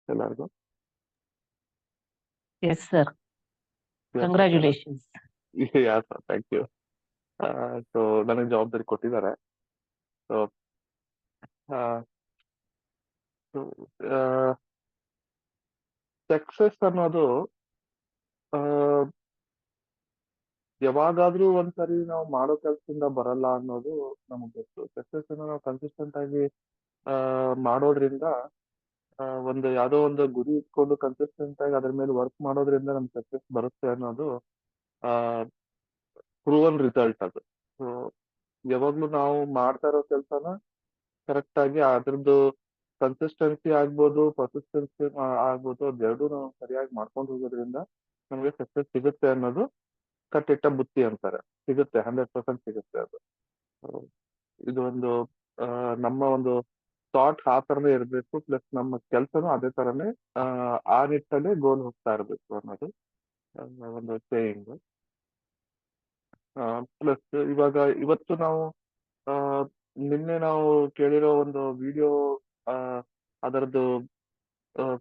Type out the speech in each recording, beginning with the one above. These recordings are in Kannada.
ಎಲ್ಲರಿಗೂ. Yes sir, congratulations. Yeah sir, thank you. So ನನಗೆ ಜವಾಬ್ದಾರಿ ಕೊಟ್ಟಿದ್ದಾರೆ. ಸೊ ಸಕ್ಸಸ್ ಅನ್ನೋದು ಯಾವಾಗಾದ್ರೂ ಒಂದ್ಸರಿ ನಾವು ಮಾಡೋ ಕೆಲಸದಿಂದ ಬರಲ್ಲ ಅನ್ನೋದು ನಮಗೆ ಗೊತ್ತು. ಸಕ್ಸಸ್ ಅನ್ನು ನಾವು ಕನ್ಸಿಸ್ಟೆಂಟ್ ಆಗಿ ಮಾಡೋದ್ರಿಂದ, ಒಂದು ಯಾವ್ದೋ ಒಂದು ಗುರಿ ಇಟ್ಕೊಂಡು ಕನ್ಸಿಸ್ಟೆಂಟ್ ಆಗಿ ಅದ್ರ ಮೇಲೆ ವರ್ಕ್ ಮಾಡೋದ್ರಿಂದ ನಮ್ಗೆ ಸಕ್ಸಸ್ ಬರುತ್ತೆ ಅನ್ನೋದು ಪ್ರೂವನ್ ರಿಸಲ್ಟ್ ಅದು. ಸೊ ಯಾವಾಗ್ಲೂ ನಾವು ಮಾಡ್ತಾ ಇರೋ ಕೆಲಸನ ಕರೆಕ್ಟ್ ಆಗಿ ಅದ್ರದ್ದು ಕನ್ಸಿಸ್ಟೆನ್ಸಿ ಆಗ್ಬೋದು, ಪರ್ಸಿಸ್ಟೆನ್ಸಿ ಆಗ್ಬೋದು, ಅದೆರಡು ನಾವು ಸರಿಯಾಗಿ ಮಾಡ್ಕೊಂಡು ಹೋಗೋದ್ರಿಂದ ನಮಗೆ ಸಕ್ಸಸ್ ಸಿಗುತ್ತೆ ಅನ್ನೋದು ಕಟ್ಟಿಟ್ಟ ಬುತ್ತಿ ಅಂತಾರೆ. ಸಿಗುತ್ತೆ, 100% ಸಿಗುತ್ತೆ ಅದು. ಇದು ಒಂದು ನಮ್ಮ ಒಂದು ಥಾಟ್ ಆ ತರನೇ ಇರಬೇಕು, ಪ್ಲಸ್ ನಮ್ಮ ಕೆಲ್ಸನೂ ಅದೇ ತರನೇ ಆ ನಿಟ್ಟಲ್ಲೇ ಗೋಲ್ ಹೋಗ್ತಾ ಇರ್ಬೇಕು ಅನ್ನೋದು ಒಂದು ಸೇಯಿಂಗ್. ಪ್ಲಸ್ ಇವತ್ತು ನಾವು ನಿನ್ನೆ ನಾವು ಕೇಳಿರೋ ಒಂದು ವಿಡಿಯೋ, ಅದರದ್ದು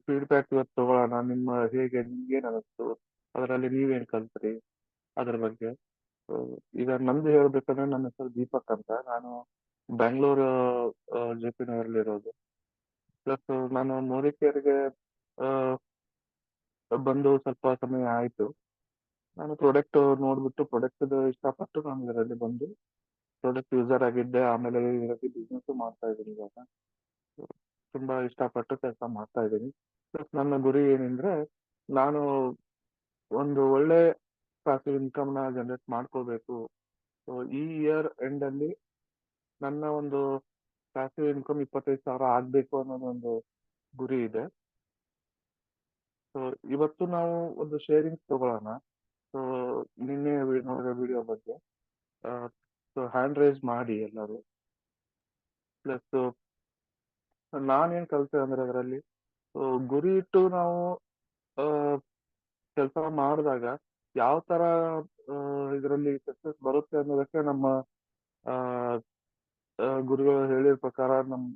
ಫೀಡ್ಬ್ಯಾಕ್ ಇವತ್ತು ತಗೊಳ್ಳೋಣ. ನಿಮ್ಗೇನ್ ಅನಿಸ್ತು, ಅದರಲ್ಲಿ ನೀವೇನ್ ಕಲ್ತ್ರಿ ಅದ್ರ ಬಗ್ಗೆ. ಈಗ ನಂದು ಹೇಳ್ಬೇಕಂದ್ರೆ, ನನ್ನ ಹೆಸರು ದೀಪಕ್ ಅಂತ. ನಾನು ಬೆಂಗಳೂರು JP ನಗರಲ್ಲಿ ಇರೋದು. ಪ್ಲಸ್ ನಾನು ಮೋದಿಕೇರಿಗೆ ಬಂದು ಸ್ವಲ್ಪ ಸಮಯ ಆಯ್ತು. ನಾನು ಪ್ರಾಡಕ್ಟ್ ನೋಡ್ಬಿಟ್ಟು ಪ್ರಾಡಕ್ಟ್ ಇಷ್ಟಪಟ್ಟು ನಾನು ಇದರಲ್ಲಿ ಬಂದು ಪ್ರಾಡಕ್ಟ್ ಯೂಸರ್ ಆಗಿದ್ದೆ. ಆಮೇಲೆ ಇದರಲ್ಲಿ ಬಿಸ್ನೆಸ್ ಮಾಡ್ತಾ ಇದ್ದೀನಿ ಇವಾಗ. ತುಂಬಾ ಇಷ್ಟಪಟ್ಟು ಕೆಲಸ ಮಾಡ್ತಾ ಇದ್ದೀನಿ. ಪ್ಲಸ್ ನನ್ನ ಗುರಿ ಏನಂದ್ರೆ, ನಾನು ಒಂದು ಒಳ್ಳೆ ಪ್ಯಾಸಿವ್ ಇನ್ಕಮ್ ನ ಜನರೇಟ್ ಮಾಡ್ಕೋಬೇಕು. ಸೊ ಈ ಇಯರ್ ಎಂಡ್ ಅಲ್ಲಿ ನನ್ನ ಒಂದು ಪ್ಯಾಸಿವ್ ಇನ್ಕಮ್ 25,000 ಆಗ್ಬೇಕು ಅನ್ನೋದೊಂದು ಗುರಿ ಇದೆ. ಸೊ ಇವತ್ತು ನಾವು ಒಂದು ಶೇರಿಂಗ್ಸ್ ತಗೊಳ್ಳೋಣ. ಸೊ ನಿನ್ನೆ ನೋಡಿರೋ ವಿಡಿಯೋ ಬಗ್ಗೆ ಸೊ ಹ್ಯಾಂಡ್ ರೈಸ್ ಮಾಡಿ ಎಲ್ಲರೂ. ಪ್ಲಸ್ ನಾನೇನ್ ಕಲಿತೆ ಅಂದ್ರೆ, ಅದರಲ್ಲಿ ಗುರಿ ಇಟ್ಟು ನಾವು ಕೆಲಸ ಮಾಡಿದಾಗ ಯಾವ ತರ ಇದರಲ್ಲಿ ಸಕ್ಸಸ್ ಬರುತ್ತೆ ಅನ್ನೋದಕ್ಕೆ ನಮ್ಮ ಗುರುಗಳು ಹೇಳಿದ ಪ್ರಕಾರ, ನಮ್ಮ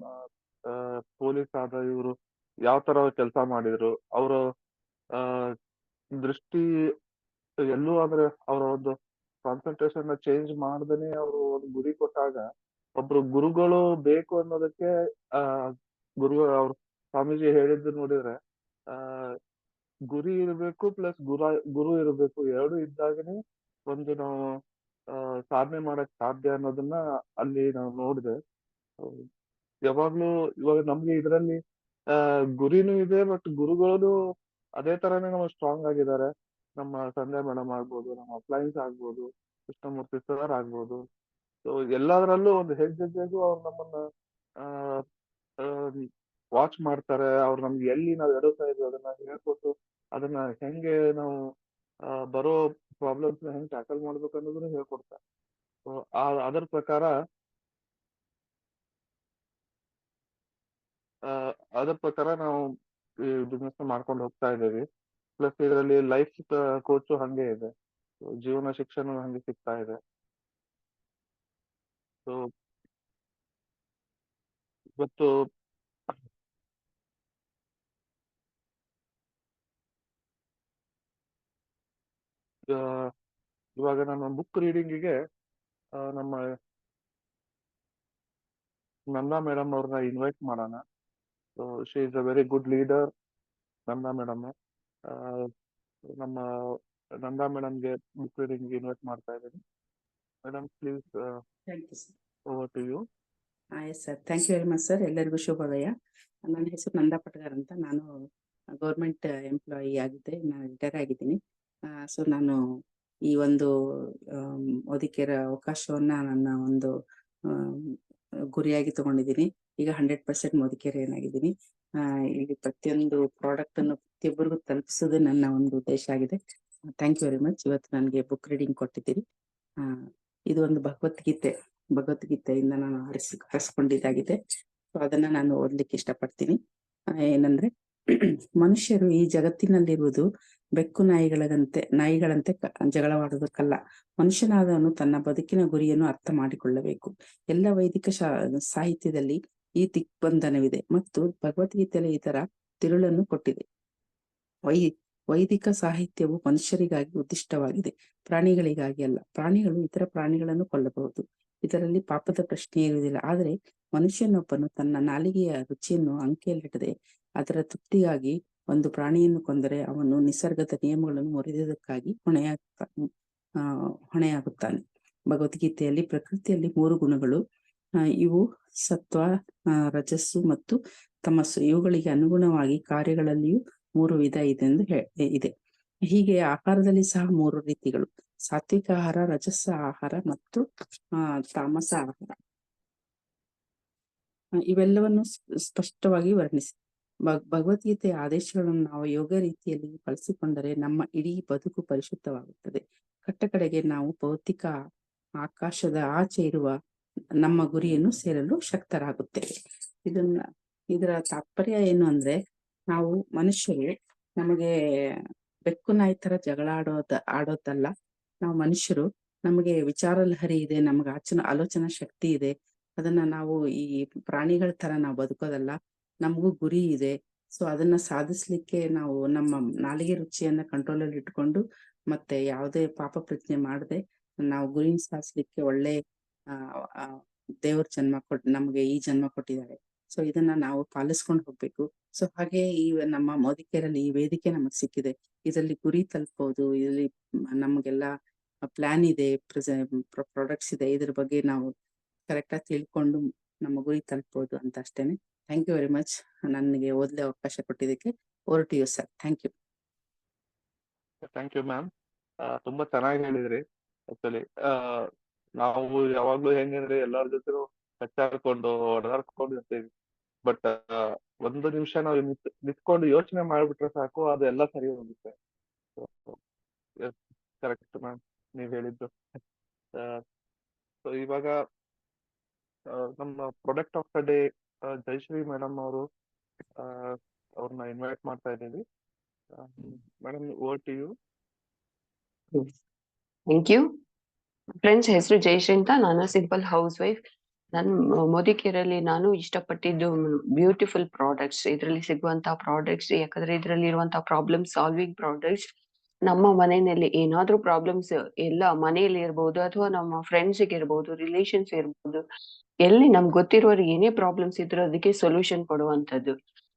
ಪೊಲೀಸ್ ಆದ ಇವರು ಯಾವ ತರ ಕೆಲಸ ಮಾಡಿದ್ರು, ಅವರ ದೃಷ್ಟಿ ಎಲ್ಲೂ ಅಂದ್ರೆ ಅವರ ಒಂದು ಕಾನ್ಸಂಟ್ರೇಷನ್ ಚೇಂಜ್ ಮಾಡ್ದೇನೆ ಅವರು ಒಂದು ಗುರಿ ಕೊಟ್ಟಾಗ, ಒಬ್ರು ಗುರುಗಳು ಬೇಕು ಅನ್ನೋದಕ್ಕೆ ಗುರುಗಳು ಅವ್ರ ಸ್ವಾಮೀಜಿ ಹೇಳಿದ್ದು ನೋಡಿದ್ರೆ, ಗುರಿ ಇರಬೇಕು ಪ್ಲಸ್ ಗುರು ಇರಬೇಕು, ಎರಡು ಇದ್ದಾಗನೇ ಒಂದು ನಾವು ಸಾಧನೆ ಮಾಡಕ್ ಸಾಧ್ಯ ಅನ್ನೋದನ್ನ ಅಲ್ಲಿ ನಾವು ನೋಡಿದೆ. ಯಾವಾಗ್ಲೂ ಇವಾಗ ನಮ್ಗೆ ಇದರಲ್ಲಿ ಗುರಿನೂ ಇದೆ, ಬಟ್ ಗುರುಗಳು ಅದೇ ತರನೇ ನಾವು ಸ್ಟ್ರಾಂಗ್ ಆಗಿದ್ದಾರೆ. ನಮ್ಮ ಸಂಧ್ಯಾ ಮೇಡಮ್ ಆಗ್ಬೋದು, ನಮ್ಮ ಅಪ್ಲೈನ್ಸ್ ಆಗ್ಬೋದು, ಕೃಷ್ಣಮೂರ್ತಿ ಸರ್ ಆಗ್ಬೋದು. ಸೊ ಎಲ್ಲದರಲ್ಲೂ ಒಂದು ಹೆಜ್ಜೆಗೂ ಅವ್ರು ನಮ್ಮನ್ನ ವಾಚ್ ಮಾಡ್ತಾರೆ. ಅವ್ರು ನಮ್ಗೆ ಎಲ್ಲಿ ನಾವು ಎಡುತ್ತಾ ಇದ್ವಿ ಅದನ್ನ ಹೇಳ್ಕೊಟ್ಟು, ಅದನ್ನ ಹೆಂಗೆ ನಾವು ಬರೋ ಪ್ರಾಬ್ಲಮ್ಸ್ ನ ಹೆಂಗ್ ಟ್ಯಾಕಲ್ ಮಾಡ್ಬೇಕು ಅನ್ನೋದನ್ನ ಹೇಳ್ಕೊಡ್ತಾರೆ. ಸೊ ಅದರ ಪ್ರಕಾರ ನಾವು ಈ ಬಿಸ್ನೆಸ್ ಮಾಡ್ಕೊಂಡು ಹೋಗ್ತಾ ಇದ್ದೀವಿ. ಪ್ಲಸ್ ಇದರಲ್ಲಿ ಲೈಫ್ ಕೋಚು ಹಂಗೆ ಇದೆ, ಜೀವನ ಶಿಕ್ಷಣ ಹಂಗೆ ಸಿಗ್ತಾ ಇದೆ. ಸೊ ಇವತ್ತು ಇವಾಗ ನಾನು ಬುಕ್ ರೀಡಿಂಗಿಗೆ ನಮ್ಮ ನಂದಾ ಮೇಡಮ್ ಅವ್ರನ್ನ ಇನ್ವೈಟ್ ಮಾಡೋಣ. So she is a very good leader, Nanda madam. ನಮ್ಮ ನಂದಾ ಮೇಡಮ್ಗೆ ಬುಕ್ ರೀಡಿಂಗ್ ಇನ್ವೈಟ್ ಮಾಡ್ತಾ ಇದ್ದೀನಿ. Madam please, over to you. Yes sir, thank you very much sir. ಎಲ್ಲರಿಗೂ ಶುಭೋದಯ. ನನ್ನ ಹೆಸರು ನಂದಾ ಪಟಗಾರ್ ಅಂತ. ನಾನು ಗೌರ್ಮೆಂಟ್ ಎಂಪ್ಲಾಯಿ ಆಗಿದ್ದೆ, ನಾನು ರಿಟೈರ್ ಆಗಿದ್ದೀನಿ. ಸೊ ನಾನು ಈ ಒಂದು ಓದಿಕೆರ ಅವಕಾಶವನ್ನ ನನ್ನ ಒಂದು ಗುರಿಯಾಗಿ ತಗೊಂಡಿದ್ದೀನಿ. ಈಗ 100% ಮೋದಿಕೆರೆ ಏನಾಗಿದ್ದೀನಿ. ಇಲ್ಲಿ ಪ್ರತಿಯೊಂದು ಪ್ರಾಡಕ್ಟ್ ಅನ್ನು ಪ್ರತಿಯೊಬ್ಬರಿಗೂ ತಲುಪಿಸೋದೇ ನನ್ನ ಒಂದು ಉದ್ದೇಶ ಆಗಿದೆ. Thank you very much. ಇವತ್ತು ನನಗೆ ಬುಕ್ ರೀಡಿಂಗ್ ಕೊಟ್ಟಿದ್ದೀರಿ. ಇದು ಒಂದು ಭಗವದ್ಗೀತೆಯಿಂದ ನಾನು ಹರಿಸ್ಕೊಂಡಿದ್ದಾಗಿದೆ. ಸೊ ಅದನ್ನ ನಾನು ಓದ್ಲಿಕ್ಕೆ ಇಷ್ಟಪಡ್ತೀನಿ. ಏನಂದ್ರೆ, ಮನುಷ್ಯರು ಈ ಜಗತ್ತಿನಲ್ಲಿರುವುದು ಬೆಕ್ಕು ನಾಯಿಗಳಂತೆ ಜಗಳವಾಡುವುದಕ್ಕಲ್ಲ. ಮನುಷ್ಯನಾದವನು ತನ್ನ ಬದುಕಿನ ಗುರಿಯನ್ನು ಅರ್ಥ ಮಾಡಿಕೊಳ್ಳಬೇಕು. ಎಲ್ಲ ವೈದಿಕ ಸಾಹಿತ್ಯದಲ್ಲಿ ಈ ದಿಗ್ಬಂಧನವಿದೆ ಮತ್ತು ಭಗವದ್ಗೀತೆಯಲ್ಲಿ ಈ ತರ ತಿರುಳನ್ನು ಕೊಟ್ಟಿದೆ. ವೈದಿಕ ಸಾಹಿತ್ಯವು ಮನುಷ್ಯರಿಗಾಗಿ ಉದ್ದಿಷ್ಟವಾಗಿದೆ, ಪ್ರಾಣಿಗಳಿಗಾಗಿ ಅಲ್ಲ. ಪ್ರಾಣಿಗಳು ಇತರ ಪ್ರಾಣಿಗಳನ್ನು ಕೊಲ್ಲಬಹುದು, ಇದರಲ್ಲಿ ಪಾಪದ ಪ್ರಶ್ನೆ ಇರುವುದಿಲ್ಲ. ಆದರೆ ಮನುಷ್ಯನೊಬ್ಬನು ತನ್ನ ನಾಲಿಗೆಯ ರುಚಿಯನ್ನು ಅಂಕೆಯಲ್ಲಿಡದೆ ಅದರ ತೃಪ್ತಿಗಾಗಿ ಒಂದು ಪ್ರಾಣಿಯನ್ನು ಕೊಂದರೆ ಅವನು ನಿಸರ್ಗದ ನಿಯಮಗಳನ್ನು ಮುರಿದುದಕ್ಕಾಗಿ ಹೊಣೆಯಾಗುತ್ತಾನೆ. ಭಗವದ್ಗೀತೆಯಲ್ಲಿ ಪ್ರಕೃತಿಯಲ್ಲಿ 3 ಗುಣಗಳು, ಇವು ಸತ್ವ, ರಜಸ್ಸು ಮತ್ತು ತಮಸ್ಸು. ಇವುಗಳಿಗೆ ಅನುಗುಣವಾಗಿ ಕಾರ್ಯಗಳಲ್ಲಿಯೂ 3 ವಿಧ ಇದೆ. ಹೀಗೆ ಆಹಾರದಲ್ಲಿ ಸಹ 3 ರೀತಿಗಳು: ಸಾತ್ವಿಕ ಆಹಾರ, ರಜಸ ಆಹಾರ ಮತ್ತು ತಾಮಸ ಆಹಾರ. ಇವೆಲ್ಲವನ್ನು ಸ್ಪಷ್ಟವಾಗಿ ವರ್ಣಿಸಿ ಭಗವದ್ಗೀತೆಯ ಆದೇಶಗಳನ್ನು ನಾವು ಯೋಗ ರೀತಿಯಲ್ಲಿ ಬಳಸಿಕೊಂಡರೆ ನಮ್ಮ ಇಡೀ ಬದುಕು ಪರಿಶುದ್ಧವಾಗುತ್ತದೆ. ಕಟ್ಟಕಡೆಗೆ ನಾವು ಭೌತಿಕ ಆಕಾಶದ ಆಚೆ ಇರುವ ನಮ್ಮ ಗುರಿಯನ್ನು ಸೇರಲು ಶಕ್ತರಾಗುತ್ತೇವೆ. ಇದರ ತಾತ್ಪರ್ಯ ಏನು ಅಂದ್ರೆ, ನಾವು ಮನುಷ್ಯರು ನಮಗೆ ಬೆಕ್ಕು ನಾಯಿ ತರ ಜಗಳ ಆಡೋದಲ್ಲ. ನಾವು ಮನುಷ್ಯರು, ನಮಗೆ ವಿಚಾರ ಲಹರಿ ಇದೆ, ನಮಗೆ ಆಲೋಚನಾ ಶಕ್ತಿ ಇದೆ. ಅದನ್ನ ನಾವು ಈ ಪ್ರಾಣಿಗಳ ತರ ನಾವು ಬದುಕೋದಲ್ಲ. ನಮಗೂ ಗುರಿ ಇದೆ. ಸೊ ಅದನ್ನ ಸಾಧಿಸ್ಲಿಕ್ಕೆ ನಾವು ನಮ್ಮ ನಾಲಿಗೆ ರುಚಿಯನ್ನ ಕಂಟ್ರೋಲ್ ಅಲ್ಲಿ ಇಟ್ಕೊಂಡು ಮತ್ತೆ ಯಾವುದೇ ಪಾಪ ಪ್ರಜ್ಞೆ ಮಾಡದೆ ನಾವು ಗುರಿನ ಸಾಧಿಸ್ಲಿಕ್ಕೆ ಒಳ್ಳೆ ದೇವ್ರ ನಮಗೆ ಈ ಜನ್ಮ ಕೊಟ್ಟಿದ್ದಾರೆ. ಸೊ ಇದನ್ನ ನಾವು ಪಾಲಿಸ್ಕೊಂಡು ಹೋಗ್ಬೇಕು. ಸೊ ಹಾಗೆ ಈ ನಮ್ಮ ಮೋದಿಕೇರಲ್ಲಿ ಈ ವೇದಿಕೆ ನಮಗ್ ಸಿಕ್ಕಿದೆ. ಇದರಲ್ಲಿ ಗುರಿ ತಲುಪಬಹುದು. ಇದರಲ್ಲಿ ನಮಗೆಲ್ಲ ಪ್ಲಾನ್ ಇದೆ, ಪ್ರಾಡಕ್ಟ್ಸ್ ಇದೆ. ಇದ್ರ ಬಗ್ಗೆ ನಾವು ಕರೆಕ್ಟ್ ಆಗಿ ತಿಳ್ಕೊಂಡು ನಮ್ಮ ಗುರಿ ತಲುಪಬಹುದು ಅಂತ ಅಷ್ಟೇನೆ. Thank you very much. ನನಗೆ ಓದಲೆ ಅವಕಾಶ ಕೊಟ್ಟಿದ್ದಕ್ಕೆ. Over to you sir. Thank you. Thank you ma'am. ತುಂಬಾ ಚೆನ್ನಾಗಿ ಹೇಳಿದ್ರಿ. ಆಕ್ಚುಲಿ ನಾವು ಯಾವಾಗ್ಲೂ ಹೆಂಗಂದ್ರೆ ಎಲ್ಲರ ಜೊತೆ ಕಚ್ಚಾಡ್ಕೊಂಡು ಹೊಡೆದಾಡ್ಕೊಂಡು ಇರ್ತೀವಿ. ಬಟ್ 1 ನಿಮಿಷ ನಾವು ನಿಂತ್ಕೊಂಡು ಯೋಚನೆ ಮಾಡ್ಬಿಟ್ರೆ ಸಾಕು, ಅದೆಲ್ಲ ಸರಿ ಹೋಗುತ್ತೆ. ಕರೆಕ್ಟ್ ಮ್ಯಾಮ್, ನೀವ್ ಹೇಳಿದ್ದು. ಸೊ ಇವಾಗ ನಮ್ಮ product of the day Jayashree madam ಅವರು, ಅವ್ರನ್ನ ಇನ್ವೈಟ್ ಮಾಡ್ತಾ ಇದ್ದೀವಿ. Madam, over to you. Thank you. Friends, ಹೆಸರು ಜಯಶ್ರೀ ಅಂತ. ನಾನು ಸಿಂಪಲ್ ಹೌಸ್ ವೈಫ್. ನಾನು ಮೋದಿಕೇರಲ್ಲಿ ನಾನು ಇಷ್ಟಪಟ್ಟಿದ್ದು ಬ್ಯೂಟಿಫುಲ್ ಪ್ರಾಡಕ್ಟ್ಸ್. ಇದರಲ್ಲಿ ಸಿಗುವಂತಹ ಪ್ರಾಡಕ್ಟ್ಸ್, ಯಾಕಂದ್ರೆ ಇದರಲ್ಲಿ ಇರುವಂತಹ ಪ್ರಾಬ್ಲಮ್ ಸಾಲ್ವಿಂಗ್ ಪ್ರಾಡಕ್ಟ್ಸ್. ನಮ್ಮ ಮನೆಯಲ್ಲಿ ಏನಾದ್ರೂ ಪ್ರಾಬ್ಲಮ್ಸ್ ಎಲ್ಲ ಮನೆಯಲ್ಲಿ ಇರ್ಬೋದು, ಅಥವಾ ನಮ್ಮ ಫ್ರೆಂಡ್ಸ್ಗೆ ಇರ್ಬೋದು, ರಿಲೇಷನ್ಸ್ ಇರ್ಬೋದು, ಎಲ್ಲಿ ನಮ್ಗೆ ಗೊತ್ತಿರೋರಿಗೆ ಏನೇ ಪ್ರಾಬ್ಲಮ್ಸ್ ಇದ್ರೂ ಅದಕ್ಕೆ ಸೊಲ್ಯೂಷನ್ ಕೊಡುವಂತದ್ದು.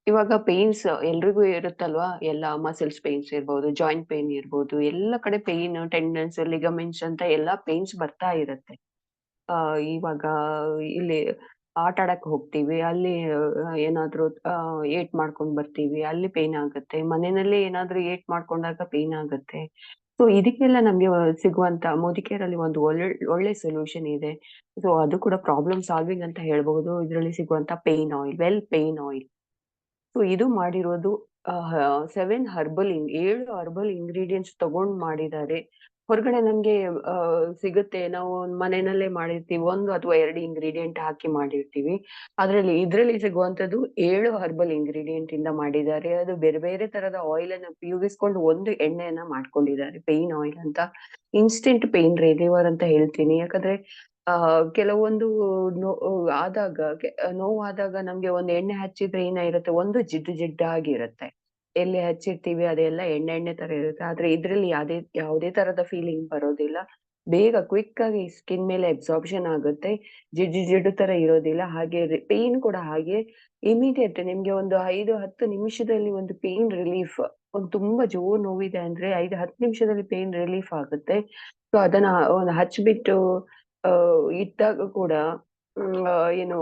ಇವಾಗ ಪೇನ್ಸ್ ಎಲ್ರಿಗೂ ಇರುತ್ತಲ್ವಾ, ಎಲ್ಲ ಮಸಲ್ಸ್ ಪೇನ್ಸ್ ಇರ್ಬೋದು, ಜಾಯಿಂಟ್ ಪೇನ್ ಇರ್ಬೋದು, ಎಲ್ಲ ಕಡೆ ಪೇನ್, ಟೆಂಡನ್ಸ್, ಲಿಗಮೆಂಟ್ಸ್ ಅಂತ ಎಲ್ಲಾ ಪೇನ್ಸ್ ಬರ್ತಾ ಇರುತ್ತೆ. ಇವಾಗ ಇಲ್ಲಿ ಆಟ ಆಡಕ್ ಹೋಗ್ತೀವಿ, ಅಲ್ಲಿ ಏನಾದ್ರೂ ಏಟ್ ಮಾಡ್ಕೊಂಡ್ ಬರ್ತೀವಿ, ಅಲ್ಲಿ ಪೇನ್ ಆಗುತ್ತೆ. ಮನೆಯಲ್ಲಿ ಏನಾದ್ರೂ ಏಟ್ ಮಾಡ್ಕೊಂಡಾಗ ಪೇನ್ ಆಗುತ್ತೆ. ಸೊ ಇದಕ್ಕೆಲ್ಲ ನಮ್ಗೆ ಸಿಗುವಂತ ಮೋದಿಕೇರಲ್ಲಿ ಒಂದು ಒಳ್ಳೆ ಸೊಲ್ಯೂಷನ್ ಇದೆ. ಸೊ ಅದು ಕೂಡ ಪ್ರಾಬ್ಲಮ್ ಸಾಲ್ವಿಂಗ್ ಅಂತ ಹೇಳ್ಬಹುದು. ಇದರಲ್ಲಿ ಸಿಗುವಂತ pain oil, pain oil. So ಇದು ಮಾಡಿರೋದು 7 ಹರ್ಬಲ್ ಇಂಗ್ರೀಡಿಯೆಂಟ್ಸ್ ತಗೊಂಡ್ ಮಾಡಿದ್ದಾರೆ. ಹೊರಗಡೆ ನಮ್ಗೆ ಸಿಗುತ್ತೆ, ನಾವು ಮನೆಯಲ್ಲೇ ಮಾಡಿರ್ತೀವಿ, 1 ಅಥವಾ 2 ಇಂಗ್ರೀಡಿಯೆಂಟ್ ಹಾಕಿ ಮಾಡಿರ್ತೀವಿ. ಇದ್ರಲ್ಲಿ ಸಿಗುವಂತದ್ದು 7 ಹರ್ಬಲ್ ಇಂಗ್ರೀಡಿಯೆಂಟ್ ಇಂದ ಮಾಡಿದ್ದಾರೆ. ಅದು ಬೇರೆ ಬೇರೆ ತರದ ಆಯಿಲ್ ಅನ್ನ ಉಪಯೋಗಿಸ್ಕೊಂಡು ಒಂದು ಎಣ್ಣೆಯನ್ನ ಮಾಡ್ಕೊಂಡಿದ್ದಾರೆ, ಪೇನ್ ಆಯಿಲ್ ಅಂತ. ಇನ್ಸ್ಟೆಂಟ್ ಪೇನ್ ರಿಲೀವರ್ ಅಂತ ಹೇಳ್ತೀನಿ. ಯಾಕಂದ್ರೆ ಕೆಲವೊಂದು ನೋವಾದಾಗ ನಮ್ಗೆ ಒಂದು ಎಣ್ಣೆ ಹಚ್ಚಿದ್ರೆ ಏನಾಗಿರುತ್ತೆ, ಒಂದು ಜಿಡ್ಡಾಗಿರುತ್ತೆ. ಎಲ್ಲಿ ಹಚ್ಚಿರ್ತೀವಿ ಅದೆಲ್ಲ ಎಣ್ಣೆ ತರ ಇರುತ್ತೆ. ಆದ್ರೆ ಇದ್ರಲ್ಲಿ ಯಾವುದೇ ತರದ ಫೀಲಿಂಗ್ ಬರೋದಿಲ್ಲ. ಬೇಗ ಕ್ವಿಕ್ ಆಗಿ ಸ್ಕಿನ್ ಮೇಲೆ ಅಬ್ಸಾರ್ಪ್ಷನ್ ಆಗುತ್ತೆ. ಜಿಡ್ಡು ತರ ಇರೋದಿಲ್ಲ. ಹಾಗೆ ಪೇನ್ ಕೂಡ ಹಾಗೆ ಇಮಿಡಿಯೇಟ್ ನಿಮ್ಗೆ ಒಂದು 5-10 ನಿಮಿಷದಲ್ಲಿ ಒಂದು ಪೇನ್ ರಿಲೀಫ್. ಒಂದು ತುಂಬಾ ಜೋರ್ ನೋವಿದೆ ಅಂದ್ರೆ 5-10 ನಿಮಿಷದಲ್ಲಿ ಪೇನ್ ರಿಲೀಫ್ ಆಗುತ್ತೆ. ಸೊ ಅದನ್ನ ಒಂದು ಹಚ್ಬಿಟ್ಟು ಇಟ್ಟಾಗ ಕೂಡ ಏನು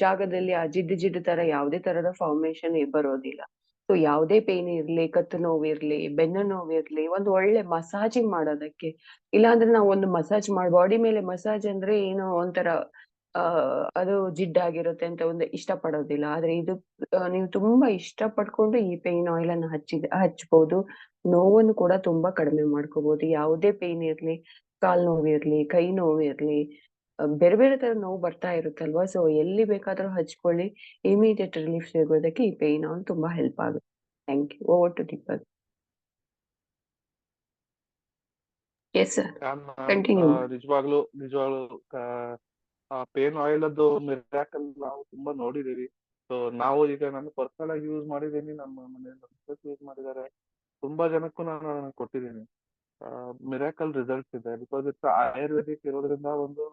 ಜಾಗದಲ್ಲಿ ಆ ಜಿಡ್ಡು ತರ ಯಾವುದೇ ತರದ ಫಾರ್ಮೇಶನ್ ಬರೋದಿಲ್ಲ. ಸೊ ಯಾವುದೇ ಪೇನ್ ಇರ್ಲಿ, ಕತ್ತು ನೋವಿರ್ಲಿ, ಬೆನ್ನು ನೋವಿರ್ಲಿ, ಒಂದು ಒಳ್ಳೆ ಮಸಾಜಿಂಗ್ ಮಾಡೋದಕ್ಕೆ. ಇಲ್ಲಾಂದ್ರೆ ನಾವು ಒಂದು ಮಸಾಜ್ ಬಾಡಿ ಮೇಲೆ ಮಸಾಜ್ ಅಂದ್ರೆ ಏನೋ ಒಂಥರ ಅದು ಜಿಡ್ಡಾಗಿರುತ್ತೆ ಅಂತ ಒಂದು ಇಷ್ಟ ಪಡೋದಿಲ್ಲ. ಆದ್ರೆ ಇದು ನೀವು ತುಂಬಾ ಇಷ್ಟ ಪಡ್ಕೊಂಡು ಈ ಪೇನ್ ಆಯಿಲ್ ಅನ್ನು ಹಚ್ಬಹುದು. ನೋವನ್ನು ಕೂಡ ತುಂಬಾ ಕಡಿಮೆ ಮಾಡ್ಕೋಬಹುದು. ಯಾವುದೇ ಪೇನ್ ಇರ್ಲಿ, ಕಾಲ್ ನೋವಿರ್ಲಿ, ಕೈ ನೋವಿರ್ಲಿ, ಬೇರೆ ಬೇರೆ ತರ ನೋವು ಬರ್ತಾ ಇರುತ್ತಲ್ವಾ. ಸೊ ಎಲ್ಲಿ ಬೇಕಾದ್ರೂ ಹಚ್ಕೊಳ್ಳಿ, ಇಮಿಡಿಯೇಟ್ ರಿಲೀಫ್ ಸಿಗೋದಕ್ಕೆ ಈ ಪೇನ್ ಆಯಿಲ್ ತುಂಬಾ ಹೆಲ್ಪ್ ಆಗುತ್ತೆ. Thank you. Over to Deepak. Yes sir, continue. ನಿಜವಾಗ್ಲೂ ಪೇನ್ ಆಯಿಲ್ ಅದು ಮಿರಾಕಲ್ ನಾವು ತುಂಬಾ ನೋಡಿದೀವಿ. ಸೊ ನಾವು ಈಗ ನಾನು ಪರ್ಸನಲ್ ಆಗಿ ಯೂಸ್ ಮಾಡಿದ್ದೀನಿ, ನಮ್ಮ ಮನೆಯಲ್ಲಿ ಯೂಸ್ ಮಾಡಿದ್ದಾರೆ, ತುಂಬಾ ಜನಕ್ಕೂ ನಾನು ಕೊಟ್ಟಿದ್ದೀನಿ. ಮಿರಾಕಲ್ ರಿಸಲ್ಟ್ಸ್ ಇದೆ, ಬಿಕಾಸ್ ಇಟ್ಸ್ ಆಯುರ್ವೇದಿಕ್ ಇರೋದ್ರಿಂದ ಒಂದು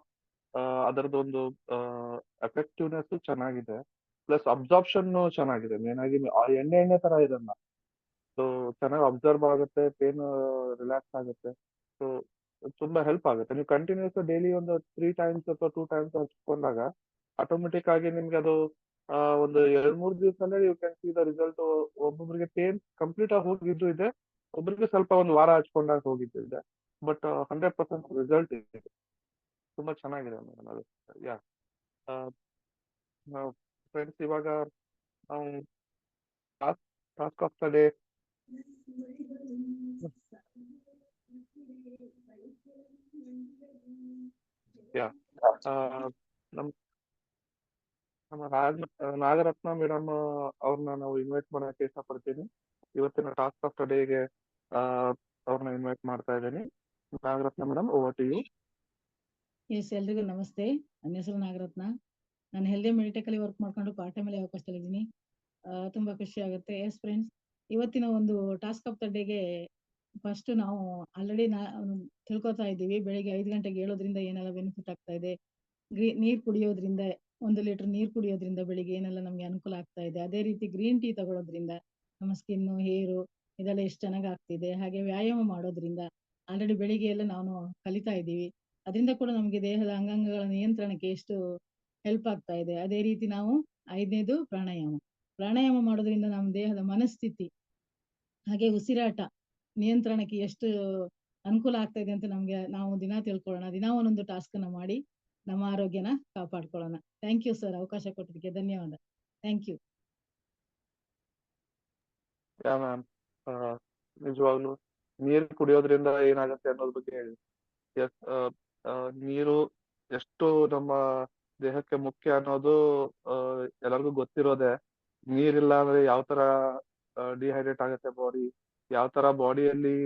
ಅದರದೊಂದು ಎಫೆಕ್ಟಿವ್ನೆಸ್ ಚೆನ್ನಾಗಿದೆ, ಪ್ಲಸ್ ಅಬ್ಸಾರ್ಪ್ಷನ್ ಚೆನ್ನಾಗಿದೆ. ಮೇನ್ ಆಗಿ ಎಣ್ಣೆ ಎಣ್ಣೆ ತರ ಇರಲ್ಲ, ಸೊ ಚೆನ್ನಾಗಿ ಅಬ್ಸರ್ವ್ ಆಗುತ್ತೆ, ಪೇನ್ ರಿಲ್ಯಾಕ್ಸ್ ಆಗುತ್ತೆ. ಸೊ ತುಂಬಾ ಹೆಲ್ಪ್ ಆಗುತ್ತೆ. ನೀವು ಕಂಟಿನ್ಯೂಸ್ ಡೈಲಿ ಒಂದು 3 ಟೈಮ್ಸ್ ಅಥವಾ 2 ಟೈಮ್ಸ್ ಹಚ್ಕೊಂಡಾಗ ಆಟೋಮೆಟಿಕ್ ಆಗಿ ನಿಮ್ಗೆ ಅದು ಒಂದು 2-3 ದಿವಸದಲ್ಲೇ you can see the result. ಒಬ್ಬೊಬ್ಬರಿಗೆ ಪೇನ್ ಕಂಪ್ಲೀಟ್ ಆಗಿ ಹೋಗಿದ್ದು ಇದೆ, ಒಬ್ಬರಿಗೆ ಸ್ವಲ್ಪ ಒಂದು ವಾರ ಹಚ್ಕೊಂಡಾಗ ಹೋಗಿದ್ದು ಇದೆ, ಬಟ್ 100% ರಿಸಲ್ಟ್ ಇದೆ. ತುಂಬಾ ಚೆನ್ನಾಗಿದೆ ಮೇಡಮ್ ಅದು. ಯಾ ಫ್ರೆಂಡ್ಸ್, ಇವಾಗ ನಾವು ಟಾಸ್ಕ್ ಆಫ್ ದ ಡೇ ಯಾ ನಮ್ ನಮ್ಮ ನಾಗರತ್ನ ಮೇಡಮ್ ಅವ್ರನ್ನ ನಾವು ಇನ್ವೈಟ್ ಮಾಡಕ್ಕೆ ಇಷ್ಟಪಡ್ತೀನಿ. ಇವತ್ತಿನ ಟಾಸ್ಕ್ ಆಫ್ ದ ಡೇಗೆ ಅವ್ರನ್ನ ಇನ್ವೈಟ್ ಮಾಡ್ತಾ ಇದ್ದೀನಿ. Nagaratna madam, over to you. Yes, ಎಲ್ರಿಗೂ ನಮಸ್ತೆ. ನನ್ನ ಹೆಸರು ನಾಗರತ್ನ. ನಾನು ಹೆಲ್ದಿ ಮೆಡಿಟೆಕಲಿ ವರ್ಕ್ ಮಾಡ್ಕೊಂಡು ಪಾರ್ಟ್ ಟೈಮ್ ಅಲ್ಲಿ ಅವಕಾಶದಲ್ಲಿದ್ದೀನಿ. ತುಂಬಾ ಖುಷಿ ಆಗುತ್ತೆ. ಎಸ್ ಫ್ರೆಂಡ್ಸ್, ಇವತ್ತಿನ ಒಂದು ಟಾಸ್ಕ್ ಆಫ್ ದ ಡೇಗೆ ಫಸ್ಟ್ ನಾವು ಆಲ್ರೆಡಿ ತಿಳ್ಕೊತಾ ಇದ್ದೀವಿ. ಬೆಳಿಗ್ಗೆ 5 ಗಂಟೆಗೆ ಏಳೋದ್ರಿಂದ ಏನೆಲ್ಲ ಬೆನಿಫಿಟ್ ಆಗ್ತಾ ಇದೆ, ನೀರ್ ಕುಡಿಯೋದ್ರಿಂದ 1 ಲೀಟರ್ ನೀರ್ ಕುಡಿಯೋದ್ರಿಂದ ಬೆಳಿಗ್ಗೆ ಏನೆಲ್ಲ ನಮ್ಗೆ ಅನುಕೂಲ ಆಗ್ತಾ ಇದೆ, ಅದೇ ರೀತಿ ಗ್ರೀನ್ ಟೀ ತಗೊಳ್ಳೋದ್ರಿಂದ ನಮ್ಮ ಸ್ಕಿನ್ನು, ಹೇರು ಇದೆಲ್ಲ ಎಷ್ಟು ಚೆನ್ನಾಗಿ ಆಗ್ತಿದೆ, ಹಾಗೆ ವ್ಯಾಯಾಮ ಮಾಡೋದ್ರಿಂದ ಆಲ್ರೆಡಿ ಬೆಳಿಗ್ಗೆ ಎಲ್ಲ ನಾವು ಕಲಿತಾ ಇದ್ದೀವಿ. ಅದರಿಂದ ಕೂಡ ನಮಗೆ ದೇಹದ ಅಂಗಾಂಗಗಳ ನಿಯಂತ್ರಣಕ್ಕೆ ಎಷ್ಟು ಹೆಲ್ಪ್ ಆಗ್ತಾ ಇದೆ. ಅದೇ ರೀತಿ ನಾವು 5ನೇದು ಪ್ರಾಣಾಯಾಮ ಮಾಡೋದ್ರಿಂದ ನಮ್ಮ ದೇಹದ ಮನಸ್ಥಿತಿ ಹಾಗೆ ಉಸಿರಾಟ ನಿಯಂತ್ರಣಕ್ಕೆ ಎಷ್ಟು ಅನುಕೂಲ ಆಗ್ತಾ ಇದೆ ಅಂತ ನಾವು ದಿನ ತಿಳ್ಕೊಳ್ಳೋಣ. ದಿನ ಒಂದೊಂದು ಟಾಸ್ಕ್ ಅನ್ನ ಮಾಡಿ ನಮ್ಮ ಆರೋಗ್ಯನ ಕಾಪಾಡ್ಕೊಳ್ಳೋಣ. ಥ್ಯಾಂಕ್ ಯು ಸರ್, ಅವಕಾಶ ಕೊಟ್ಟಿದ್ದಕ್ಕೆ ಧನ್ಯವಾದ. Thank you. ಯಾ ಮ್ಯಾಮ್, ನಿಜವಾಗ್ಲು ನೀರು ಕುಡಿಯೋದ್ರಿಂದ ಏನಾಗುತ್ತೆ ಅನ್ನೋದ್ರ ಬಗ್ಗೆ ಹೇಳಿ. ಎಸ್, ನೀರು ಎಷ್ಟು ನಮ್ಮ ದೇಹಕ್ಕೆ ಮುಖ್ಯ ಅನ್ನೋದು ಎಲ್ಲರಿಗೂ ಗೊತ್ತಿರೋದೆ. ನೀರಿಲ್ಲ ಅಂದ್ರೆ ಯಾವ ತರ ಡಿಹೈಡ್ರೇಟ್ ಆಗುತ್ತೆ ಬಾಡಿ, ಯಾವ ತರ ಬಾಡಿಯಲ್ಲಿ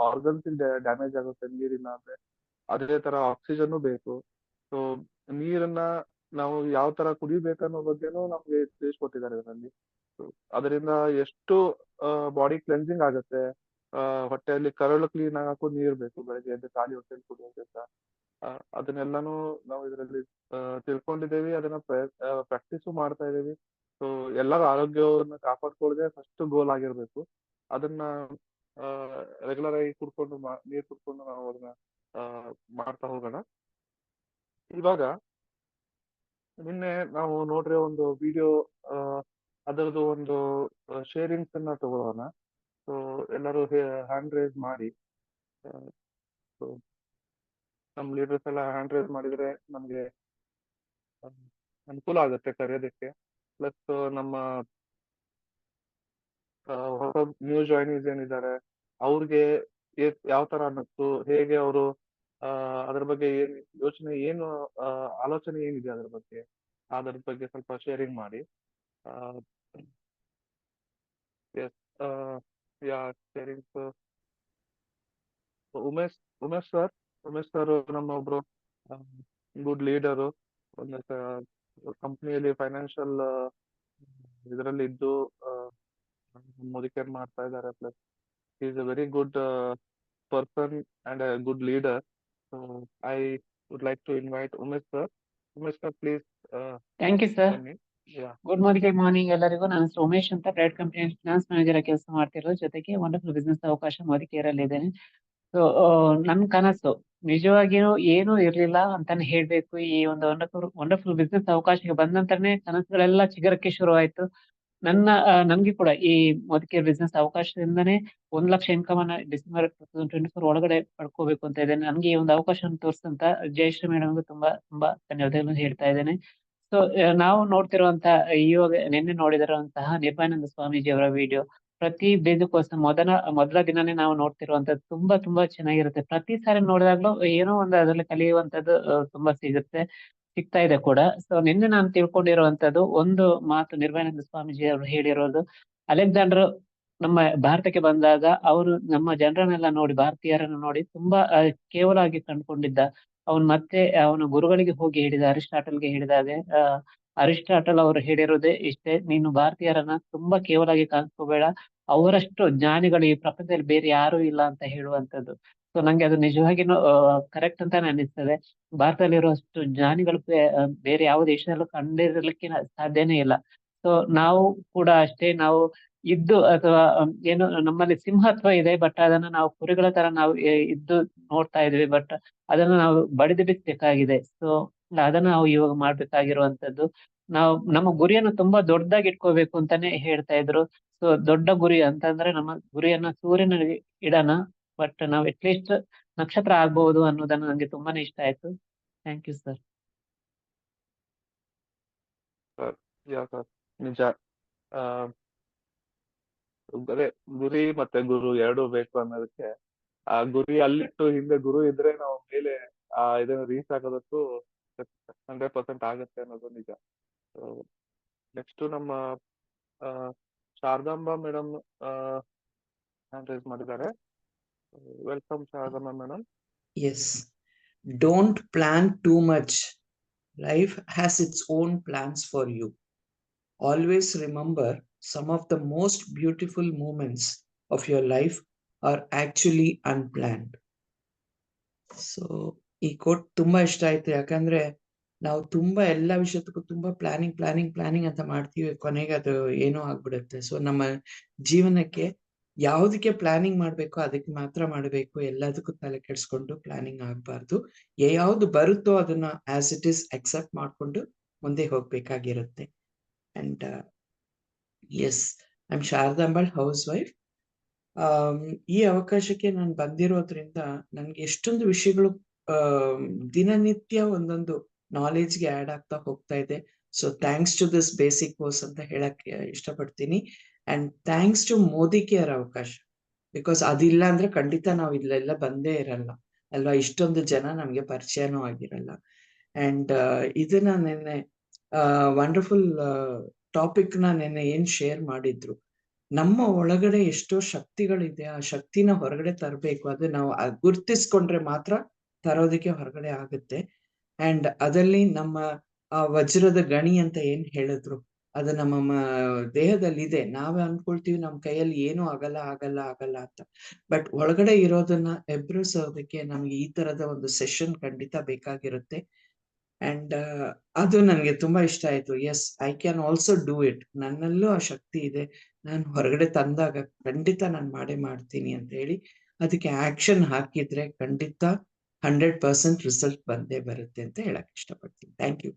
ಆರ್ಗನ್ಸ್ ಡ್ಯಾಮೇಜ್ ಆಗುತ್ತೆ ನೀರಿಲ್ಲ ಅಂದ್ರೆ. ಅದೇ ತರ ಆಕ್ಸಿಜನ್ ಬೇಕು. ಸೊ ನೀರನ್ನ ನಾವು ಯಾವ ತರ ಕುಡಿಬೇಕನ್ನೋ ಬಗ್ಗೆನೂ ನಮ್ಗೆ ತಿಳಿಸ್ಕೊಟ್ಟಿದ್ದಾರೆ ಇದರಲ್ಲಿ. ಅದರಿಂದ ಎಷ್ಟು ಬಾಡಿ ಕ್ಲೆನ್ಸಿಂಗ್ ಆಗುತ್ತೆ. ಹೊಟ್ಟೆಯಲ್ಲಿ ಕರಳು ಕ್ಲೀನ್ ಆಗಕ್ಕೂ ನೀರ್ ಬೇಕು, ಬೆಳಗ್ಗೆ ಎದ್ದು ಖಾಲಿ ಹೊಟ್ಟೆಯಲ್ಲಿ ಕುಡಿಯೋದ್ರಿಂದ. ಅದನ್ನೆಲ್ಲಾನು ನಾವು ಇದರಲ್ಲಿ ತಿಳ್ಕೊಂಡಿದ್ದೇವೆ, ಅದನ್ನ ಪ್ರಾಕ್ಟೀಸು ಮಾಡ್ತಾ ಇದ್ದೀವಿ. ಸೊ ಎಲ್ಲರ ಆರೋಗ್ಯವನ್ನ ಕಾಪಾಡ್ಕೊಳ್ಳೋದೇ ಫಸ್ಟ್ ಗೋಲ್ ಆಗಿರ್ಬೇಕು. ಅದನ್ನ ರೆಗ್ಯುಲರ್ ಆಗಿ ನೀರ್ ಕುಡ್ಕೊಂಡು ನಾವು ಅದನ್ನ ಮಾಡ್ತಾ ಹೋಗೋಣ. ಇವಾಗ ನಿನ್ನೆ ನಾವು ನೋಡ್ರಿ ಒಂದು ವಿಡಿಯೋ, ಅದರದ್ದು ಒಂದು ಶೇರಿಂಗ್ಸ್ ಅನ್ನ ತಗೊಳ್ಳೋಣ. ಸೊ ಎಲ್ಲರೂ ಹ್ಯಾಂಡ್ ರೈಸ್ ಮಾಡಿ. ಸೊ ನಮ್ಮ ಲೀಡರ್ಸ್ ಎಲ್ಲ ಹ್ಯಾಂಡ್ ರೈಸ್ ಮಾಡಿದ್ರೆ ನಮ್ಗೆ ಅನುಕೂಲ ಆಗುತ್ತೆ ಕರೆಯೋದಕ್ಕೆ. ಪ್ಲಸ್ ನಮ್ಮ ಹೊಸ ನ್ಯೂ ಜಾಯ್ನೀಸ್ ಏನಿದ್ದಾರೆ ಅವ್ರಿಗೆ ಯಾವ ತರ ಅನ್ನಿಸ್ತು, ಹೇಗೆ ಅವರು ಅದ್ರ ಬಗ್ಗೆ ಏನ್ ಯೋಚನೆ, ಏನು ಆಲೋಚನೆ ಏನಿದೆ ಅದ್ರ ಬಗ್ಗೆ ಸ್ವಲ್ಪ ಶೇರಿಂಗ್ ಮಾಡಿ. ಎಸ್, ಯಾ ಶೇರಿಂಗ್. ಉಮೇಶ್ ಸರ್ ನಮ್ಮ ಒಬ್ರು ಗುಡ್ ಲೀಡರು, ಒಂದು ಕಂಪ್ನಿಯಲ್ಲಿ ಫೈನಾನ್ಷಿಯಲ್ ಇದರಲ್ಲಿ ಇದ್ದು ಮೋದಿಕೇರ್ ಮಾಡ್ತಾ ಇದ್ದಾರೆ. Plus is a very good person and a good leader. So I would like to invite Umesh sir. Umesh sir, please. Thank you sir. Yeah. Good morning ಎಲ್ಲರಿಗೂ. ನಾನು ಉಮೇಶ್ ಅಂತ ಪ್ರೈವೇಟ್ ಕಂಪನಿ ಫಿನಾನ್ಸ್ ಮ್ಯಾನೇಜರ್ ಕೆಲಸ ಮಾಡ್ತಿರೋದು. ಜೊತೆಗೆ ವಂಡರ್ಫುಲ್ ಬಿಸ್ನೆಸ್ ಅವಕಾಶ ಮೋದಿಕೇರಲ್ಲಿ ಇದ್ದೇನೆ. ಸೊ ನನ್ನ ಕನಸು ನಿಜವಾಗಿಯೂ ಏನು ಇರ್ಲಿಲ್ಲ ಅಂತಾನೆ ಹೇಳ್ಬೇಕು. ಈ ಒಂದು ವಂಡರ್ಫುಲ್ ಬಿಸ್ನೆಸ್ ಅವಕಾಶಕ್ಕೆ ಬಂದ ನಂತರನೇ ಕನಸುಗಳೆಲ್ಲ ಚಿಗುರಕ್ಕೆ ಶುರುವಾಯ್ತು. ನನ್ಗೆ ಕೂಡ ಈ ಮೋದಿಕೇರ್ ಬಿಸ್ನೆಸ್ ಅವಕಾಶದಿಂದನೇ 1 ಲಕ್ಷ ಇನ್ಕಮ್ ಅನ್ನ ಡಿಸೆಂಬರ್ 2024 ಒಳಗಡೆ ಪಡ್ಕೋಬೇಕು ಅಂತ ಇದ್ದೇನೆ. ನನ್ಗೆ ಈ ಒಂದು ಅವಕಾಶವನ್ನು ತೋರಿಸಿದಂತ ಜಯಶ್ರೀ ಮೇಡಮ್ಗೆ ತುಂಬಾ ಧನ್ಯವಾದಗಳನ್ನು ಹೇಳ್ತಾ ಇದ್ದೇನೆ. ಸೊ ನಾವು ನೋಡ್ತಿರುವಂತ ಇವಾಗ ನಿನ್ನೆ ನೋಡಿದಿರುವಂತಹ ನಿರ್ಭಯಾನಂದ ಸ್ವಾಮೀಜಿ ಅವರ ವಿಡಿಯೋ ಪ್ರತಿ ಬೇಜಕ್ಕೋಸ್ಕರ ಮೊದಲ ದಿನನೇ ನಾವು ನೋಡ್ತಿರುವಂತದ್ದು ತುಂಬಾ ಚೆನ್ನಾಗಿರುತ್ತೆ. ಪ್ರತಿ ಸಾರಿ ನೋಡಿದಾಗ್ಲೂ ಏನೋ ಒಂದು ಅದರಲ್ಲಿ ಕಲಿಯುವಂತದ್ದು ತುಂಬಾ ಸಿಗ್ತಾ ಇದೆ ಕೂಡ. ಸೊ ನಿನ್ನೆ ನಾನು ತಿಳ್ಕೊಂಡಿರುವಂತದ್ದು ಒಂದು ಮಾತು, ನಿರ್ಭಯಾನಂದ ಸ್ವಾಮೀಜಿ ಅವರು ಹೇಳಿರೋದು, ಅಲೆಕ್ಸಾಂಡರ್ ನಮ್ಮ ಭಾರತಕ್ಕೆ ಬಂದಾಗ ಅವರು ನಮ್ಮ ಜನರನ್ನೆಲ್ಲ ನೋಡಿ, ಭಾರತೀಯರನ್ನು ನೋಡಿ ತುಂಬಾ ಕೇವಲವಾಗಿ ಕಂಡುಕೊಂಡಿದ್ದ. ಅವನು ಮತ್ತೆ ಅವನ ಗುರುಗಳಿಗೆ ಹೋಗಿ ಹೇಳಿದ, ಅರಿಸ್ಟಾಟಲ್ಗೆ ಹೇಳಿದಾಗ ಅರಿಸ್ಟಾಟಲ್ ಅವರು ಹೇಳಿರೋದೇ ಇಷ್ಟೇ, ನೀನು ಭಾರತೀಯರನ್ನ ತುಂಬಾ ಕೇವಲಾಗಿ ಕಾಣಿಸ್ಕೋಬೇಡ, ಅವರಷ್ಟು ಜ್ಞಾನಿಗಳು ಈ ಪ್ರಪಂಚದಲ್ಲಿ ಬೇರೆ ಯಾರೂ ಇಲ್ಲ ಅಂತ ಹೇಳುವಂತದ್ದು. ಸೊ ನಂಗೆ ಅದು ನಿಜವಾಗಿನೂ ಕರೆಕ್ಟ್ ಅಂತಾನೆ ಅನಿಸ್ತದೆ. ಭಾರತದಲ್ಲಿರುವಷ್ಟು ಜ್ಞಾನಿಗಳು ಬೇರೆ ಯಾವ ದೇಶದಲ್ಲೂ ಕಂಡಿರಲಿಕ್ಕೆ ಸಾಧ್ಯನೇ ಇಲ್ಲ. ಸೊ ನಾವು ಕೂಡ ಅಷ್ಟೇ, ನಾವು ಇದ್ದು ಅಥವಾ ಏನು ನಮ್ಮಲ್ಲಿ ಸಿಂಹತ್ವ ಇದೆ, ಬಟ್ ಅದನ್ನ ನಾವು ಕುರಿಗಳ ತರ ನಾವು ಇದ್ದು ನೋಡ್ತಾ ಇದ್ವಿ, ಬಟ್ ಅದನ್ನ ನಾವು ಬಡಿದು ಬಿಡ್ಬೇಕಾಗಿದೆ. ಸೊ ಅದನ್ನ ನಾವು ಇವಾಗ ಮಾಡ್ಬೇಕಾಗಿರುವಂತದ್ದು. ನಾವು ನಮ್ಮ ಗುರಿಯನ್ನು ತುಂಬಾ ದೊಡ್ಡದಾಗಿ ಇಟ್ಕೋಬೇಕು ಅಂತಾನೆ ಹೇಳ್ತಾ ಇದ್ರು. ಸೊ ದೊಡ್ಡ ಗುರಿ ಅಂತಂದ್ರೆ ನಮ್ಮ ಗುರಿಯನ್ನ ಸೂರ್ಯನಲ್ಲಿ ಇಡೋಣ, ಬಟ್ ನಾವು ಅಟ್ಲೀಸ್ಟ್ ನಕ್ಷತ್ರ ಆಗ್ಬಹುದು ಅನ್ನೋದನ್ನ ನಂಗೆ ತುಂಬಾನೇ ಇಷ್ಟ ಆಯ್ತು. Thank you sir. Yeah sir, ನಿಜ. ಆ, ಅದೇ ಗುರಿ ಮತ್ತೆ ಗುರು ಎರಡೂ ಬೇಕು ಅನ್ನೋದಕ್ಕೆ, ಆ ಗುರಿ ಅಲ್ಲಿಟ್ಟು ಹಿಂದೆ ಗುರು ಇದ್ರೆ ನಾವು ಮೇಲೆ ಇದನ್ನ ರೀಚ್ ಆಗೋದಕ್ಕೂ 100% ಆಗುತ್ತೆ ಅನ್ನೋದು ನಿಜ. ನೆಕ್ಸ್ಟ್ ನಮ್ಮ ಆ, ಶಾರದಾಂಬಾ ಮೇಡಮ್ ಹ್ಯಾಂಡ್ ರೈಸ್ ಮಾಡಿದ್ದಾರೆ. Welcome Sharadamba madam. Yes. Don't plan too much. Life has its own plans for you. Always remember, some of the most beautiful moments of your life are actually unplanned. So ಈ ಕೋಟ್ ತುಂಬಾ ಇಷ್ಟ ಆಯ್ತು. ಯಾಕಂದ್ರೆ ನಾವು ತುಂಬಾ ಎಲ್ಲ ವಿಷಯಕ್ಕೂ ತುಂಬಾ ಪ್ಲಾನಿಂಗ್ ಅಂತ ಮಾಡ್ತೀವಿ, ಕೊನೆಗೆ ಅದು ಏನೋ ಆಗ್ಬಿಡುತ್ತೆ. ಸೊ ನಮ್ಮ ಜೀವನಕ್ಕೆ ಯಾವುದಕ್ಕೆ ಪ್ಲಾನಿಂಗ್ ಮಾಡ್ಬೇಕು ಅದಕ್ಕೆ ಮಾತ್ರ ಮಾಡಬೇಕು, ಎಲ್ಲದಕ್ಕೂ ತಲೆ ಕೆಡಿಸ್ಕೊಂಡು ಪ್ಲಾನಿಂಗ್ ಆಗ್ಬಾರ್ದು. ಯಾವ್ದು ಬರುತ್ತೋ ಅದನ್ನ ಆಸ್ ಇಟ್ ಇಸ್ ಅಕ್ಸೆಪ್ಟ್ ಮಾಡ್ಕೊಂಡು ಮುಂದೆ ಹೋಗ್ಬೇಕಾಗಿರುತ್ತೆ. And yes, I am Sharadambal, house wife. ಈ ಅವಕಾಶಕ್ಕೆ ನಾನು ಬಂದಿರೋದ್ರಿಂದ ನನ್ಗೆ ಎಷ್ಟೊಂದು ವಿಷಯಗಳು ದಿನನಿತ್ಯ ಒಂದೊಂದು ನಾಲೆಜ್ಗೆ ಆಡ್ ಆಗ್ತಾ ಹೋಗ್ತಾ ಇದೆ. So thanks to this basic course ಅಂತ ಹೇಳಕ್ಕೆ ಇಷ್ಟಪಡ್ತೀನಿ. And thanks to Modicare ಅವಕಾಶ, ಬಿಕಾಸ್ ಅದಿಲ್ಲ ಅಂದ್ರೆ ಖಂಡಿತ ನಾವು ಇಲ್ಲೆಲ್ಲ ಬಂದೇ ಇರಲ್ಲ ಅಲ್ವಾ, ಇಷ್ಟೊಂದು ಜನ ನಮ್ಗೆ ಪರಿಚಯನೂ ಆಗಿರಲ್ಲ. ಅಂಡ್ ಇದನ್ನ ನೆನ್ನೆ ವಂಡರ್ಫುಲ್ ಟಾಪಿಕ್ ನ ನೆನ್ನೆ ಏನ್ ಶೇರ್ ಮಾಡಿದ್ರು, ನಮ್ಮ ಒಳಗಡೆ ಎಷ್ಟೋ ಶಕ್ತಿಗಳಿದೆ, ಆ ಶಕ್ತಿನ ಹೊರಗಡೆ ತರಬೇಕು. ಅದು ನಾವು ಗುರ್ತಿಸ್ಕೊಂಡ್ರೆ ಮಾತ್ರ ತರೋದಕ್ಕೆ ಹೊರಗಡೆ ಆಗುತ್ತೆ. ಅಂಡ್ ಅದಲ್ಲಿ ನಮ್ಮ ಆ ವಜ್ರದ ಗಣಿ ಅಂತ ಏನ್ ಹೇಳಿದ್ರು, ಅದು ನಮ್ಮ ದೇಹದಲ್ಲಿ ಇದೆ. ನಾವೇ ಅನ್ಕೊಳ್ತೀವಿ ನಮ್ ಕೈಯಲ್ಲಿ ಏನೂ ಆಗಲ್ಲ ಅಂತ, ಬಟ್ ಒಳಗಡೆ ಇರೋದನ್ನ ಎಬ್ರಿಸೋದಕ್ಕೆ ನಮ್ಗೆ ಈ ತರದ ಒಂದು ಸೆಷನ್ ಖಂಡಿತ ಬೇಕಾಗಿರುತ್ತೆ. ಅಂಡ್ ಅದು ನನ್ಗೆ ತುಂಬಾ ಇಷ್ಟ ಆಯ್ತು. Yes, I can also do it. ನನ್ನಲ್ಲೂ ಆ ಶಕ್ತಿ ಇದೆ, ನಾನು ಹೊರಗಡೆ ತಂದಾಗ ಖಂಡಿತ ನಾನು ಮಾಡ್ತೀನಿ ಅಂತ ಹೇಳಿ ಅದಕ್ಕೆ ಆಕ್ಷನ್ ಹಾಕಿದ್ರೆ ಖಂಡಿತ 100% ರಿಸಲ್ಟ್ ಬಂದೇ ಬರುತ್ತೆ ಅಂತ ಹೇಳಕ್ ಇಷ್ಟಪಡ್ತೀನಿ. Thank you.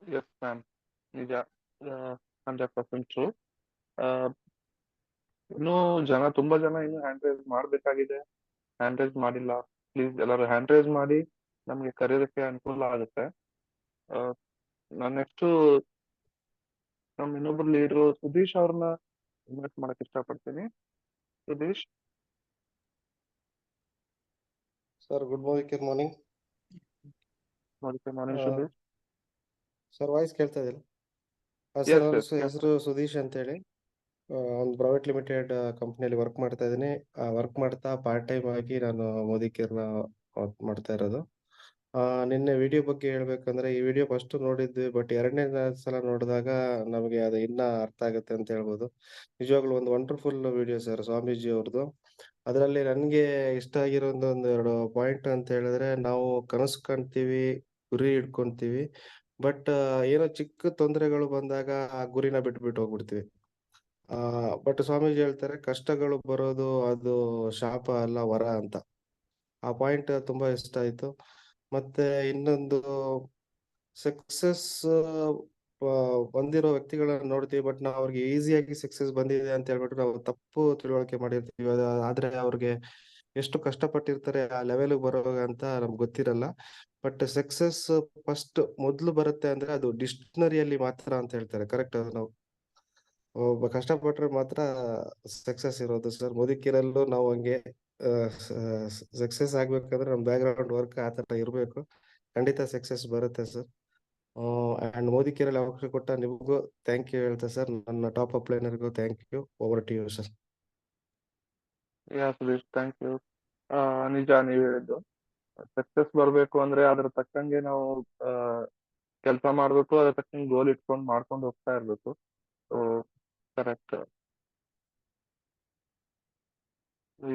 ಎಸ್ ಮ್ಯಾಮ್, ನಿಜ, 100% ಟ್ರೂ. ಇನ್ನೂ ತುಂಬಾ ಜನ ಇನ್ನು ಹ್ಯಾಂಡ್ ರೈಸ್ ಮಾಡ್ಬೇಕಾಗಿದೆ, ಹ್ಯಾಂಡ್ ರೈಸ್ ಮಾಡಿಲ್ಲ. ಪ್ಲೀಸ್ ಎಲ್ಲರೂ ಹ್ಯಾಂಡ್ ರೈಸ್ ಮಾಡಿ, ನಮ್ಗೆ ಕರೆಯೋದಕ್ಕೆ ಅನುಕೂಲ ಆಗುತ್ತೆ. ನಾನು ನೆಕ್ಸ್ಟ್ ನಮ್ಮ ಇನ್ನೊಬ್ರು ಲೀಡ್ರು ಸುದೀಶ್ ಅವ್ರನ್ನ ಇನ್ವೈಟ್ ಮಾಡಕ್ ಇಷ್ಟಪಡ್ತೀನಿ. Sudheesh. Sir, good morning. Morning Sudheesh. Sir, voice ಕೇಳ್ತಾ ಇದೆಯಲ್ಲ? ಸರ್, Yes, ನನ್ನ yes, yes. ಹೆಸರು ಸುದೀಶ್ ಅಂತೇಳಿ, ಒಂದು ಪ್ರೈವೇಟ್ ಲಿಮಿಟೆಡ್ ಕಂಪ್ನಿಯಲ್ಲಿ ವರ್ಕ್ ಮಾಡ್ತಾ ಇದ್ದೀನಿ. ವರ್ಕ್ ಮಾಡ್ತಾ ಪಾರ್ಟ್ ಟೈಮ್ ಆಗಿ ನಾನು ಮೋದಿ ಕೇರ್ನ ವರ್ಕ್ ಮಾಡ್ತಾ ಇರೋದು. ನಿನ್ನೆ ವಿಡಿಯೋ ಬಗ್ಗೆ ಹೇಳ್ಬೇಕಂದ್ರೆ, ಈ ವಿಡಿಯೋ ಫಸ್ಟ್ ನೋಡಿದ್ವಿ, ಬಟ್ ಎರಡನೇ ಸಲ ನೋಡಿದಾಗ ನಮಗೆ ಅದು ಇನ್ನ ಅರ್ಥ ಆಗುತ್ತೆ ಅಂತ ಹೇಳ್ಬೋದು. ನಿಜವಾಗ್ಲೂ ಒಂದು ವಂಡರ್ಫುಲ್ ವಿಡಿಯೋ ಸರ್, ಸ್ವಾಮೀಜಿ ಅವ್ರದ್ದು. ಅದರಲ್ಲಿ ನನಗೆ ಇಷ್ಟ ಆಗಿರೋ ಒಂದು ಎರಡು ಪಾಯಿಂಟ್ ಅಂತ ಹೇಳಿದ್ರೆ, ನಾವು ಕನಸು ಕಾಣ್ತೀವಿ, ಗುರಿ ಇಟ್ಕೊಂತೀವಿ, ಬಟ್ ಏನೋ ಚಿಕ್ಕ ತೊಂದರೆಗಳು ಬಂದಾಗ ಆ ಗುರಿನ ಬಿಟ್ಬಿಟ್ಟು ಹೋಗ್ಬಿಡ್ತೀವಿ. ಬಟ್ ಸ್ವಾಮೀಜಿ ಹೇಳ್ತಾರೆ, ಕಷ್ಟಗಳು ಬರೋದು ಅದು ಶಾಪ ಅಲ್ಲ, ವರ ಅಂತ. ಆ ಪಾಯಿಂಟ್ ತುಂಬಾ ಇಷ್ಟ ಆಯ್ತು. ಮತ್ತೆ ಇನ್ನೊಂದು, ಸಕ್ಸಸ್ ಬಂದಿರೋ ವ್ಯಕ್ತಿಗಳನ್ನ ನೋಡ್ತೀವಿ, ಬಟ್ ನಾವು ಅವ್ರಿಗೆ ಈಸಿಯಾಗಿ ಸಕ್ಸಸ್ ಬಂದಿದೆ ಅಂತ ಹೇಳ್ಬಿಟ್ಟು ನಾವು ತಪ್ಪು ತಿಳುವಳಿಕೆ ಮಾಡಿರ್ತೀವಿ. ಆದ್ರೆ ಅವ್ರಿಗೆ ಎಷ್ಟು ಕಷ್ಟಪಟ್ಟಿರ್ತಾರೆ ಆ ಲೆವೆಲ್ ಬರೋ ಅಂತ ನಮ್ಗೆ ಗೊತ್ತಿರಲ್ಲ. ಬಟ್ ಸಕ್ಸಸ್ ಫಸ್ಟ್ ಮೊದ್ಲು ಬರುತ್ತೆ ಅಂದ್ರೆ ಅದು ಡಿಕ್ಷನರಿಯಲ್ಲಿ ಮಾತ್ರ ಅಂತ ಹೇಳ್ತಾರೆ. ಕರೆಕ್ಟ್? ನಾವು ಒಬ್ಬ ಕಷ್ಟಪಟ್ರೆ ಮಾತ್ರ ಸಕ್ಸಸ್ ಇರೋದು ಸರ್. ಮುದುಕಿರಲ್ಲೂ ನಾವು ಹಂಗೆ ಸಕ್ಸಸ್ ಆಗ್ಬೇಕಂದ್ರೆ ನಮ್ಮ ಬ್ಯಾಕ್ ಗ್ರೌಂಡ್ ವರ್ಕ್ ಆ ತರ ಇರ್ಬೇಕು, ಖಂಡಿತ ಸಕ್ಸಸ್ ಬರುತ್ತೆ ಸರ್. ಅಂಡ್ ಮೋದಿ ಕೇರಳ ಅವಕಾಶ ಕೊಟ್ಟ ನಿಮಗೂ ಥ್ಯಾಂಕ್ ಯು ಹೇಳ್ತಾ ಸರ್. ನನ್ನ ಟಾಪ್ ಅಪ್ ಲೈನರ್ಗೂ thank you. Over to you sir. Yeah Sudeesh, thank you. ನಿಜ ನೀವು ಹೇಳಿದ್ದು. ಸಕ್ಸಸ್ ಬರ್ಬೇಕು ಅಂದ್ರೆ ಅದ್ರ ತಕ್ಕಂಗೆ ನಾವು ಕೆಲಸ ಮಾಡ್ಬೇಕು, ಅದ್ರ ತಕ್ಕಂಗೆ ಗೋಲ್ ಇಟ್ಕೊಂಡು ಮಾಡ್ಕೊಂಡು ಹೋಗ್ತಾ ಇರ್ಬೇಕು. So correct.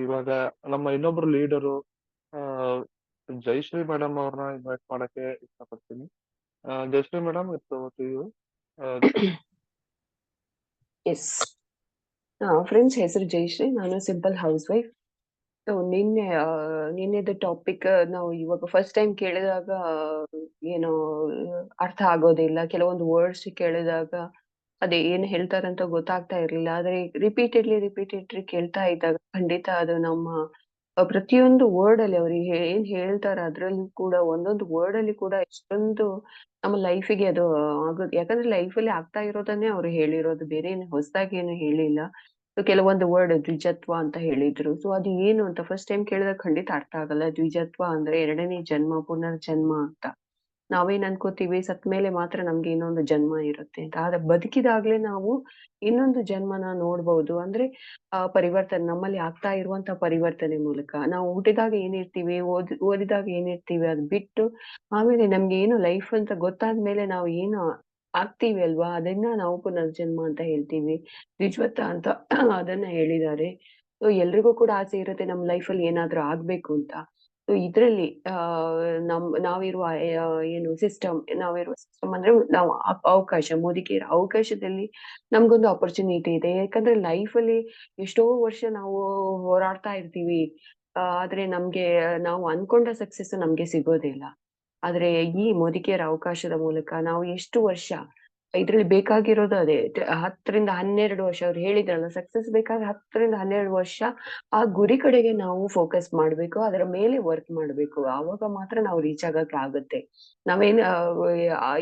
ಇವಾಗ ನಮ್ಮ ಇನ್ನೊಬ್ರು ಲೀಡರು ಜಯಶ್ರೀ ಮೇಡಮ್ ಅವ್ರನ್ನ ಇನ್ವೈಟ್ ಮಾಡಕ್ಕೆ ಇಷ್ಟಪಡ್ತೀನಿ. ಜಯಶ್ರೀ ಮೇಡಮ್, ಇತ್ತು ಯು. ಎಸ್, ಫ್ರೆಂಡ್ಸ್, ಹೆಸರು ಜಯಶ್ರೀ, ನಾನು ಸಿಂಪಲ್ ಹೌಸ್ ವೈಫ್. ಸೊ ನಿನ್ನೆದು ಟಾಪಿಕ್ ನಾವು ಇವಾಗ ಫಸ್ಟ್ ಟೈಮ್ ಕೇಳಿದಾಗ ಏನೋ ಅರ್ಥ ಆಗೋದಿಲ್ಲ. ಕೆಲವೊಂದು ವರ್ಡ್ಸ್ ಕೇಳಿದಾಗ ಅದೇ ಏನ್ ಹೇಳ್ತಾರಂತ ಗೊತ್ತಾಗ್ತಾ ಇರ್ಲಿಲ್ಲ. ಆದ್ರೆ ರಿಪೀಟೆಡ್ಲಿ ಕೇಳ್ತಾ ಇದ್ದಾಗ ಖಂಡಿತ ಅದು ನಮ್ಮ ಪ್ರತಿಯೊಂದು ವರ್ಡ್ ಅಲ್ಲಿ ಅವ್ರಿಗೆ ಏನ್ ಹೇಳ್ತಾರ ಅದ್ರಲ್ಲಿ ಕೂಡ ಒಂದೊಂದು ವರ್ಡ್ ಅಲ್ಲಿ ಕೂಡ ಎಷ್ಟೊಂದು ನಮ್ಮ ಲೈಫಿಗೆ ಅದು ಆಗೋದು. ಯಾಕಂದ್ರೆ ಲೈಫಲ್ಲಿ ಆಗ್ತಾ ಇರೋದನ್ನೇ ಅವ್ರು ಹೇಳಿರೋದು, ಬೇರೆ ಏನು ಹೊಸದಾಗಿ ಏನು ಹೇಳಿಲ್ಲ. ಸೊ ಕೆಲವೊಂದು ವರ್ಡ್ ದ್ವಿಜತ್ವ ಅಂತ ಹೇಳಿದ್ರು. ಸೊ ಅದು ಏನು ಅಂತ ಫಸ್ಟ್ ಟೈಮ್ ಕೇಳಿದಾಗ ಖಂಡಿತ ಅರ್ಥ ಆಗಲ್ಲ. ದ್ವಿಜತ್ವ ಅಂದ್ರೆ ಎರಡನೇ ಜನ್ಮ, ಪುನರ್ಜನ್ಮ ಅಂತ. ನಾವೇನ್ ಅನ್ಕೋತೀವಿ ಸತ್ ಮೇಲೆ ಮಾತ್ರ ನಮ್ಗೆ ಇನ್ನೊಂದು ಜನ್ಮ ಇರುತ್ತೆ ಅಂತ. ಆದ್ರೆ ಬದುಕಿದಾಗ್ಲೇ ನಾವು ಇನ್ನೊಂದು ಜನ್ಮನ ನೋಡ್ಬೋದು. ಅಂದ್ರೆ ಪರಿವರ್ತನೆ ನಮ್ಮಲ್ಲಿ ಆಗ್ತಾ ಇರುವಂತ ಪರಿವರ್ತನೆ ಮೂಲಕ ನಾವು ಹುಟ್ಟಿದಾಗ ಏನಿರ್ತೀವಿ, ಓದಿದಾಗ ಏನಿರ್ತೀವಿ ಅದ್ ಬಿಟ್ಟು ಆಮೇಲೆ ನಮ್ಗೆ ಏನು ಲೈಫ್ ಅಂತ ಗೊತ್ತಾದ್ಮೇಲೆ ನಾವು ಏನು ಆಗ್ತೀವಿ ಅಲ್ವಾ, ಅದನ್ನ ನಾವು ಪುನರ್ಜನ್ಮ ಅಂತ ಹೇಳ್ತೀವಿ. ದ್ವಿಜತ್ವ ಅಂತ ಅದನ್ನ ಹೇಳಿದ್ದಾರೆ. ಸೊ ಎಲ್ರಿಗೂ ಕೂಡ ಆಸೆ ಇರುತ್ತೆ ನಮ್ ಲೈಫಲ್ಲಿ ಏನಾದ್ರೂ ಆಗ್ಬೇಕು ಅಂತ. ಸೊ ಇದ್ರಲ್ಲಿ ನಾವಿರುವ ಏನು ನಾವಿರುವ ಸಿಸ್ಟಮ್ ಅಂದ್ರೆ ನಾವು ಅವಕಾಶ, ಮೋದಿಕೇರ್ ಅವಕಾಶದಲ್ಲಿ ನಮ್ಗೊಂದು ಅಪರ್ಚುನಿಟಿ ಇದೆ. ಯಾಕಂದ್ರೆ ಲೈಫಲ್ಲಿ ಎಷ್ಟೋ ವರ್ಷ ನಾವು ಹೋರಾಡ್ತಾ ಇರ್ತೀವಿ, ಆದ್ರೆ ನಮ್ಗೆ ನಾವು ಅನ್ಕೊಂಡ ಸಕ್ಸಸ್ ನಮ್ಗೆ ಸಿಗೋದಿಲ್ಲ. ಆದ್ರೆ ಈ ಮೋದಿಕೇರ್ ಅವಕಾಶದ ಮೂಲಕ ನಾವು ಎಷ್ಟು ವರ್ಷ ಇದ್ರಲ್ಲಿ ಬೇಕಾಗಿರೋದು ಅದೇ 10ರಿಂದ 12 ವರ್ಷ. ಅವ್ರು ಹೇಳಿದ್ರಲ್ಲ, ಸಕ್ಸಸ್ ಬೇಕಾದ್ರೆ 10ರಿಂದ 12 ವರ್ಷ ಆ ಗುರಿ ಕಡೆಗೆ ನಾವು ಫೋಕಸ್ ಮಾಡ್ಬೇಕು, ಅದರ ಮೇಲೆ ವರ್ಕ್ ಮಾಡ್ಬೇಕು. ಆವಾಗ ಮಾತ್ರ ನಾವು ರೀಚ್ ಆಗಕ್ಕೆ ಆಗುತ್ತೆ. ನಾವೇನ್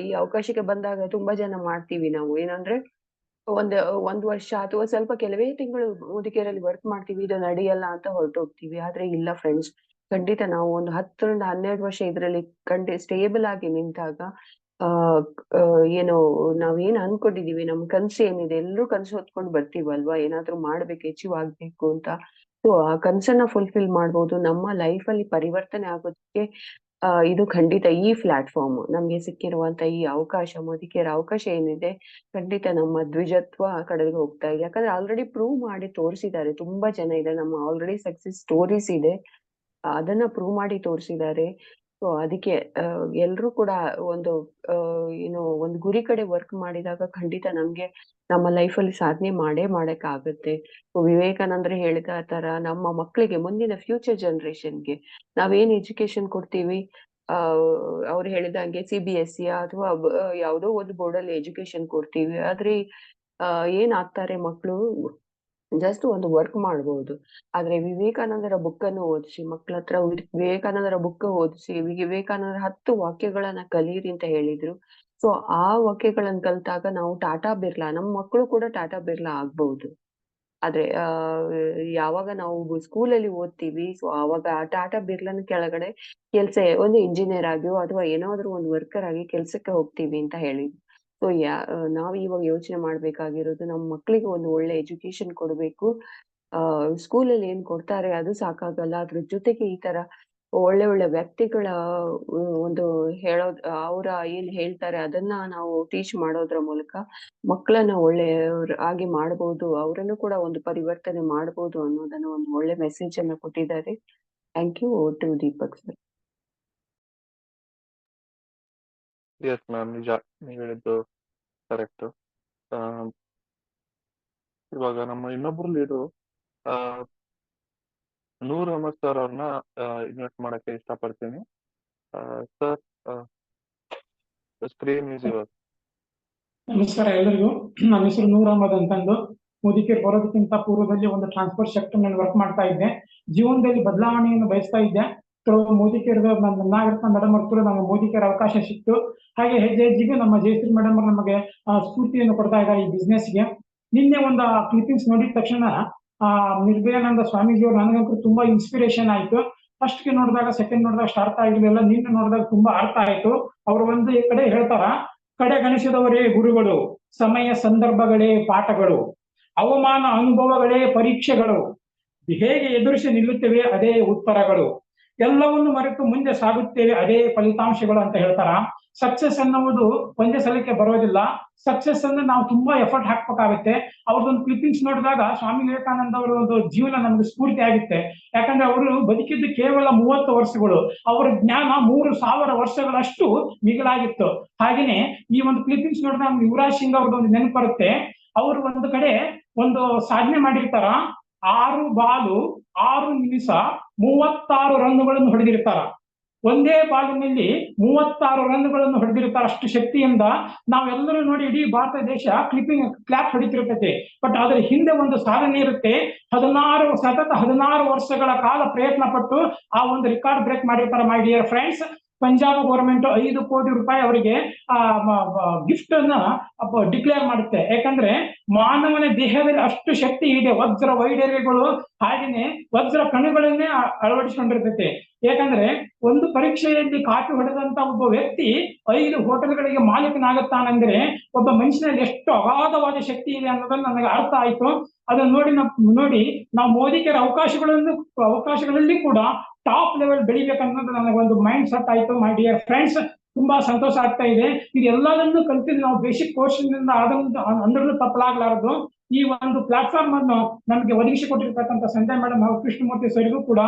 ಈ ಅವಕಾಶಕ್ಕೆ ಬಂದಾಗ ತುಂಬಾ ಜನ ಮಾಡ್ತೀವಿ ನಾವು ಏನಂದ್ರೆ ಒಂದ್ ವರ್ಷ ಅಥವಾ ಸ್ವಲ್ಪ ಕೆಲವೇ ತಿಂಗಳು ಮುದುಕಿಯರಲ್ಲಿ ವರ್ಕ್ ಮಾಡ್ತೀವಿ, ಇದು ನಡೆಯಲ್ಲ ಅಂತ ಹೊರಟೋಗ್ತೀವಿ. ಆದ್ರೆ ಇಲ್ಲ ಫ್ರೆಂಡ್ಸ್, ಖಂಡಿತ ನಾವು ಒಂದು 10ರಿಂದ 12 ವರ್ಷ ಇದ್ರಲ್ಲಿ ಸ್ಟೇಬಲ್ ಆಗಿ ನಿಂತಾಗ ಏನು ನಾವೇನ್ ಅನ್ಕೊಂಡಿದೀವಿ, ನಮ್ ಕನ್ಸು ಏನಿದೆ, ಎಲ್ರೂ ಕನ್ಸು ಹೊತ್ಕೊಂಡ್ ಬರ್ತೀವಲ್ವಾ, ಏನಾದ್ರೂ ಮಾಡ್ಬೇಕು, ಅಚೀವ್ ಆಗ್ಬೇಕು ಅಂತ. ಸೊ ಆ ಕನ್ಸನ್ನ ಫುಲ್ಫಿಲ್ ಮಾಡ್ಬೋದು. ನಮ್ಮ ಲೈಫ್ ಅಲ್ಲಿ ಪರಿವರ್ತನೆ ಆಗೋದಕ್ಕೆ ಇದು ಖಂಡಿತ ಈ ಪ್ಲಾಟ್ಫಾರ್ಮ್ ನಮ್ಗೆ ಸಿಕ್ಕಿರುವಂತ ಈ ಅವಕಾಶ, ಮುದುಕಿಯರ ಅವಕಾಶ ಏನಿದೆ, ಖಂಡಿತ ನಮ್ಮ ದ್ವಿಜತ್ವ ಕಡೆಗೆ ಹೋಗ್ತಾ ಇದೆ. ಯಾಕಂದ್ರೆ ಆಲ್ರೆಡಿ ಪ್ರೂವ್ ಮಾಡಿ ತೋರಿಸಿದ್ದಾರೆ, ತುಂಬಾ ಜನ ಇದೆ, ನಮ್ಮ ಆಲ್ರೆಡಿ ಸಕ್ಸಸ್ ಸ್ಟೋರೀಸ್ ಇದೆ, ಅದನ್ನ ಪ್ರೂವ್ ಮಾಡಿ ತೋರಿಸಿದ್ದಾರೆ. ಸೊ ಅದಕ್ಕೆ ಎಲ್ರೂ ಕೂಡ ಒಂದು ಒಂದು ಗುರಿ ಕಡೆ ವರ್ಕ್ ಮಾಡಿದಾಗ ಖಂಡಿತ ನಮ್ಗೆ ನಮ್ಮ ಲೈಫಲ್ಲಿ ಸಾಧನೆ ಮಾಡಕ್ ಆಗುತ್ತೆ. ವಿವೇಕಾನಂದ್ರ ಹೇಳಿದ ತರ ನಮ್ಮ ಮಕ್ಕಳಿಗೆ, ಮುಂದಿನ ಫ್ಯೂಚರ್ ಜನರೇಷನ್ಗೆ ನಾವೇನ್ ಎಜುಕೇಶನ್ ಕೊಡ್ತೀವಿ, ಅವ್ರು ಹೇಳಿದಂಗೆ CBSE ಅಥವಾ ಯಾವ್ದೋ ಒಂದು ಬೋರ್ಡ್ ಅಲ್ಲಿ ಎಜುಕೇಶನ್ ಕೊಡ್ತೀವಿ. ಆದ್ರೆ ಏನ್ ಆಗ್ತಾರೆ ಮಕ್ಕಳು, ಜಸ್ಟ್ ಒಂದು ವರ್ಕ್ ಮಾಡ್ಬೋದು. ಆದ್ರೆ ವಿವೇಕಾನಂದರ ಬುಕ್ ಅನ್ನು ಓದಿಸಿ, ಮಕ್ಕಳ ಹತ್ರ ವಿವೇಕಾನಂದರ ಬುಕ್ ಓದಿಸಿ, ವಿವೇಕಾನಂದರ 10 ವಾಕ್ಯಗಳನ್ನ ಕಲೀರಿ ಅಂತ ಹೇಳಿದ್ರು. ಸೊ ಆ ವಾಕ್ಯಗಳನ್ನ ಕಲ್ತಾಗ ನಾವು ಟಾಟಾ ಬಿರ್ಲಾ, ನಮ್ಮ ಮಕ್ಕಳು ಕೂಡ ಟಾಟಾ ಬಿರ್ಲಾ ಆಗ್ಬಹುದು. ಆದ್ರೆ ಯಾವಾಗ ನಾವು ಸ್ಕೂಲಲ್ಲಿ ಓದ್ತೀವಿ, ಸೊ ಆವಾಗ ಟಾಟಾ ಬಿರ್ಲಾನ ಕೆಳಗಡೆ ಕೆಲ್ಸ, ಒಂದು ಇಂಜಿನಿಯರ್ ಆಗಿಯೋ ಅಥವಾ ಏನಾದ್ರೂ ಒಂದು ವರ್ಕರ್ ಆಗಿ ಕೆಲ್ಸಕ್ಕೆ ಹೋಗ್ತೀವಿ ಅಂತ ಹೇಳಿದ್ರು. ಸೊ ನಾವ್ ಇವಾಗ ಯೋಚನೆ ಮಾಡ್ಬೇಕಾಗಿರೋದು, ನಮ್ಮ ಮಕ್ಳಿಗೆ ಒಂದು ಒಳ್ಳೆ ಎಜುಕೇಶನ್ ಕೊಡ್ಬೇಕು. ಸ್ಕೂಲಲ್ಲಿ ಏನ್ ಕೊಡ್ತಾರೆ ಅದು ಸಾಕಾಗಲ್ಲ, ಅದ್ರ ಜೊತೆಗೆ ಈ ತರ ಒಳ್ಳೆ ಒಳ್ಳೆ ವ್ಯಕ್ತಿಗಳ ಒಂದು ಹೇಳೋದ್, ಅವ್ರ ಏನ್ ಹೇಳ್ತಾರೆ ಅದನ್ನ ನಾವು ಟೀಚ್ ಮಾಡೋದ್ರ ಮೂಲಕ ಮಕ್ಕಳನ್ನ ಒಳ್ಳೆಯವ್ರ ಆಗಿ ಮಾಡ್ಬೋದು, ಅವರನ್ನು ಕೂಡ ಒಂದು ಪರಿವರ್ತನೆ ಮಾಡ್ಬೋದು ಅನ್ನೋದನ್ನ ಒಂದು ಒಳ್ಳೆ ಮೆಸೇಜ್ ಅನ್ನ ಕೊಟ್ಟಿದ್ದಾರೆ. Thank you. To Deepak sir. Yes ma'am, ನಿಜ, ನೀವು ಹೇಳಿದ್ದು ಕರೆಕ್ಟ್. ಇವಾಗ ನಮ್ಮ ಇನ್ನೊಬ್ರು ಲೀಡರು ನೂರ್ ಅಹಮದ್ ಸರ್ ಅವ್ರನ್ನ ಇನ್ವೈಟ್ ಮಾಡಕ್ಕೆ ಇಷ್ಟಪಡ್ತೀನಿ. Sir, screen is your. ನಮಸ್ಕಾರ ಎಲ್ಲರಿಗೂ. ನನ್ನ ಹೆಸರು ನೂರ್ ಅಹಮದ್ ಅಂತಂದು. ಮುದುಕೇರ್ ಬರೋದಕ್ಕಿಂತ ಪೂರ್ವದಲ್ಲಿ ಒಂದು ಟ್ರಾನ್ಸ್ಪೋರ್ಟ್ ಸೆಕ್ಟರ್ ನಲ್ಲಿ ವರ್ಕ್ ಮಾಡ್ತಾ ಇದ್ದೆ. ಜೀವನದಲ್ಲಿ ಬದಲಾವಣೆಯನ್ನು ಬಯಸ್ತಾ ಇದ್ದೆ. ಮೋದಿಕೇರ್ ನಾಗರತ್ನ ಮೇಡಮ್ ಅವ್ರ ನಮಗೆ ಮೋದಿಕೇರ್ ಅವಕಾಶ ಸಿಕ್ತು. ಹಾಗೆ ಹೆಜ್ಜೆ ಹೆಜ್ಜೆಗೆ ನಮ್ಮ ಜಯಶ್ರೀ ಮೇಡಮ್ ಅವರು ನಮಗೆ ಸ್ಫೂರ್ತಿಯನ್ನು ಕೊಡ್ತಾ ಇದ್ದಾರೆ ಈ ಬಿಸ್ನೆಸ್ಗೆ. ನಿನ್ನೆ ಒಂದು ಕ್ಲಿಪ್ಪಿಂಗ್ಸ್ ನೋಡಿದ ತಕ್ಷಣ ನಿರ್ಭಯಾನಂದ ಸ್ವಾಮೀಜಿಯವರು ನನಗಂತೂ ತುಂಬಾ ಇನ್ಸ್ಪಿರೇಷನ್ ಆಯ್ತು. ಫಸ್ಟ್ ಗೆ ನೋಡಿದಾಗ, ಸೆಕೆಂಡ್ ನೋಡಿದಾಗ ಅಷ್ಟು ಅರ್ಥ ಆಗಿರ್ಲಿಲ್ಲ, ನಿನ್ನೆ ನೋಡಿದಾಗ ತುಂಬಾ ಅರ್ಥ ಆಯ್ತು. ಅವರು ಒಂದು ಕಡೆ ಹೇಳ್ತಾರ, ಕಡೆಗಣಿಸಿದವರೇ ಗುರುಗಳು, ಸಮಯ ಸಂದರ್ಭಗಳೇ ಪಾಠಗಳು, ಅವಮಾನ ಅನುಭವಗಳೇ ಪರೀಕ್ಷೆಗಳು, ಹೇಗೆ ಎದುರಿಸಿ ನಿಲ್ಲುತ್ತವೆ ಅದೇ ಉತ್ತರಗಳು. ಎಲ್ಲವನ್ನು ಮರೆತು ಮುಂದೆ ಸಾಗುತ್ತೇವೆ, ಅದೇ ಫಲಿತಾಂಶಗಳು ಅಂತ ಹೇಳ್ತಾರ. ಸಕ್ಸಸ್ ಅನ್ನುವುದು ಒಂದೇ ಸಲಕ್ಕೆ ಬರೋದಿಲ್ಲ. ಸಕ್ಸಸ್ ಅಂದ್ರೆ ನಾವು ತುಂಬಾ ಎಫರ್ಟ್ ಹಾಕ್ಬೇಕಾಗುತ್ತೆ. ಅವ್ರದ್ದೊಂದು ಕ್ಲಿಪ್ಪಿಂಗ್ಸ್ ನೋಡಿದಾಗ ಸ್ವಾಮಿ ವಿವೇಕಾನಂದ ಅವರ ಒಂದು ಜೀವನ ನಮ್ಗೆ ಸ್ಫೂರ್ತಿ ಆಗುತ್ತೆ. ಯಾಕಂದ್ರೆ ಅವರು ಬದುಕಿದ್ದು ಕೇವಲ 30 ವರ್ಷಗಳು, ಅವರ ಜ್ಞಾನ 3000 ವರ್ಷಗಳಷ್ಟು ಮಿಗಿಲಾಗಿತ್ತು. ಹಾಗೇನೆ ಈ ಒಂದು ಕ್ಲಿಪ್ಪಿಂಗ್ಸ್ ನೋಡಿದಾಗ ನಮ್ಗೆ ಯುವರಾಜ್ ಸಿಂಗ್ ಅವ್ರದ್ದು ಒಂದು ನೆನಪು ಬರುತ್ತೆ. ಅವರು ಒಂದು ಕಡೆ ಒಂದು ಸಾಧನೆ ಮಾಡಿರ್ತಾರ. 6 ಬಾಲು 6 ನಿಮಿಷ 36 ರನ್ನುಗಳನ್ನು ಹೊಡೆದಿರ್ತಾರ. ಒಂದೇ ಬಾಲಿನಲ್ಲಿ 36 ರನ್ನುಗಳನ್ನು ಹೊಡೆದಿರ್ತಾರೆ. ಅಷ್ಟು ಶಕ್ತಿಯಿಂದ ನಾವೆಲ್ಲರೂ ನೋಡಿ ಇಡೀ ಭಾರತ ದೇಶ ಕ್ಲಾಪ್ ಹೊಡಿತಿರ್ತೈತೆ. ಬಟ್ ಅದರ ಹಿಂದೆ ಒಂದು ಸಾಧನೆ ಇರುತ್ತೆ. 16 ವರ್ಷಗಳ ಕಾಲ ಪ್ರಯತ್ನ ಪಟ್ಟು ಆ ಒಂದು ರೆಕಾರ್ಡ್ ಬ್ರೇಕ್ ಮಾಡಿರ್ತಾರೆ. My dear friends, Punjab government 5 ಕೋಟಿ ರೂಪಾಯಿ ಅವರಿಗೆ ಗಿಫ್ಟ್ ಅನ್ನ ಡಿಕ್ಲೇರ್ ಮಾಡುತ್ತೆ. ಯಾಕಂದ್ರೆ ಮಾನವನ ದೇಹದಲ್ಲಿ ಅಷ್ಟು ಶಕ್ತಿ ಇದೆ. ವಜ್ರ ವೈಡರ್ಯಗಳು ಹಾಗೆಯೇ ವಜ್ರ ಕಣಗಳನ್ನೇ ಅಳವಡಿಸಿಕೊಂಡಿರ್ತೈತೆ. ಯಾಕಂದ್ರೆ ಒಂದು ಪರೀಕ್ಷೆಯಲ್ಲಿ ಕಾಪಿ ಹೊಡೆದಂತ ಒಬ್ಬ ವ್ಯಕ್ತಿ 5 ಹೋಟೆಲ್ಗಳಿಗೆ ಮಾಲೀಕನಾಗುತ್ತಾನಂದ್ರೆ ಒಬ್ಬ ಮನುಷ್ಯನಲ್ಲಿ ಎಷ್ಟು ಅಗಾಧವಾದ ಶಕ್ತಿ ಇದೆ ಅನ್ನೋದನ್ನ ನನಗೆ ಅರ್ಥ ಆಯ್ತು. ಅದನ್ನ ನೋಡಿ ನಾವು ಮೋದಿಕರ ಅವಕಾಶಗಳಲ್ಲಿ ಕೂಡ ಟಾಪ್ ಲೆವೆಲ್ ಬೆಳಿಬೇಕನ್ನೋದು ನನಗೆ ಒಂದು ಮೈಂಡ್ ಸೆಟ್ ಆಯ್ತು. ಮೈ ಡಿಯರ್ ಫ್ರೆಂಡ್ಸ್, ತುಂಬಾ ಸಂತೋಷ ಆಗ್ತಾ ಇದೆ. ಇದೆಲ್ಲದನ್ನು ಕಲ್ತಿದ್ದು ನಾವು ಬೇಸಿಕ್ ಕೋರ್ಸ್ನಿಂದ ಅಂದ್ರೂ ತಪ್ಪಲಾಗಲಾರದು. ಈ ಒಂದು ಪ್ಲಾಟ್ಫಾರ್ಮ್ ಅನ್ನು ನಮಗೆ ಒದಗಿಸಿಕೊಟ್ಟಿರ್ತಕ್ಕಂಥ ಸಂಜಯ್ ಮೇಡಮ್ ಹಾಗೂ ಕೃಷ್ಣಮೂರ್ತಿ ಸರಿಗೂ ಕೂಡ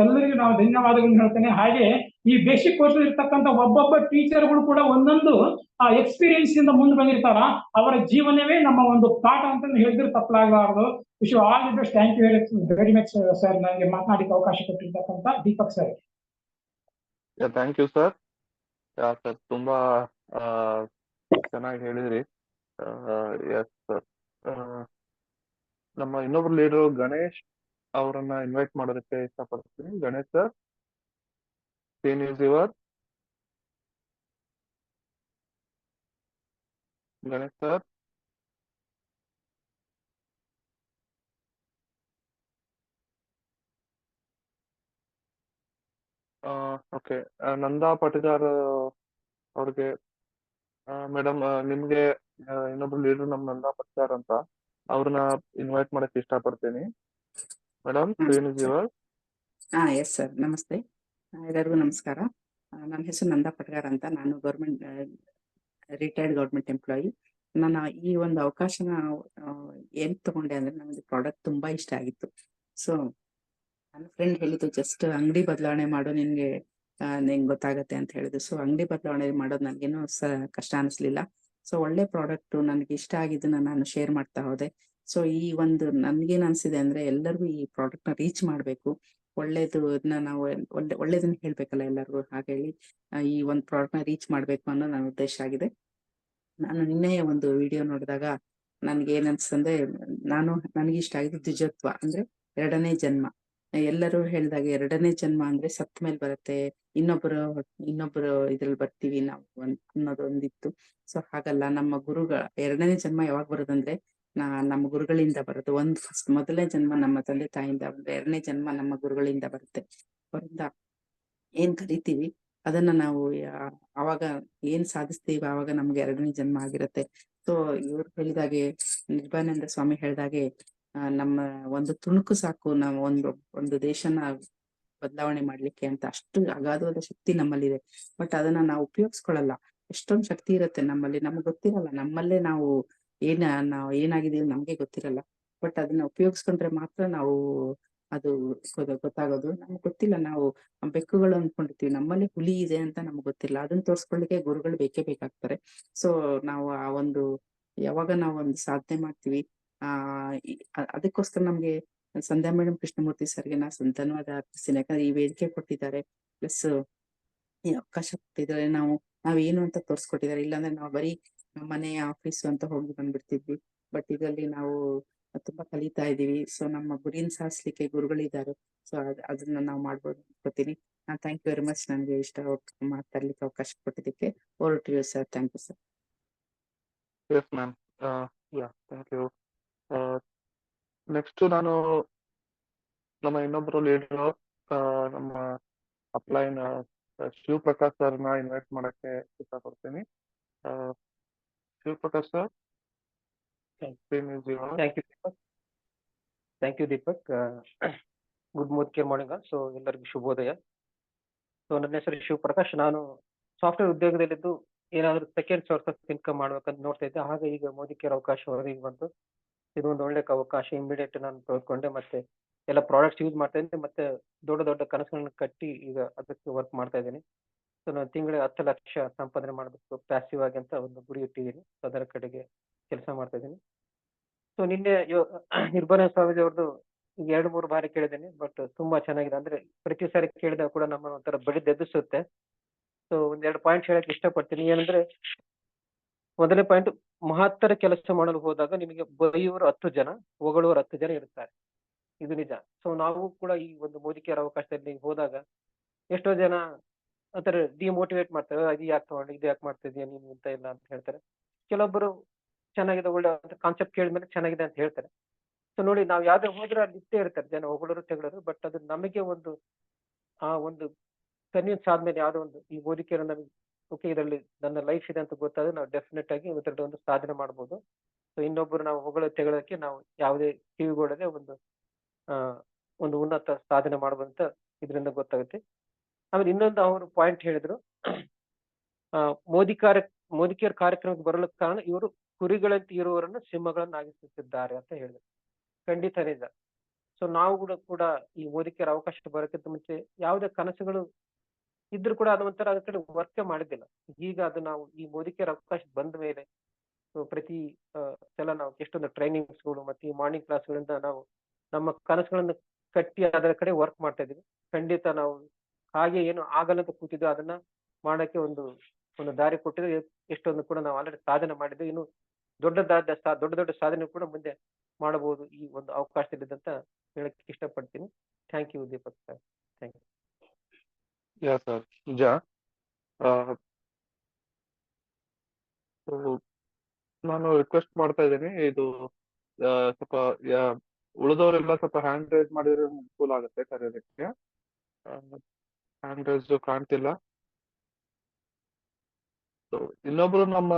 ಎಲ್ಲರಿಗೂ ನಾವು ಧನ್ಯವಾದಗಳನ್ನು ಹೇಳ್ತೇನೆ. ಹಾಗೆ ಈ ಬೇಸಿಕ್ ಕೋರ್ಸ್ ಇರ್ತಕ್ಕಂಥ ಒಬ್ಬೊಬ್ಬ ಟೀಚರ್ಗಳು ಕೂಡ ಒಂದೊಂದು ಎಕ್ಸ್ಪೀರಿಯನ್ಸ್ ಇಂದ ಮುಂದೆ ಬಂದಿರ್ತಾರ. ಅವರ ಜೀವನವೇ ನಮ್ಮ ಒಂದು ಪಾಠ ಅಂತ ಹೇಳಿದ್ರೆ ತಪ್ಪಲಾಗಲಾರದು. Wish you all the best. Thank you very much sir, ನನಗೆ ಮಾತನಾಡಿಕ್ಕೆ ಅವಕಾಶ ಕೊಟ್ಟಿರ್ತಕ್ಕಂಥ Deepak sir. Thank you sir. Sir ತುಂಬಾ ಚೆನ್ನಾಗಿ ಹೇಳಿದ್ರಿ. Yes sir. ನಮ್ಮ ಇನ್ನೊಬ್ರು ಲೀಡರ್ ಗಣೇಶ್ ಅವರನ್ನ ಇನ್ವೈಟ್ ಮಾಡೋದಕ್ಕೆ ಇಷ್ಟಪಡ್ತೀನಿ. Ganesh sir, scene is your. Ganesh sir. Okay. Nanda Patedar ಅವ್ರಿಗೆ ಮೇಡಮ್, ನಿಮ್ಗೆ ಇನ್ನೊಬ್ರು ಲೀಡರ್ ನಮ್ ನಂದಾ ಪಟೇದಾರ್ ಅಂತ, ಅವ್ರನ್ನ ಇನ್ವೈಟ್ ಮಾಡಕ್ಕೆ ಇಷ್ಟಪಡ್ತೀನಿ. Madam, screen is your. Yes sir, ನಮಸ್ತೆ ಎಲ್ಲರಿಗೂ ನಮಸ್ಕಾರ. ನನ್ನ ಹೆಸರು ನಂದಾ ಪಟಗಾರ್ ಅಂತ. ನಾನು ರಿಟೈರ್ಡ್ ಗೌರ್ಮೆಂಟ್ ಎಂಪ್ಲಾಯಿ. ನಾನು ಈ ಒಂದು ಅವಕಾಶನ ಏನ್ ತಗೊಂಡೆ ಅಂದ್ರೆ, ನಮಗೆ ಪ್ರಾಡಕ್ಟ್ ತುಂಬಾ ಇಷ್ಟ ಆಗಿತ್ತು. ಸೊ ನನ್ನ ಫ್ರೆಂಡ್ ಹೇಳಿದ್ದು, ಜಸ್ಟ್ ಅಂಗಡಿ ಬದಲಾವಣೆ ಮಾಡು, ನಿನ್ಗೆ ಗೊತ್ತಾಗತ್ತೆ ಅಂತ ಹೇಳಿದ್ರು. ಸೊ ಅಂಗಡಿ ಬದಲಾವಣೆ ಮಾಡೋದು ನನಗೇನು ಕಷ್ಟ ಅನಿಸ್ಲಿಲ್ಲ. ಸೊ ಒಳ್ಳೆ ಪ್ರಾಡಕ್ಟ್ ನನಗೆ ಇಷ್ಟ ಆಗಿದ್ದನ್ನ ನಾನು ಶೇರ್ ಮಾಡ್ತಾ ಹೋದೆ. ಸೊ ಈ ಒಂದು ನನ್ಗೇನ್ ಅನ್ಸಿದೆ ಅಂದ್ರೆ, ಎಲ್ಲರಿಗೂ ಈ ಪ್ರಾಡಕ್ಟ್ ನ ರೀಚ್ ಮಾಡ್ಬೇಕು, ಒಳ್ಳೇದನ್ನ ನಾವು ಒಳ್ಳೇದನ್ನ ಹೇಳ್ಬೇಕಲ್ಲ ಎಲ್ಲರಿಗೂ. ಹಾಗಾಗಿ ಈ ಒಂದು ಪ್ರಾಡಕ್ಟ್ ನ ರೀಚ್ ಮಾಡ್ಬೇಕು ಅನ್ನೋ ನನ್ನ ಉದ್ದೇಶ ಆಗಿದೆ. ನಾನು ನಿನ್ನೆ ಒಂದು ವಿಡಿಯೋ ನೋಡಿದಾಗ ನನ್ಗೆ ಏನ್ ಅನ್ಸ್ತಂದ್ರೆ, ನನಗೆ ಇಷ್ಟ ಆಗಿದ್ದು ದ್ವಿಜತ್ವ ಅಂದ್ರೆ 2ನೇ ಜನ್ಮ. ಎಲ್ಲರೂ ಹೇಳಿದಾಗ 2ನೇ ಜನ್ಮ ಅಂದ್ರೆ ಸತ್ ಮೇಲೆ ಬರುತ್ತೆ, ಇನ್ನೊಬ್ಬರು ಇದ್ರಲ್ಲಿ ಬರ್ತೀವಿ ನಾವು ಅನ್ನೋದು ಒಂದಿತ್ತು. ಸೊ ಹಾಗಲ್ಲ, ನಮ್ಮ ಗುರುಗಳ 2ನೇ ಜನ್ಮ ಯಾವಾಗ ಬರೋದಂದ್ರೆ ನಮ್ಮ ಗುರುಗಳಿಂದ ಬರುತ್ತೆ. ಮೊದಲನೇ ಜನ್ಮ ನಮ್ಮ ತಂದೆ ತಾಯಿಯಿಂದ, 2ನೇ ಜನ್ಮ ನಮ್ಮ ಗುರುಗಳಿಂದ ಬರುತ್ತೆ. ಅವರಿಂದ ಏನ್ ಕಲಿತೀವಿ ಅದನ್ನ ನಾವು ಅವಾಗ ಏನ್ ಸಾಧಿಸ್ತೀವಿ, ಆವಾಗ ನಮ್ಗೆ 2ನೇ ಜನ್ಮ ಆಗಿರುತ್ತೆ. ಸೊ ಇವ್ರು ಹೇಳಿದಾಗೆ, ನಿರ್ಭಯಾನಂದ ಸ್ವಾಮಿ ಹೇಳಿದಾಗೆ, ನಮ್ಮ ಒಂದು ತುಣುಕು ಸಾಕು ನಾವು ಒಂದು ದೇಶನ ಬದಲಾವಣೆ ಮಾಡ್ಲಿಕ್ಕೆ ಅಂತ. ಅಷ್ಟು ಅಗಾಧವಾದ ಶಕ್ತಿ ನಮ್ಮಲ್ಲಿದೆ. ಬಟ್ ಅದನ್ನ ನಾವು ಉಪಯೋಗಿಸ್ಕೊಳ್ಳಲ್ಲ. ಎಷ್ಟೊಂದು ಶಕ್ತಿ ಇರುತ್ತೆ ನಮ್ಮಲ್ಲಿ, ನಮ್ಗೆ ಗೊತ್ತಿರಲ್ಲ. ನಮ್ಮಲ್ಲೇ ನಾವು ಏನಾಗಿದೀವಿ ನಮ್ಗೆ ಗೊತ್ತಿರಲ್ಲ. ಬಟ್ ಅದನ್ನ ಉಪಯೋಗಿಸ್ಕೊಂಡ್ರೆ ಮಾತ್ರ ನಾವು ಅದು ಗೊತ್ತಾಗೋದು. ನಮ್ಗೆ ಗೊತ್ತಿಲ್ಲ, ನಾವು ಬೆಕ್ಕುಗಳು ಅನ್ಕೊಂಡಿರ್ತೀವಿ, ನಮ್ಮಲ್ಲಿ ಹುಲಿ ಇದೆ ಅಂತ ನಮ್ಗೆ ಗೊತ್ತಿಲ್ಲ. ಅದನ್ನ ತೋರ್ಸ್ಕೊಳ್ಳಿಕ್ಕೆ ಗುರುಗಳು ಬೇಕೇ ಬೇಕಾಗ್ತಾರೆ. ಸೊ ನಾವು ಯಾವಾಗ ನಾವು ಒಂದು ಸಾಧನೆ ಮಾಡ್ತೀವಿ, ಅದಕ್ಕೋಸ್ಕರ ನಮ್ಗೆ ಸಂಧ್ಯಾ ಮೇಡಮ್, ಕೃಷ್ಣಮೂರ್ತಿ ಸರ್ಗೆ ನಾನು ಧನ್ಯವಾದ ಅರ್ಪಿಸ್ತೀನಿ. ಯಾಕಂದ್ರೆ ಈ ವೇದಿಕೆ ಕೊಟ್ಟಿದ್ದಾರೆ, ಪ್ಲಸ್ ಈ ಅವಕಾಶ ಕೊಟ್ಟಿದ್ದಾರೆ. ನಾವೇನು ಅಂತ ತೋರ್ಸ್ಕೊಟ್ಟಿದ್ದಾರೆ. ಇಲ್ಲಾಂದ್ರೆ ನಾವು ಬರೀ ಮನೆ ಆಫೀಸು ಅಂತ ಹೋಗಿ ಬಂದ್ಬಿಡ್ತಿದ್ವಿ. ಬಟ್ ಇದರಲ್ಲಿ ನಾವು ತುಂಬಾ ಕಲಿತಾ ಇದೀವಿ. ಸೊ ನಮ್ಮ ಗುರಿನ ಸಾಧಿಸ್ಲಿಕ್ಕೆ ಗುರುಗಳಿದ್ದಾರೆ. ಸೊ ಅದನ್ನ ನಾವು ಮಾಡ್ಬೋದು ಅನ್ಕೋತೀನಿ. ಥ್ಯಾಂಕ್ ಯು ವೆರಿ ಮಚ್, ನನಗೆ ಮಾತಾಡ್ಲಿಕ್ಕೆ ಅವಕಾಶ ಕೊಟ್ಟಿದ್ದಕ್ಕೆ. Over to you sir. Thank you sir. Yes ma'am. Thank you. Next ನಾನು ನಮ್ಮ ಇನ್ನೊಬ್ರು ಲೀಡರ್, ನಮ್ಮ ಅಪ್ಲೈನ್ ಶಿವಪ್ರಕಾಶ್ ಸರ್ನ ಇನ್ವೈಟ್ ಮಾಡಕ್ಕೆ ಇಷ್ಟಪಡ್ತೀನಿ. Shivaprakash sir, thank you Deepak. Good morning. So ಎಲ್ಲರಿಗೂ ಶುಭೋದಯ. ಸೊ ನನ್ನ ಹೆಸರು ಶಿವಪ್ರಕಾಶ್. ನಾನು ಸಾಫ್ಟ್ವೇರ್ ಉದ್ಯೋಗದಲ್ಲಿದ್ದು ಏನಾದರೂ ಸೆಕೆಂಡ್ ಸೋರ್ಸ್ ಆಫ್ ಇನ್ಕಮ್ ಮಾಡ್ಬೇಕಂತ ನೋಡ್ತಾ ಇದ್ದೆ. ಹಾಗೆ ಈಗ ಮೋದಿ ಕೇರ್ ಅವಕಾಶ ಹೊರಗೆ ಬಂತು. ಇದು ಒಂದು ಒಳ್ಳೆ ಅವಕಾಶ. ಇಮಿಡಿಯೇಟ್ ನಾನು ತೆಗೆದುಕೊಂಡೆ, ಮತ್ತೆ ಎಲ್ಲ ಪ್ರಾಡಕ್ಟ್ಸ್ ಯೂಸ್ ಮಾಡ್ತಾ ಇದ್ದೆ, ಮತ್ತೆ ದೊಡ್ಡ ದೊಡ್ಡ ಕನಸುಗಳನ್ನ ಕಟ್ಟಿ ಈಗ ಅದಕ್ಕೆ ವರ್ಕ್ ಮಾಡ್ತಾ ಇದ್ದೀನಿ. ಸೊ ನಾನು ತಿಂಗಳಿಗೆ 10 ಲಕ್ಷ ಸಂಪಾದನೆ ಮಾಡಬೇಕು ಪ್ಯಾಸಿವ್ ಆಗಿ ಅಂತ ಒಂದು ಗುರಿ ಇಟ್ಟಿದ್ದೀನಿ. ಅದರ ಕಡೆಗೆ ಕೆಲಸ ಮಾಡ್ತಾ ಇದ್ದೀನಿ. ಸೊ ನಿನ್ನೆ ನಿರ್ಭಯ ಸ್ವಾಮೀಜಿ ಅವ್ರದ್ದು ಈಗ 2-3 ಬಾರಿ ಕೇಳಿದ್ದೀನಿ, ಬಟ್ ತುಂಬಾ ಚೆನ್ನಾಗಿದೆ. ಅಂದ್ರೆ ಪ್ರತಿ ಸಾರಿ ಕೇಳಿದಾಗ ಕೂಡ ನಮ್ಮ ಒಂಥರ ಬಡಿದು ಎಬ್ಬಿಸುತ್ತೆ. ಸೊ ಒಂದೆರಡು ಪಾಯಿಂಟ್ ಹೇಳಕ್ ಇಷ್ಟಪಡ್ತೀನಿ. ಏನಂದ್ರೆ, ಮೊದಲನೇ ಪಾಯಿಂಟ್, ಮಹತ್ತರ ಕೆಲಸ ಮಾಡಲು ಹೋದಾಗ ನಿಮಗೆ ಬೈಯುವರು 10 ಜನ, ಹೊಗಳುವರು 10 ಜನ ಇರುತ್ತಾರೆ. ಇದು ನಿಜ. ಸೊ ನಾವು ಕೂಡ ಈ ಒಂದು ಮೋದಿ ಕೇರ್ ಅವಕಾಶದಲ್ಲಿ ಹೋದಾಗ ಎಷ್ಟೋ ಜನ ಆತರ ಡಿಮೋಟಿವೇಟ್ ಮಾಡ್ತಾರೆ. ಇದು ಯಾಕೆ ತಗೊಂಡು, ಇದು ಯಾಕೆ ಮಾಡ್ತಿದ್ಯಾ ನೀನು ಅಂತ ಇಲ್ಲ ಅಂತ ಹೇಳ್ತಾರೆ. ಕೆಲವೊಬ್ಬರು ಚೆನ್ನಾಗಿದೆ, ಒಳ್ಳೆ ಕಾನ್ಸೆಪ್ಟ್ ಕೇಳಿದ್ಮೇಲೆ ಚೆನ್ನಾಗಿದೆ ಅಂತ ಹೇಳ್ತಾರೆ. ಸೊ ನೋಡಿ, ನಾವು ಯಾವ್ದೇ ಹೋದ್ರೆ ಅಲ್ಲಿ ಇಷ್ಟೇ ಇರ್ತಾರೆ ಜನ, ಹೊಗಳರು ತೆಗಳರು. ಬಟ್ ಅದು ನಮಗೆ ಒಂದು ಆ ಒಂದು ಕನ್ವಿನ್ಸ್ ಆದ್ಮೇಲೆ ಯಾವ್ದೋ ಒಂದು ಈ ಮೋದಿ ಕೇರ್ ನಮಗೆ ಓಕೆ ಇದರಲ್ಲಿ ನನ್ನ ಲೈಫ್ ಇದೆ ಅಂತ ಗೊತ್ತಾದ್ರೆ ನಾವು ಡೆಫಿನೆಟ್ ಆಗಿ ಇದರಲ್ಲಿ ಒಂದು ಸಾಧನೆ ಮಾಡ್ಬೋದು. ಸೊ ಇನ್ನೊಬ್ಬರು ನಾವು ಹೊಗಳು ತೆಗಳಕ್ಕೆ ನಾವು ಯಾವುದೇ ಕಿವಿಗೊಡದೆ ಒಂದು ಉನ್ನತ ಸಾಧನೆ ಮಾಡ್ಬೋದು ಅಂತ ಇದರಿಂದ ಗೊತ್ತಾಗುತ್ತೆ. ಆಮೇಲೆ ಇನ್ನೊಂದು ಅವರು ಪಾಯಿಂಟ್ ಹೇಳಿದ್ರು, ಮೋದಿ ಕೇರ್ ಕಾರ್ಯಕ್ರಮಕ್ಕೆ ಬರಲು ಕಾರಣ ಇವರು ಕುರಿಗಳಂತೆ ಇರುವವರನ್ನು ಸಿಂಹಗಳನ್ನಾಗಿಸುತ್ತಿದ್ದಾರೆ ಅಂತ ಹೇಳಿದ್ರು. ಖಂಡಿತ ನಿಜ. ಸೊ ನಾವು ಕೂಡ ಈ ಮೋದಿ ಕೇರ್ ಅವಕಾಶ ಬರೋಕ್ಕಿಂತ ಮುಂಚೆ ಯಾವುದೇ ಕನಸುಗಳು ಇದ್ರು ಕೂಡ ಅದು ಒಂಥರ ಅದ್ರ ಕಡೆ ವರ್ಕ್ ಮಾಡಿದ್ದಿಲ್ಲ. ಈಗ ಅದು ನಾವು ಈ ಮೋದಿ ಕೇರ್ ಅವಕಾಶ ಬಂದ ಮೇಲೆ ಪ್ರತಿ ಸಲ ನಾವು ಎಷ್ಟೊಂದು ಟ್ರೈನಿಂಗ್ಸ್ಗಳು ಮತ್ತೆ ಈ ಮಾರ್ನಿಂಗ್ ಕ್ಲಾಸ್ಗಳಿಂದ ನಾವು ನಮ್ಮ ಕನಸುಗಳನ್ನು ಕಟ್ಟಿ ಅದರ ಕಡೆ ವರ್ಕ್ ಮಾಡ್ತಾ ಇದೀವಿ. ಖಂಡಿತ ನಾವು ಹಾಗೆ ಏನು ಆಗಲ್ಲ ಅಂತ ಕೂತಿದ್ವಿ, ಅದನ್ನ ಮಾಡಕ್ಕೆ ಒಂದು ದಾರಿ ಕೊಟ್ಟಿದ್ರೆ ಎಷ್ಟೊಂದು ಕೂಡ ನಾವು ಆಲ್ರೆಡಿ ಸಾಧನೆ ಮಾಡಿದ್ವಿ. ಇನ್ನು ದೊಡ್ಡ ದೊಡ್ಡ ಸಾಧನೆ ಕೂಡ ಮುಂದೆ ಮಾಡಬಹುದು ಈ ಒಂದು ಅವಕಾಶದಲ್ಲಿ ಅಂತ ಹೇಳಕ್ ಇಷ್ಟಪಡ್ತೀನಿ. Thank you Deepak sir. Thank you. Yeah sir, ನಿಜ. ನಾನು ರಿಕ್ವೆಸ್ಟ್ ಮಾಡ್ತಾ ಇದ್ದೀನಿ, ಇದು ಸ್ವಲ್ಪ ಉಳಿದವರೆಲ್ಲ ಸ್ವಲ್ಪ ಹ್ಯಾಂಡ್ ರೈಸ್ ಮಾಡಿದ್ರೆ ಅನುಕೂಲ ಆಗುತ್ತೆ ಕರೆಯೋದಕ್ಕೆ. ಹ್ಯಾಂಡ್ ರೈಸ್ ಕಾಣ್ತಿಲ್ಲ. ಇನ್ನೊಬ್ರು ನಮ್ಮ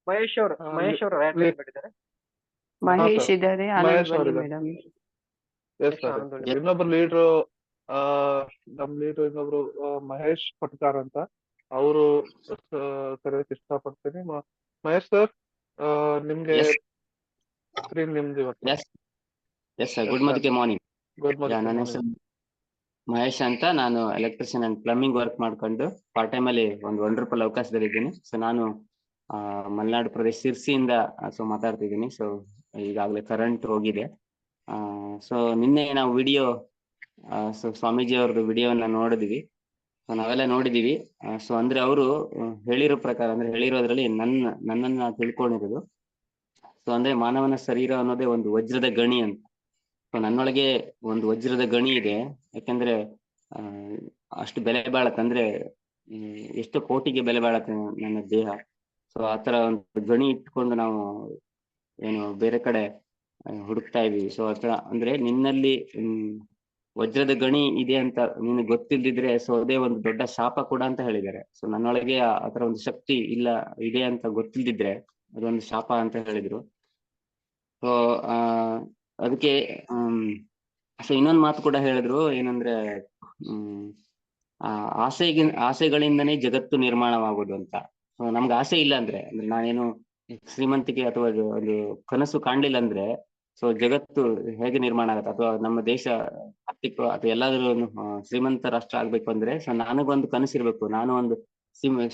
ಮಹೇಶ್ ಅವರು ಮಾಡಿದ್ದಾರೆ. ಮಹೇಶ್ ಇದ್ದಾರೆ, ಮಹೇಶ್ ಆನಂದ್ ಅವರು ಮೇಡಮ್. Yes sir. ಇನ್ನೊಬ್ರು ಲೀಡ್ರು, ನಮ್ ಲೀಡ್ರು ಇನ್ನೊಬ್ರು ಮಹೇಶ್ ಪಟ್ಕಾರ್ ಅಂತ, ಅವರು ಕರೆಯೋಕೆ ಇಷ್ಟಪಡ್ತೀನಿ. ಮಹೇಶ್ ಸರ್, ನಿಮ್ಗೆ ಸ್ಕ್ರೀನ್ ನಿಮ್ದು ಇವತ್ತು. Yes sir, good morning. ನನ್ನ ಮಾರ್ನಿಂಗ್. ಹೆಸರು ಮಹೇಶ್ ಅಂತ. ನಾನು ಎಲೆಕ್ಟ್ರಿಷಿಯನ್ ಅಂಡ್ ಪ್ಲಂಬಿಂಗ್ ವರ್ಕ್ ಮಾಡ್ಕೊಂಡು ಪಾರ್ಟ್ ಟೈಮ್ ಅಲ್ಲಿ ಒಂದು ವಂಡರ್ಫುಲ್ ಅವಕಾಶದಲ್ಲಿದ್ದೀನಿ. ಸೊ ನಾನು ಮಲೆನಾಡು ಪ್ರದೇಶ ಸಿರ್ಸಿಯಿಂದ ಮಾತಾಡ್ತಿದ್ದೀನಿ. ಸೊ ಈಗಾಗಲೇ ಕರೆಂಟ್ ಹೋಗಿದೆ. ಸೊ ನಿನ್ನೆ ನಾವು ವಿಡಿಯೋ ಸ್ವಾಮೀಜಿ ಅವ್ರದ್ದು ವಿಡಿಯೋನ ನೋಡಿದ್ವಿ. ಸೊ ನಾವೆಲ್ಲ ನೋಡಿದೀವಿ. ಸೊ ಅಂದ್ರೆ ಅವರು ಹೇಳಿರೋ ಪ್ರಕಾರ, ಅಂದ್ರೆ ಹೇಳಿರೋದ್ರಲ್ಲಿ ನನ್ನನ್ನ ತಿಳ್ಕೊಂಡಿರೋದು, ಸೊ ಅಂದ್ರೆ ಮಾನವನ ಶರೀರ ಅನ್ನೋದೇ ಒಂದು ವಜ್ರದ ಗಣಿ ಅಂತ. ಸೊ ನನ್ನೊಳಗೆ ಒಂದು ವಜ್ರದ ಗಣಿ ಇದೆ. ಯಾಕಂದ್ರೆ ಅಷ್ಟು ಬೆಲೆ ಬಾಳತ್ತೆ, ಅಂದ್ರೆ ಎಷ್ಟು ಕೋಟಿಗೆ ಬೆಲೆ ಬಾಳತ್ತೆ ನನ್ನ ದೇಹ. ಸೊ ಆತರ ಒಂದು ಗಣಿ ಇಟ್ಕೊಂಡು ನಾವು ಏನು ಬೇರೆ ಕಡೆ ಹುಡುಕ್ತಾ ಇದೀವಿ. ಸೊ ಆತರ ಅಂದ್ರೆ ನಿನ್ನಲ್ಲಿ ವಜ್ರದ ಗಣಿ ಇದೆ ಅಂತ ನಿನಗೆ ಗೊತ್ತಿಲ್ದಿದ್ರೆ ಸೊ ಅದೇ ಒಂದು ದೊಡ್ಡ ಶಾಪ ಕೂಡ ಅಂತ ಹೇಳಿದ್ದಾರೆ. ಸೊ ನನ್ನೊಳಗೆ ಆತರ ಒಂದು ಶಕ್ತಿ ಇದೆ ಅಂತ ಗೊತ್ತಿಲ್ದಿದ್ರೆ ಅದೊಂದು ಶಾಪ ಅಂತ ಹೇಳಿದ್ರು. ಸೊ ಅದಕ್ಕೆ ಸೊ ಇನ್ನೊಂದು ಮಾತು ಕೂಡ ಹೇಳಿದ್ರು, ಏನಂದ್ರೆ ಆಸೆಗಳಿಂದನೇ ಜಗತ್ತು ನಿರ್ಮಾಣವಾಗೋದು ಅಂತ. ಸೊ ನಮ್ಗೆ ಆಸೆ ಇಲ್ಲ ಅಂದ್ರೆ ನಾನೇನು ಶ್ರೀಮಂತಿಕೆ ಅಥವಾ ಒಂದು ಕನಸು ಕಾಣ್ಲಿಲ್ಲ ಅಂದ್ರೆ ಸೊ ಜಗತ್ತು ಹೇಗೆ ನಿರ್ಮಾಣ ಆಗುತ್ತೆ? ಅಥವಾ ನಮ್ಮ ದೇಶ ಆರ್ಥಿಕ ಅಥವಾ ಎಲ್ಲಾದ್ರೂ ಶ್ರೀಮಂತ ರಾಷ್ಟ್ರ ಆಗ್ಬೇಕು ಅಂದ್ರೆ ಸೊ ನನಗೊಂದು ಕನಸಿರ್ಬೇಕು. ನಾನು ಒಂದು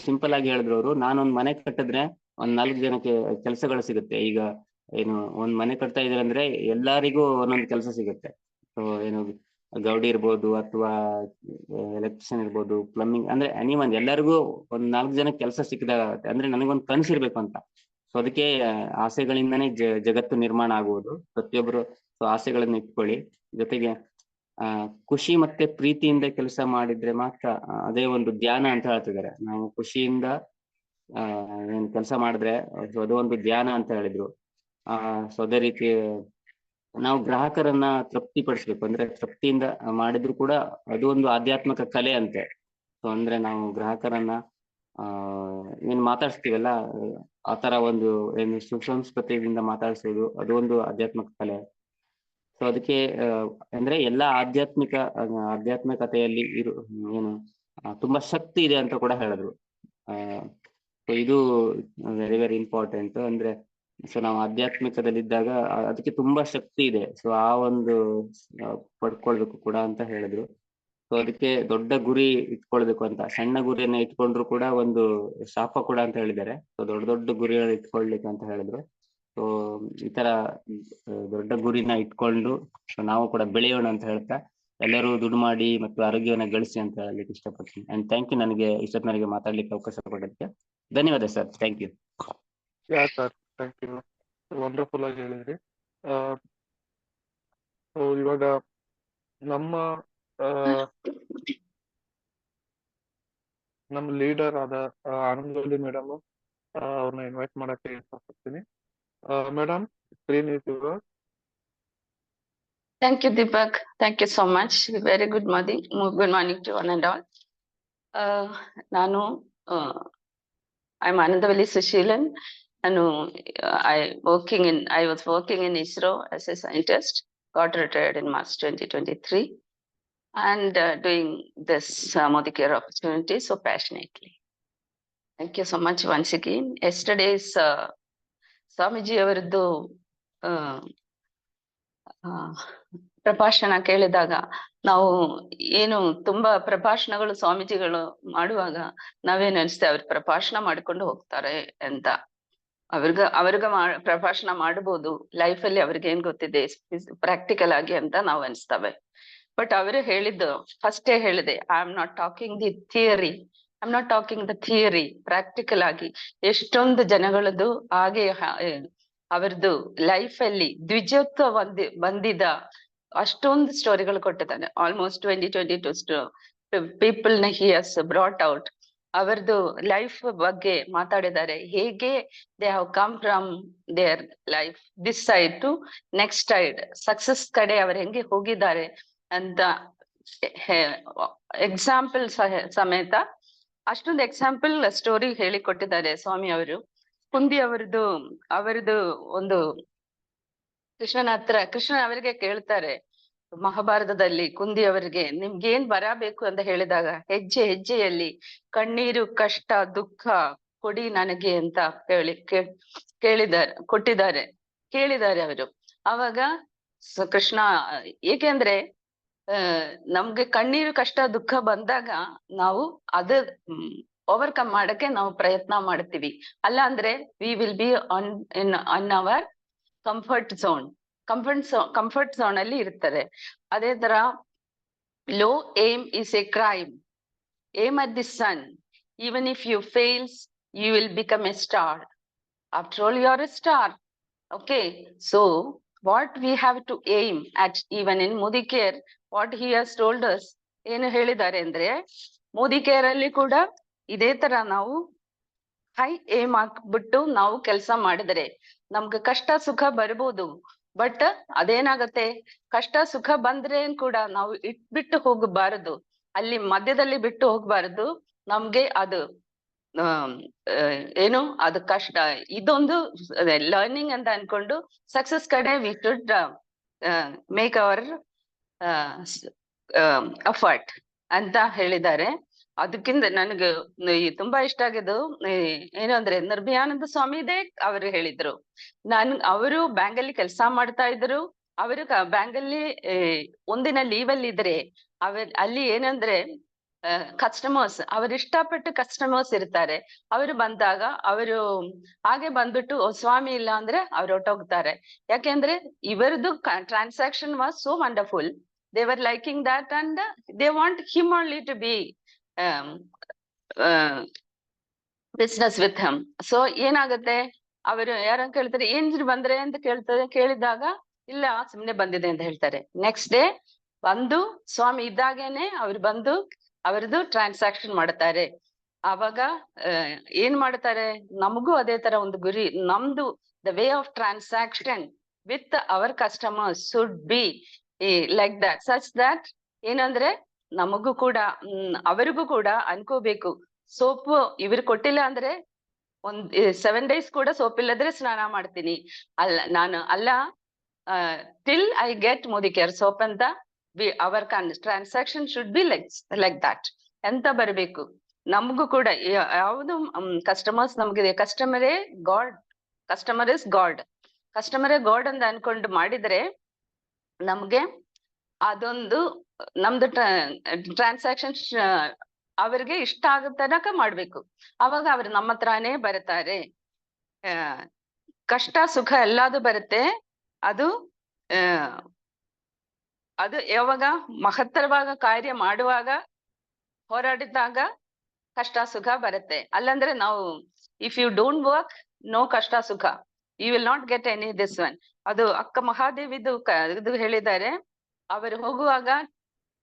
ಸಿಂಪಲ್ ಆಗಿ ಹೇಳಿದ್ರು ಅವರು, ನಾನೊಂದ್ ಮನೆ ಕಟ್ಟಿದ್ರೆ ಒಂದ್ 4 ಜನಕ್ಕೆ ಕೆಲಸಗಳು ಸಿಗುತ್ತೆ. ಈಗ ಏನು ಒಂದ್ ಮನೆ ಕಟ್ತಾ ಇದಾರೆ ಅಂದ್ರೆ ಎಲ್ಲರಿಗೂ ಒಂದೊಂದು ಕೆಲಸ ಸಿಗುತ್ತೆ. ಸೊ ಏನು ಗೌಡಿ ಇರ್ಬೋದು, ಅಥವಾ ಎಲೆಕ್ಟ್ರಿಷಿಯನ್ ಇರ್ಬೋದು, ಪ್ಲಂಬಿಂಗ್, ಅಂದ್ರೆ ಎನಿವನ್ ಎಲ್ಲರಿಗೂ ಒಂದ್ 4 ಜನಕ್ಕೆ ಕೆಲಸ ಸಿಕ್ಕಿದಾಗ ಅಂದ್ರೆ ನನಗೊಂದು ಕನಸಿರ್ಬೇಕು ಅಂತ. ಸೊ ಅದಕ್ಕೆ ಆಸೆಗಳಿಂದನೇ ಜಗತ್ತು ನಿರ್ಮಾಣ ಆಗುವುದು. ಪ್ರತಿಯೊಬ್ರು ಸೊ ಆಸೆಗಳನ್ನ ಇಟ್ಕೊಳ್ಳಿ. ಜೊತೆಗೆ ಖುಷಿ ಮತ್ತೆ ಪ್ರೀತಿಯಿಂದ ಕೆಲಸ ಮಾಡಿದ್ರೆ ಮಾತ್ರ ಅದೇ ಒಂದು ಧ್ಯಾನ ಅಂತ ಹೇಳ್ತಿದ್ದಾರೆ. ನಾವು ಖುಷಿಯಿಂದ ಏನ್ ಕೆಲಸ ಮಾಡಿದ್ರೆ ಅದು ಒಂದು ಧ್ಯಾನ ಅಂತ ಹೇಳಿದ್ರು. ಸೊ ಅದೇ ರೀತಿ ನಾವು ಗ್ರಾಹಕರನ್ನ ತೃಪ್ತಿ ಪಡಿಸ್ಬೇಕು. ಅಂದ್ರೆ ತೃಪ್ತಿಯಿಂದ ಮಾಡಿದ್ರು ಕೂಡ ಅದು ಒಂದು ಆಧ್ಯಾತ್ಮಿಕ ಕಲೆ ಅಂತೆ. ಸೊ ಅಂದ್ರೆ ನಾವು ಗ್ರಾಹಕರನ್ನ ಏನ್ ಮಾತಾಡ್ಸ್ತೀವಲ್ಲ ಆತರ ಒಂದು ಏನು ಸುಸಂಸ್ಕೃತಿಯಿಂದ ಮಾತಾಡ್ಸೋದು, ಅದು ಒಂದು ಆಧ್ಯಾತ್ಮಿಕ ಕಲೆ. ಸೊ ಅದಕ್ಕೆ ಅಂದ್ರೆ ಎಲ್ಲಾ ಆಧ್ಯಾತ್ಮಿಕತೆಯಲ್ಲಿ ಏನು ತುಂಬಾ ಶಕ್ತಿ ಇದೆ ಅಂತ ಕೂಡ ಹೇಳಿದ್ರು. ಸೊ ಇದು ವೆರಿ ವೆರಿ ಇಂಪಾರ್ಟೆಂಟ್. ಅಂದ್ರೆ ಸೊ ನಾವು ಆಧ್ಯಾತ್ಮಿಕದಲ್ಲಿದ್ದಾಗ ಅದಕ್ಕೆ ತುಂಬಾ ಶಕ್ತಿ ಇದೆ. ಸೊ ಆ ಒಂದು ಪಡ್ಕೊಳ್ಬೇಕು ಕೂಡ ಅಂತ ಹೇಳಿದ್ರು. ಸೊ ಅದಕ್ಕೆ ದೊಡ್ಡ ಗುರಿ ಇಟ್ಕೊಳ್ಬೇಕು ಅಂತ, ಸಣ್ಣ ಗುರಿಯನ್ನ ಇಟ್ಕೊಂಡ್ರು ಕೂಡ ಒಂದು ಶಾಪ ಕೂಡ ಅಂತ ಹೇಳಿದ್ದಾರೆ. ಸೊ ದೊಡ್ಡ ದೊಡ್ಡ ಗುರಿಗಳನ್ನ ಇಟ್ಕೊಳ್ಲಿಕ್ಕೆ ಅಂತ ಹೇಳಿದ್ರು. ಸೊ ಈ ತರ ದೊಡ್ಡ ಗುರಿನ ಇಟ್ಕೊಂಡು ಸೊ ನಾವು ಕೂಡ ಬೆಳೆಯೋಣ ಅಂತ ಹೇಳ್ತಾ, ಎಲ್ಲರೂ ದುಡ್ಡು ಮಾಡಿ ಮತ್ತು ಆರೋಗ್ಯವನ್ನ ಗಳಿಸಿ ಅಂತ ಹೇಳಲಿಕ್ಕೆ ಇಷ್ಟಪಡ್ತೀನಿ. ಅಂಡ್ ಥ್ಯಾಂಕ್ ಯು, ನನಗೆ ಇಷ್ಟೊತ್ತು ನನಗೆ ಮಾತಾಡ್ಲಿಕ್ಕೆ ಅವಕಾಶ ಕೊಡೋದಕ್ಕೆ ಧನ್ಯವಾದ sir. Thank you. Yeah sir, thank you, wonderful ಆಗಿ ಹೇಳಿದ್ರಿ. ಸೊ ಇವಾಗ ನಮ್ಮ ಲೀಡರ್ ಆದ ಆನಂದವಲ್ಲಿ ಮೇಡಮ್ ಅವ್ರನ್ನ ಇನ್ವೈಟ್ ಮಾಡಕ್ಕೆ ಇಷ್ಟಪಡ್ತೀನಿ. Madam, screen is your. Thank you, Deepak. Thank you so much. Very good morning. Good morning to one and all. I'm Anandavalli Sushilan. And I was working in ISRO as a scientist. Got retired in March 2023, and doing this Modi Care opportunity so passionately. Thank you so much once again. Yesterday's Swamiji ಅವರದ್ದು ಪ್ರಭಾಷಣ ಕೇಳಿದಾಗ ನಾವು ಏನು ತುಂಬಾ ಪ್ರಭಾಷಣಗಳು ಸ್ವಾಮೀಜಿಗಳು ಮಾಡುವಾಗ ನಾವೇನ್ ಅನ್ಸ್ತೇವೆ, ಅವ್ರ ಪ್ರಭಾಷಣ ಮಾಡ್ಕೊಂಡು ಹೋಗ್ತಾರೆ ಅಂತ. ಅವ್ರಿಗ ಪ್ರಭಾಷಣ ಮಾಡಬಹುದು, ಲೈಫಲ್ಲಿ ಅವ್ರಿಗೆ ಏನ್ ಗೊತ್ತಿದೆ ಪ್ರಾಕ್ಟಿಕಲ್ ಆಗಿ ಅಂತ ನಾವು ಅನ್ಸ್ತೇವೆ. ಬಟ್ ಅವರು ಹೇಳಿದ್ದು ಫಸ್ಟೇ ಹೇಳಿದೆ, I am not talking the theory, I am not talking the theory. Practical ಆಗಿ ಎಷ್ಟೊಂದು ಜನಗಳದ್ದು ಹಾಗೆ ಅವರದ್ದು ಲೈಫ್ ಅಲ್ಲಿ ದ್ವಿಜತ್ವ ಬಂದಿದ್ದ ಅಷ್ಟೊಂದು ಸ್ಟೋರಿಗಳು ಕೊಟ್ಟಿದ್ದಾನೆ. ಆಲ್ಮೋಸ್ಟ್ 22 ಪೀಪಲ್ ನ ಹಿ ಹಸ್ ಬ್ರಾಟ್ ಔಟ್. ಅವರದ್ದು ಲೈಫ್ ಬಗ್ಗೆ ಮಾತಾಡಿದ್ದಾರೆ, ಹೇಗೆ they have come from their life this side to next side, success ಕಡೆ ಅವರು ಹೆಂಗೆ ಹೋಗಿದ್ದಾರೆ ಅಂತ ಎಕ್ಸಾಂಪಲ್ ಸಮೇತ ಅಷ್ಟೊಂದು ಎಕ್ಸಾಂಪಲ್ ಸ್ಟೋರಿ ಹೇಳಿ ಕೊಟ್ಟಿದ್ದಾರೆ ಸ್ವಾಮಿ ಅವರು. ಕುಂದಿ ಅವರದ್ದು ಒಂದು ಕೃಷ್ಣ ಅವರಿಗೆ ಕೇಳ್ತಾರೆ ಮಹಾಭಾರತದಲ್ಲಿ, ಕುಂದಿ ಅವರಿಗೆ ನಿಮ್ಗೇನ್ ಬರಬೇಕು ಅಂತ ಹೇಳಿದಾಗ, ಹೆಜ್ಜೆ ಹೆಜ್ಜೆಯಲ್ಲಿ ಕಣ್ಣೀರು ಕಷ್ಟ ದುಃಖ ಕೊಡಿ ನನಗೆ ಅಂತ ಕೇಳಿದ್ದಾರೆ ಅವರು. ಅವಾಗ ಕೃಷ್ಣ, ಏಕೆಂದ್ರೆ ನಮ್ಗೆ ಕಣ್ಣೀರು ಕಷ್ಟ ದುಃಖ ಬಂದಾಗ ನಾವು ಓವರ್ಕಮ್ ಮಾಡಕ್ಕೆ ನಾವು ಪ್ರಯತ್ನ ಮಾಡ್ತೀವಿ. ಅಲ್ಲ ಅಂದ್ರೆ we will be on our comfort zone ಅಲ್ಲಿ ಇರ್ತಾರೆ. ಅದೇ ತರ low aim is a crime, aim at the sun, even if you fails you will become a star. After all you are a star. Okay, so what we have to aim at, even in Modi care what he has told us, ಏನು ಹೇಳಿದ್ದಾರೆ ಅಂದ್ರೆ, ಮೋದಿ ಕೇರ್ ಅಲ್ಲಿ ಕೂಡ ಇದೇ ತರ ನಾವು ಹೈ ಏಮ್ ಹಾಕ್ಬಿಟ್ಟು ನಾವು ಕೆಲಸ ಮಾಡಿದ್ರೆ ನಮ್ಗೆ ಕಷ್ಟ ಸುಖ ಬರ್ಬೋದು. ಬಟ್ ಅದೇನಾಗತ್ತೆ, ಕಷ್ಟ ಸುಖ ಬಂದ್ರೆ ಕೂಡ ನಾವು ಇಟ್ಬಿಟ್ಟು ಹೋಗಬಾರದು, ಅಲ್ಲಿ ಮಧ್ಯದಲ್ಲಿ ಬಿಟ್ಟು ಹೋಗ್ಬಾರದು. ನಮ್ಗೆ ಅದು ಏನು ಅದು ಕಷ್ಟ, ಇದೊಂದು ಲರ್ನಿಂಗ್ ಅಂತ ಅನ್ಕೊಂಡು ಸಕ್ಸಸ್ ಕಡೆ we should make hour effort ಅಂತ ಹೇಳಿದ್ದಾರೆ. ಅದಕ್ಕಿಂತ ನನಗೆ ತುಂಬಾ ಇಷ್ಟ ಆಗಿದ್ದು ಏನು ಅಂದ್ರೆ, ನಿರ್ಭಯಾನಂದ ಸ್ವಾಮಿದೇ ಅವರು ಹೇಳಿದ್ರು. ಅವರು ಬ್ಯಾಂಕಲ್ಲಿ ಕೆಲಸ ಮಾಡ್ತಾ ಇದ್ರು. ಅವರು ಬ್ಯಾಂಕಲ್ಲಿ ಒಂದಿನ ಲೀವಲ್ಲಿ ಇದ್ರೆ ಅಲ್ಲಿ ಏನಂದ್ರೆ ಕಸ್ಟಮರ್ಸ್, ಅವರು ಇಷ್ಟಪಟ್ಟು ಕಸ್ಟಮರ್ಸ್ ಇರ್ತಾರೆ. ಅವರು ಬಂದಾಗ ಅವರು ಹಾಗೆ ಬಂದ್ಬಿಟ್ಟು ಸ್ವಾಮಿ ಇಲ್ಲ ಅಂದ್ರೆ ಅವ್ರು ಹೊರಟೋಗ್ತಾರೆ. ಯಾಕೆಂದ್ರೆ ಇವರದ್ದು transaction was so wonderful, they were liking that and they want him only to be business with him. So ಏನಾಗುತ್ತೆ, ಅವರು ಯಾರ ಕೇಳ್ತಾರೆ ಏನ್ ಬಂದ್ರೆ ಅಂತ ಕೇಳಿದಾಗ ಇಲ್ಲ ಸುಮ್ನೆ ಬಂದಿದೆ ಅಂತ ಹೇಳ್ತಾರೆ. ನೆಕ್ಸ್ಟ್ ಡೇ ಬಂದು ಸ್ವಾಮಿ ಇದ್ದಾಗೇನೆ ಅವ್ರು ಬಂದು ಅವ್ರದ್ದು ಟ್ರಾನ್ಸಾಕ್ಷನ್ ಮಾಡ್ತಾರೆ. ಆವಾಗ ಏನ್ ಮಾಡ್ತಾರೆ, ನಮಗೂ ಅದೇ ತರ ಒಂದು ಗುರಿ, ನಮ್ದು the way of transaction with our customers should be like that, such that ಏನಂದ್ರೆ ನಮಗೂ ಕೂಡ ಅವರಿಗೂ ಕೂಡ ಅನ್ಕೋಬೇಕು, ಸೋಪು ಇವ್ರು ಕೊಟ್ಟಿಲ್ಲ ಅಂದ್ರೆ 7 days ಕೂಡ ಸೋಪ್ ಇಲ್ಲದ್ರೆ ಸ್ನಾನ ಮಾಡ್ತೀನಿ, ಅಲ್ಲ till I get Modicare soap ಅಂತ. Our transaction should be like that. ಎಂತ ಬರಬೇಕು ನಮಗೂ ಕೂಡ ಯಾವುದು ಕಸ್ಟಮರ್ಸ್ ನಮ್ಗೆ ಕಸ್ಟಮರೇ ಗಾಡ್, ಕಸ್ಟಮರ್ ಇಸ್ ಗಾಡ್, ಕಸ್ಟಮರೇ ಗಾಡ್ ಅಂತ ಅನ್ಕೊಂಡು ಮಾಡಿದ್ರೆ ನಮ್ಗೆ ಅದೊಂದು ನಮ್ದು ಟ್ರಾನ್ಸಾಕ್ಷನ್ ಅವರಿಗೆ ಇಷ್ಟ ಆಗೋ ತನಕ ಮಾಡ್ಬೇಕು. ಅವಾಗ ಅವ್ರು ನಮ್ಮ ಹತ್ರನೇ ಬರ್ತಾರೆ. ಕಷ್ಟ ಸುಖ ಎಲ್ಲಾದು ಬರುತ್ತೆ. ಅದು ಅದು ಯಾವಾಗ ಮಹತ್ತರವಾದ ಕಾರ್ಯ ಮಾಡುವಾಗ ಹೋರಾಡಿದಾಗ ಕಷ್ಟ ಸುಖ ಬರುತ್ತೆ. ಅಲ್ಲಂದ್ರೆ ನಾವು if you don't work no ಕಷ್ಟ ಸುಖ, you will not get any this one. ಅದು ಅಕ್ಕ ಮಹಾದೇವಿದು ಇದು ಹೇಳಿದ್ದಾರೆ. ಅವರು ಹೋಗುವಾಗ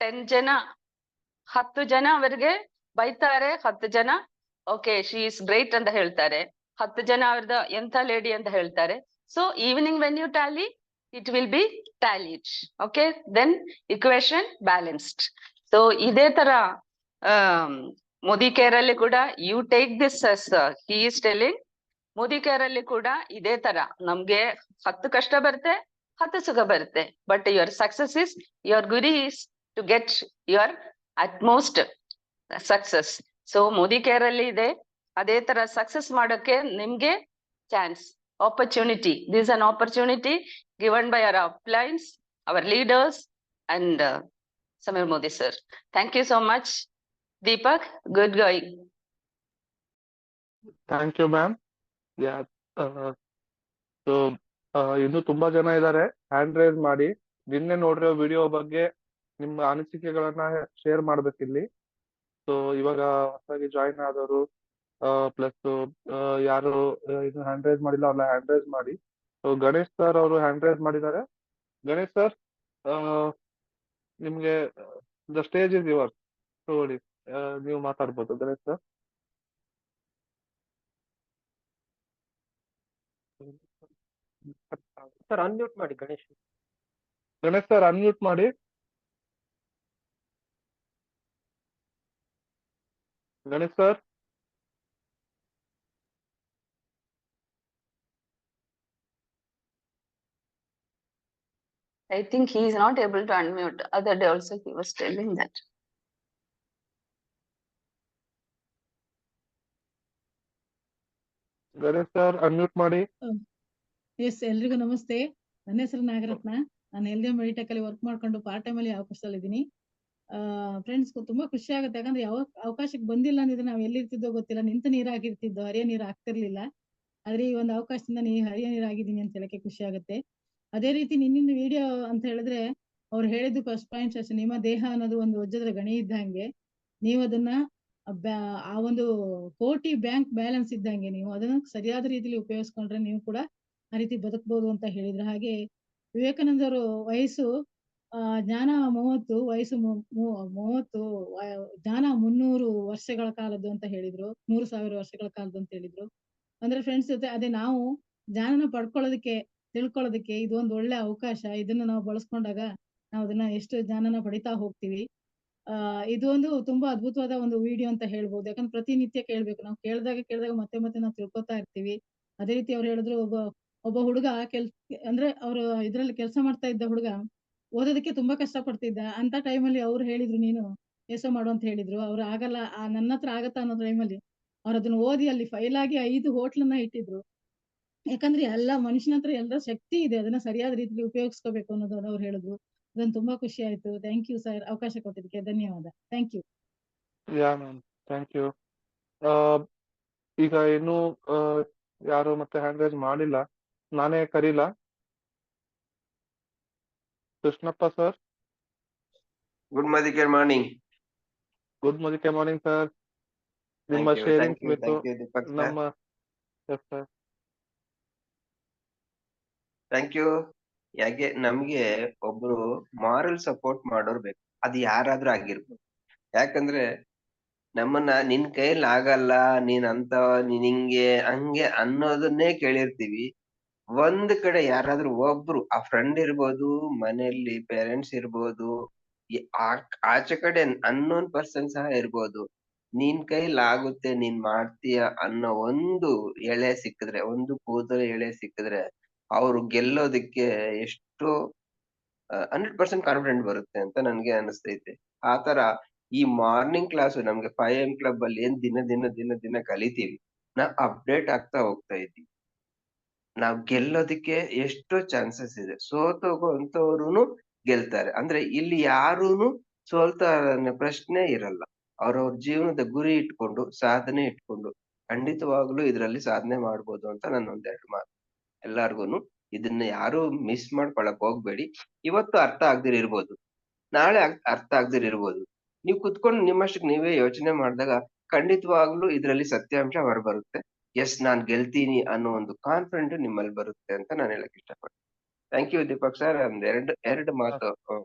10 ಜನ ಅವರಿಗೆ ಬೈತಾರೆ, 10 ಜನ ಓಕೆ ಶಿ ಇಸ್ ಗ್ರೇಟ್ ಅಂತ ಹೇಳ್ತಾರೆ, 10 ಜನ ಅವ್ರದ್ದು ಎಂಥ ಲೇಡಿ ಅಂತ ಹೇಳ್ತಾರೆ. So evening when you tally it will be tallied. Okay, then equation balanced. So ಇದೇ ತರ ಮೋದಿ ಕೇರ್ ಅಲ್ಲಿ ಕೂಡ you take this as he is telling. Modi care ಅಲ್ಲಿ ಕೂಡ ಇದೇ ತರ ನಮ್ಗೆ 10 ಕಷ್ಟ ಬರುತ್ತೆ, 10 ಸುಖ ಬರುತ್ತೆ. But your success is, your ಗುರಿ is to get your utmost success. So Modi care ಅಲ್ಲಿ ಇದೆ, ಅದೇ ತರ ಸಕ್ಸಸ್ ಮಾಡೋಕೆ ನಿಮ್ಗೆ chance, opportunity. This is an opportunity given by our uplines, our leaders, and Samir Modi sir. Thank you so much. Deepak, good going. Thank you ma'am. Yeah so ಇನ್ನು ತುಂಬಾ ಜನ ಇದ್ದಾರೆ, ಹ್ಯಾಂಡ್ ರೈಸ್ ಮಾಡಿ. ನಿನ್ನೆ ನೋಡಿರೋ ವಿಡಿಯೋ ಬಗ್ಗೆ ನಿಮ್ಮ ಅನಿಸಿಕೆಗಳನ್ನ ಶೇರ್ ಮಾಡ್ಬೇಕಿಲ್ಲಿ. ಸೊ ಇವಾಗ ಹೊಸದಾಗಿ ಜಾಯಿನ್ ಆದವರು ಪ್ಲಸ್ ಯಾರು ಇದು ಹ್ಯಾಂಡ್ ರೈಸ್ ಮಾಡಿಲ್ಲ ಅವ್ರನ್ನ ಹ್ಯಾಂಡ್ ರೈಸ್ ಮಾಡಿ. ಸೊ ಗಣೇಶ್ ಸರ್ ಅವರು ಹ್ಯಾಂಡ್ ರೈಸ್ ಮಾಡಿದ್ದಾರೆ. ಗಣೇಶ್ ಸರ್, ನಿಮ್ಗೆ ದ ಸ್ಟೇಜ್ ಇಸ್ ಯುವರ್, ನೋಡಿ ನೀವು ಮಾತಾಡ್ಬೋದು. ಗಣೇಶ್ ಸರ್. ಸರ್ ಅನ್ಮ್ಯೂಟ್ ಮಾಡಿ ಗಣೇಶ್. ಗಣೇಶ್ ಸರ್ ಅನ್ಮ್ಯೂಟ್ ಮಾಡಿ. Ganesh sir. I think he is not able to unmute. Other day also he was telling that. Ganesh sir unmute ಮಾಡಿ. ಎಸ್, ಎಲ್ರಿಗೂ ನಮಸ್ತೆ. ನನ್ನ ಹೆಸರು ನಾಗರತ್ನ. ನಾನು ಎಲ್ಡಿಎಂ ಮೆಡಿಟೆಕ್ ಅಲ್ಲಿ ವರ್ಕ್ ಮಾಡ್ಕೊಂಡು ಪಾರ್ಟ್ ಟೈಮ್ ಅಲ್ಲಿ ಅವಕಾಶದಲ್ಲಿ ಇದ್ದೀನಿ. ಫ್ರೆಂಡ್ಸ್, ತುಂಬಾ ಖುಷಿ ಆಗುತ್ತೆ. ಯಾಕಂದ್ರೆ ಯಾವ ಅವಕಾಶಕ್ಕೆ ಬಂದಿಲ್ಲ ಅಂದಿದ್ರೆ ನಾವು ಎಲ್ಲಿರ್ತಿದ್ದೋ ಗೊತ್ತಿಲ್ಲ, ನಿಂತ ನೀರು ಆಗಿರ್ತಿದ್ದೋ, ಹರಿಯ ನೀರು ಆಗ್ತಿರ್ಲಿಲ್ಲ. ಆದ್ರೆ ಈ ಒಂದು ಅವಕಾಶದಿಂದ ಹರಿಯ ನೀರು ಆಗಿದ್ದೀನಿ ಅಂತ ಹೇಳಕ್ಕೆ ಖುಷಿ ಆಗುತ್ತೆ. ಅದೇ ರೀತಿ ನಿನ್ನಿಂದ ವಿಡಿಯೋ ಅಂತ ಹೇಳಿದ್ರೆ ಅವ್ರು ಹೇಳಿದ್ದು ಫಸ್ಟ್ ಪಾಯಿಂಟ್ ಅಷ್ಟೇ. ನಿಮ್ಮ ದೇಹ ಅನ್ನೋದು ಒಂದು ವಜ್ರದ ಗಣಿ ಇದ್ದಂಗೆ, ನೀವು ಅದನ್ನ ಆ ಒಂದು ಕೋಟಿ ಬ್ಯಾಂಕ್ ಬ್ಯಾಲೆನ್ಸ್ ಇದ್ದಂಗೆ, ನೀವು ಅದನ್ನ ಸರಿಯಾದ ರೀತಿಯಲ್ಲಿ ಉಪಯೋಗಿಸ್ಕೊಂಡ್ರೆ ನೀವು ಕೂಡ ಆ ರೀತಿ ಬದುಕಬಹುದು ಅಂತ ಹೇಳಿದ್ರು. ಹಾಗೆ ವಿವೇಕಾನಂದ ಅವರು ವಯಸ್ಸು ಜ್ಞಾನ 30, ವಯಸ್ಸು 30, ಜ್ಞಾನ 300 ವರ್ಷಗಳ ಕಾಲದ್ದು ಅಂತ ಹೇಳಿದ್ರು, 3000 ವರ್ಷಗಳ ಕಾಲದ್ದು ಅಂತ ಹೇಳಿದ್ರು. ಅಂದ್ರೆ ಫ್ರೆಂಡ್ಸ್ ಜೊತೆ ಅದೇ ನಾವು ಜ್ಞಾನನ ಪಡ್ಕೊಳ್ಳೋದಕ್ಕೆ, ತಿಳ್ಕೊಳ್ಳೋದಕ್ಕೆ ಇದು ಒಂದು ಒಳ್ಳೆ ಅವಕಾಶ. ಇದನ್ನ ನಾವು ಬಳಸ್ಕೊಂಡಾಗ ನಾವು ಅದನ್ನ ಎಷ್ಟು ಜ್ಞಾನನ ಪಡಿತಾ ಹೋಗ್ತೀವಿ. ಇದು ಒಂದು ತುಂಬಾ ಅದ್ಭುತವಾದ ಒಂದು ವಿಡಿಯೋ ಅಂತ ಹೇಳ್ಬೋದು. ಯಾಕಂದ್ರೆ ಪ್ರತಿನಿತ್ಯ ಕೇಳ್ಬೇಕು, ನಾವು ಕೇಳಿದಾಗ ಮತ್ತೆ ಮತ್ತೆ ನಾವು ತಿಳ್ಕೊತಾ ಇರ್ತೀವಿ. ಅದೇ ರೀತಿ ಅವ್ರು ಹೇಳಿದ್ರು, ಒಬ್ಬ ಹುಡುಗ ಅಂದ್ರೆ ಅವ್ರು ಇದ್ರಲ್ಲಿ ಕೆಲಸ ಮಾಡ್ತಾ ಇದ್ದ ಹುಡುಗ ಓದೋದಕ್ಕೆ ತುಂಬಾ ಕಷ್ಟ ಪಡ್ತಿದ್ದ. ಅಂತ ಟೈಮಲ್ಲಿ ಅವ್ರು ಹೇಳಿದ್ರು, ನೀನು ಕೆಲಸ ಮಾಡು ಅಂತ ಹೇಳಿದ್ರು. ಅವ್ರು ಆಗಲ್ಲ, ನನ್ನ ಹತ್ರ ಆಗತ್ತ ಅನ್ನೋ ಟೈಮಲ್ಲಿ ಅವ್ರು ಅದನ್ನ ಓದಿ ಅಲ್ಲಿ ಫೈಲ್ ಆಗಿ 5 ಹೋಟ್ಲನ್ನ ಇಟ್ಟಿದ್ರು. ಯಾಕಂದ್ರೆ ಎಲ್ಲ ಮನುಷ್ಯನ ಹತ್ರ ಎಲ್ಲ ಶಕ್ತಿ ಇದೆ, ಅದನ್ನ ಸರಿಯಾದ ರೀತಿಯಲ್ಲಿ ಉಪಯೋಗಿಸ್ಕೋಬೇಕು ಅನ್ನೋದನ್ನ ಅವ್ರು ಹೇಳಿದ್ರು. ಅದನ್ನ ತುಂಬಾ ಖುಷಿ ಆಯ್ತು. ಥ್ಯಾಂಕ್ ಯು ಸರ್, ಅವಕಾಶ ಕೊಟ್ಟಿದ್ದಕ್ಕೆ ಧನ್ಯವಾದ. Thank you. Yeah ma'am, thank you. ಈಗ ಇನ್ನು ಯಾರು ಮತ್ತೆ ಹ್ಯಾಂಡ್ ರೈಸ್ ಮಾಡಿಲ್ಲ, ನಾನೇ ಕರೀಲ. Krishnappa sir. Good morning. Good morning sir. ನಿಮ್ಮ ಶೇರಿಂಗ್ ಬೇಕು ನಮ್ಮ. Yes sir. Thank you. ಯಾಕೆ ನಮ್ಗೆ ಒಬ್ರು ಮಾರಲ್ ಸಪೋರ್ಟ್ ಮಾಡೋರು ಬೇಕು, ಅದು ಯಾರಾದ್ರೂ ಆಗಿರ್ಬೋದು. ಯಾಕಂದ್ರೆ ನಮ್ಮನ್ನ ನಿನ್ ಕೈಯಲ್ಲಿ ಆಗಲ್ಲ, ನೀನ್ ಅಂತ ನಿಂಗೆ ಹಂಗೆ ಅನ್ನೋದನ್ನೇ ಕೇಳಿರ್ತೀವಿ. ಒಂದ್ ಕಡೆ ಯಾರಾದ್ರೂ ಒಬ್ರು, ಆ ಫ್ರೆಂಡ್ ಇರ್ಬೋದು, ಮನೆಯಲ್ಲಿ ಪೇರೆಂಟ್ಸ್ ಇರ್ಬೋದು, ಆಚೆ ಕಡೆ ಅನ್ನೋನ್ ಪರ್ಸನ್ ಸಹ ಇರ್ಬೋದು, ನಿನ್ ಕೈಲಿ ಆಗುತ್ತೆ, ನೀನ್ ಮಾಡ್ತೀಯ ಅನ್ನೋ ಒಂದು ಎಳೆ ಸಿಕ್ಕಿದ್ರೆ, ಒಂದು ಕೂದಲ ಎಳೆ ಸಿಕ್ಕಿದ್ರೆ ಅವ್ರು ಗೆಲ್ಲೋದಕ್ಕೆ ಎಷ್ಟು 100% ಕಾನ್ಫಿಡೆಂಟ್ ಬರುತ್ತೆ ಅಂತ ನನ್ಗೆ ಅನಿಸ್ತೈತೆ. ಆತರ ಈ ಮಾರ್ನಿಂಗ್ ಕ್ಲಾಸ್ ನಮ್ಗೆ 5 AM ಕ್ಲಬ್ ಅಲ್ಲಿ ಏನ್ ದಿನ ಕಲಿತೀವಿ, ನಾವು ಅಪ್ಡೇಟ್ ಆಗ್ತಾ ಹೋಗ್ತಾ ಇದ್ದೀವಿ. ನಾವ್ ಗೆಲ್ಲೋದಕ್ಕೆ ಎಷ್ಟೋ ಚಾನ್ಸಸ್ ಇದೆ. ಸೋತೋಗುವಂತವ್ರುನು ಗೆಲ್ತಾರೆ. ಅಂದ್ರೆ ಇಲ್ಲಿ ಯಾರೂನು ಸೋಲ್ತಾರೆ ಅನ್ನೋ ಪ್ರಶ್ನೆ ಇರಲ್ಲ. ಅವ್ರವ್ರ ಜೀವನದ ಗುರಿ ಇಟ್ಕೊಂಡು, ಸಾಧನೆ ಇಟ್ಕೊಂಡು ಖಂಡಿತವಾಗ್ಲೂ ಇದ್ರಲ್ಲಿ ಸಾಧನೆ ಮಾಡ್ಬೋದು ಅಂತ ನನ್ನ ಒಂದೆರಡು ಮಾತು. ಎಲ್ಲಾರ್ಗೂನು ಇದನ್ನ ಯಾರು ಮಿಸ್ ಮಾಡ್ಕೊಳಕ್ ಹೋಗ್ಬೇಡಿ. ಇವತ್ತು ಅರ್ಥ ಆಗ್ದಿರ ಇರ್ಬೋದು, ನಾಳೆ ಅರ್ಥ ಆಗ್ದಿರ ಇರ್ಬೋದು. ನೀವು ಕುತ್ಕೊಂಡು ನಿಮ್ಮಷ್ಟಕ್ಕೆ ನೀವೇ ಯೋಚನೆ ಮಾಡಿದಾಗ ಖಂಡಿತವಾಗ್ಲೂ ಇದ್ರಲ್ಲಿ ಸತ್ಯಾಂಶ ಹೊರಬರುತ್ತೆ. ಎಸ್ ನಾನ್ ಗೆಲ್ತೀನಿ ಅನ್ನೋ ಒಂದು ಕಾನ್ಫಿಡೆಂಟ್ ನಿಮ್ಮಲ್ಲಿ ಬರುತ್ತೆ ಅಂತ ನಾನು ಹೇಳಕ್ ಇಷ್ಟಪಡ್ತೀನಿ. Thank you Deepak sir. ಒಂದ್ ಎರಡು ಮಾತು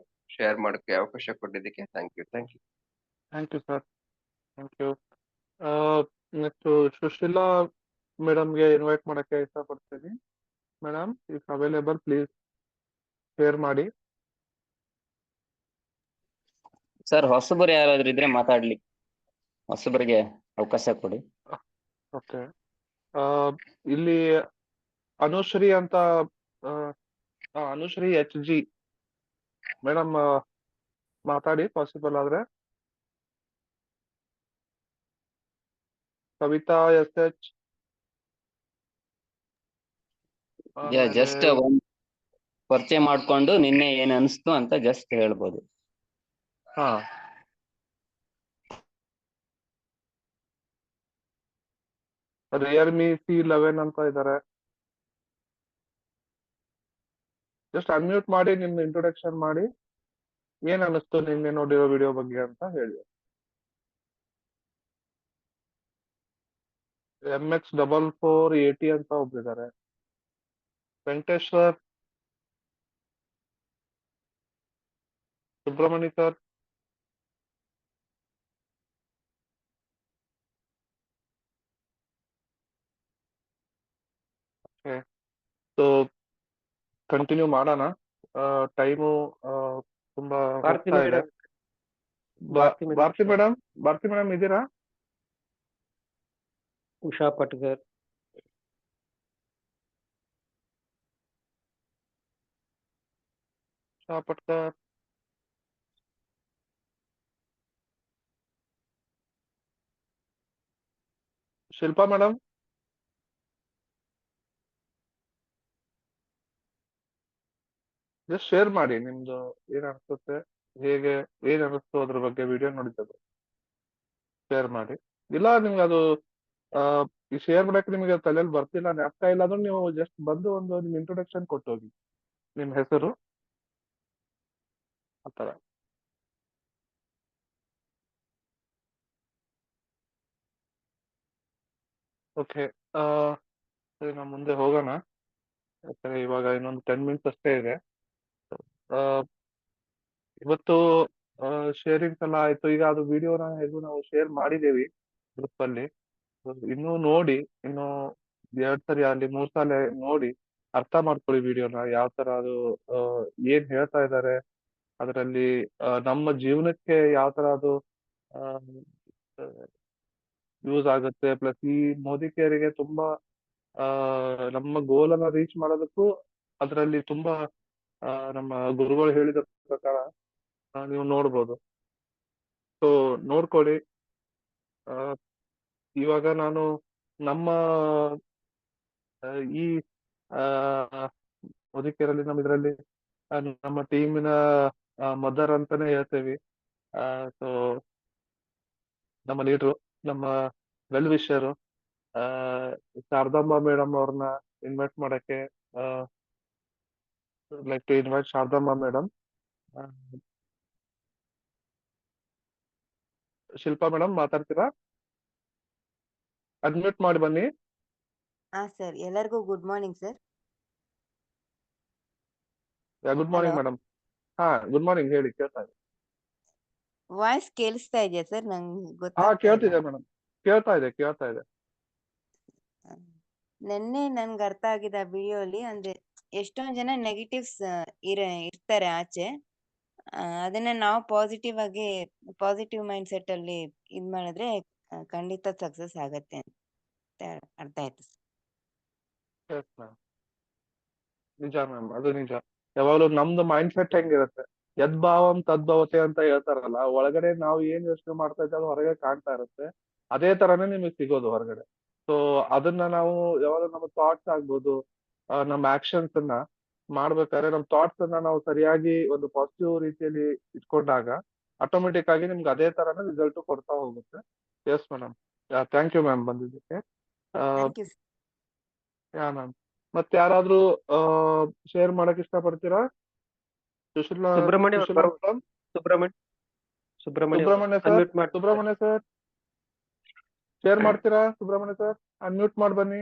ಶೇರ್ ಮಾಡಕ್ಕೆ ಅವಕಾಶ ಕೊಟ್ಟಿದ್ದಕ್ಕೆ thank you. Thank you sir. Thank you. Next Sushila ಮೇಡಮ್ಗೆ ಇನ್ವೈಟ್ ಮಾಡಕ್ಕೆ ಇಷ್ಟಪಡ್ತೀನಿ. Madam if available please share ಮಾಡಿ. ಸರ್ ಹೊಸಬರು ಯಾರಾದ್ರೂ ಇದ್ರೆ ಮಾತಾಡ್ಲಿ, ಹೊಸಬರಿಗೆ ಅವಕಾಶ ಕೊಡಿ. ಓಕೆ. ಇಲ್ಲಿ ಅನುಶ್ರೀ ಅಂತ ಅನುಶ್ರೀ HG ಮೇಡಮ್ ಮಾತಾಡಿ ಪಾಸಿಬಲ್ ಆದ್ರೆ. ಕವಿತಾ SH ಜಸ್ಟ್ ಒಂದ್ ಪರಿಚಯ ಮಾಡ್ಕೊಂಡು ನಿನ್ನೆ ಏನ್ ಅನಿಸ್ತು ಅಂತ ಜಸ್ಟ್ ಹೇಳ್ಬೋದು. ಹಾ ರಿಯಲ್ಮಿ C11 ಅಂತ ಇದ್ದಾರೆ. ಜಸ್ಟ್ ಅನ್ಮ್ಯೂಟ್ ಮಾಡಿ ನಿಮ್ದು ಇಂಟ್ರೊಡಕ್ಷನ್ ಮಾಡಿ, ಏನ್ ಅನಿಸ್ತು ನಿನ್ನೆ ನೋಡಿರೋ ವಿಡಿಯೋ ಬಗ್ಗೆ ಅಂತ ಹೇಳಿ. MX4480 ಅಂತ ಒಬ್ರಿದ್ದಾರೆ. Venkateshwar, Subrahmani sir, so continue ಮಾಡೋಣ. ಟೈಮು ತುಂಬಾ ಭಾರತಿ ಹೋಗ್ತಾ ಇದೆ. ಮೇಡಮ್, ಭಾರತಿ ಮೇಡಮ್ ಇದ್ದೀರಾ? Usha Patgar, Patkar, Shilpa madam, just share ಮಾಡಿ ನಿಮ್ದು ಏನ್ ಅನ್ಸುತ್ತೆ, ಹೇಗೆ ಏನ್ ಅನಿಸ್ತು ಅದ್ರ ಬಗ್ಗೆ ವಿಡಿಯೋ ನೋಡಿದ್ದು ಶೇರ್ ಮಾಡಿ. ಇಲ್ಲ ನಿಮ್ಗೆ ಅದು ಈ ಶೇರ್ ಮಾಡಕ್ಕೆ ನಿಮಗೆ ತಲೆಯಲ್ಲಿ ಬರ್ತಿಲ್ಲ, ಜ್ಞಾಪಕ ಇಲ್ಲ ಅಂದ್ರೆ ನೀವು ಜಸ್ಟ್ ಬಂದು ಒಂದು ನಿಮ್ ಇಂಟ್ರೊಡಕ್ಷನ್ ಕೊಟ್ಟು ಹೋಗಿ, ನಿಮ್ ಹೆಸರು ಆತರ. ಓಕೆ, ಸರಿ ನಾವು ಮುಂದೆ ಹೋಗೋಣ. ಯಾಕಂದ್ರೆ ಇವಾಗ ಇನ್ನೊಂದು 10 ಮಿನಿಟ್ಸ್ ಅಷ್ಟೇ ಇದೆ. ಇವತ್ತು ಶೇರಿಂಗ್ಸ್ ಎಲ್ಲ ಆಯ್ತು. ಈಗ ಅದು ವಿಡಿಯೋನ ಹೇಗೂ ನಾವು ಶೇರ್ ಮಾಡಿದ್ದೀವಿ ಗ್ರೂಪ್ ಅಲ್ಲಿ. ಇನ್ನೂ ನೋಡಿ, ಇನ್ನು 2 ಸರಿ ಅಲ್ಲಿ 3 ಸಲ ನೋಡಿ ಅರ್ಥ ಮಾಡ್ಕೊಳ್ಳಿ ವಿಡಿಯೋನ, ಯಾವ ತರ ಅದು ಏನ್ ಹೇಳ್ತಾ ಇದ್ದಾರೆ ಅದರಲ್ಲಿ, ನಮ್ಮ ಜೀವನಕ್ಕೆ ಯಾವ ತರ ಅದು ಯೂಸ್ ಆಗುತ್ತೆ. ಪ್ಲಸ್ ಈ ಮೋದಿ ಕೇರಿಗೆ ತುಂಬಾ ನಮ್ಮ ಗೋಲ್ ಅನ್ನ ರೀಚ್ ಮಾಡೋದಕ್ಕೂ ಅದರಲ್ಲಿ ತುಂಬಾ ನಮ್ಮ ಗುರುಗಳು ಹೇಳಿದ ಪ್ರಕಾರ ನೀವು ನೋಡ್ಬೋದು. ಸೊ ನೋಡ್ಕೊಳ್ಳಿ. ಇವಾಗ ನಾನು ನಮ್ಮ ಈ ಮುದುಕಿಯರಲ್ಲಿ ನಮ್ಮ ಇದರಲ್ಲಿ ನಮ್ಮ ಟೀಮಿನ ಮದರ್ ಅಂತಾನೆ ಹೇಳ್ತೇವಿ. ಸೊ ನಮ್ಮ ಲೀಡ್ರು, ನಮ್ಮ ವೆಲ್ ವಿಷರು ಶಾರದಾಂಬಾ ಮೇಡಮ್ ಅವ್ರನ್ನ ಇನ್ವೈಟ್ ಮಾಡಕ್ಕೆ like to invite Sharadamba madam. Shilpa madam ಮಾತಾಡ್ತೀರಾ? ಅಡ್ಮಿಟ್ ಮಾಡಿ ಬನ್ನಿ. ಸರ್, ಎಲ್ಲರಿಗೂ good morning sir. Good morning madam. Good morning, ಹೇಳಿ, ಕೇಳ್ತಾ ಇದೆ. ವಾಯ್ಸ್ ಕೇಳಿಸ್ತಾ ಇದೆಯಾ ಸರ್? ನಂಗೆ ಕೇಳ್ತಿದೆ ಮೇಡಮ್, ಕೇಳ್ತಾ ಇದೆ. ನೆನ್ನೆ ನನ್ಗೆ ಅರ್ಥ ಆಗಿದ್ದ ವಿಡಿಯೋ ಅಲ್ಲಿ, ಅಂದ್ರೆ ಎಷ್ಟೊಂದ್ ಜನ ನೆಗೆಟಿವ್ಸ್ ಇರ್ತಾರೆ ಆಚೆ. ಅದನ್ನ ನಾವು ಪಾಸಿಟಿವ್ ಮೈಂಡ್ ಸೆಟ್ ಅಲ್ಲಿ ಇದ್ ಮಾಡಿದ್ರೆ ಖಂಡಿತ ಸಕ್ಸಸ್ ಆಗತ್ತೆ ಅಂತ ಅರ್ಥ ಆಯ್ತು ಸರ್. ನಿಜ ಮ್ಯಾಮ್, ಅದು ನಿಜ. ಯಾವಾಗ್ಲೂ ನಮ್ದು ಮೈಂಡ್ ಸೆಟ್ ಹೆಂಗಿರುತ್ತೆ, ಯದ್ಭಾವಂ ತದ್ಭವತೆ ಅಂತ ಹೇಳ್ತಾರಲ್ಲ, ಒಳಗಡೆ ನಾವು ಏನ್ ಯೋಚನೆ ಮಾಡ್ತಾ ಇದ್ದಾವೆ ಹೊರಗೆ ಕಾಣ್ತಾ ಇರುತ್ತೆ, ಅದೇ ತರಾನೇ ನಿಮಗೆ ಸಿಗೋದು ಹೊರಗಡೆ. ಸೊ ಅದನ್ನ ನಾವು ಯಾವಾಗ ನಮ್ಮ ಥಾಟ್ಸ್ ಆಗ್ಬೋದು, ನಮ್ಮ ಆಕ್ಷನ್ಸ್ ಅನ್ನ ಮಾಡ್ಬೇಕಾದ್ರೆ ನಮ್ಮ ಥಾಟ್ಸ್ ಅನ್ನ ನಾವು ಸರಿಯಾಗಿ ಒಂದು ಪಾಸಿಟಿವ್ ರೀತಿಯಲ್ಲಿ ಇಟ್ಕೊಂಡಾಗ ಆಟೋಮೆಟಿಕ್ ಆಗಿ ನಿಮ್ಗೆ ಅದೇ ತರಾನೇ ರಿಸಲ್ಟ್ ಕೊಡ್ತಾ ಹೋಗುತ್ತೆ. Yes madam, thank you ma'am ಬಂದಿದ್ದಕ್ಕೆ. Thank you. ಯಾ ಮ್ಯಾಮ್, ಮತ್ತೆ ಯಾರಾದ್ರೂ ಶೇರ್ ಮಾಡಕ್ ಇಷ್ಟಪಡ್ತೀರಾ? Sushila Subrahmanya Sushila madam, Subrahmanya sir, unmute ಮಾಡಿ. ಸುಬ್ರಹ್ಮಣ್ಯ ಸರ್ ಶೇರ್ ಮಾಡ್ತೀರಾ? ಸುಬ್ರಹ್ಮಣ್ಯ ಸರ್ ಅನ್ಮ್ಯೂಟ್ ಮಾಡಿ ಬನ್ನಿ.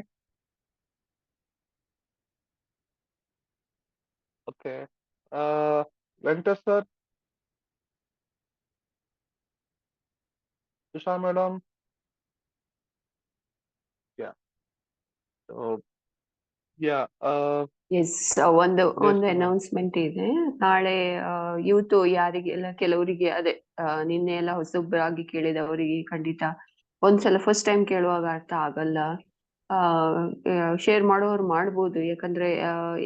Okay, Venkatesh sir, Usha madam, yeah yeah yes, ಒಂದು ಅನೌನ್ಸ್ಮೆಂಟ್ ಇದೆ. ನಾಳೆ ಯೂತ್ ಯಾರಿಗೆಲ್ಲ, ಕೆಲವರಿಗೆ ಅದೇ ನಿನ್ನೆ ಎಲ್ಲ ಹೊಸಬ್ರಾಗಿ ಕೇಳಿದವರಿಗೆ ಖಂಡಿತ ಒಂದ್ಸಲ ಫಸ್ಟ್ ಟೈಮ್ ಕೇಳುವಾಗ ಅರ್ಥ ಆಗಲ್ಲ. ಶೇರ್ ಮಾಡೋರು ಮಾಡ್ಬೋದು, ಯಾಕಂದ್ರೆ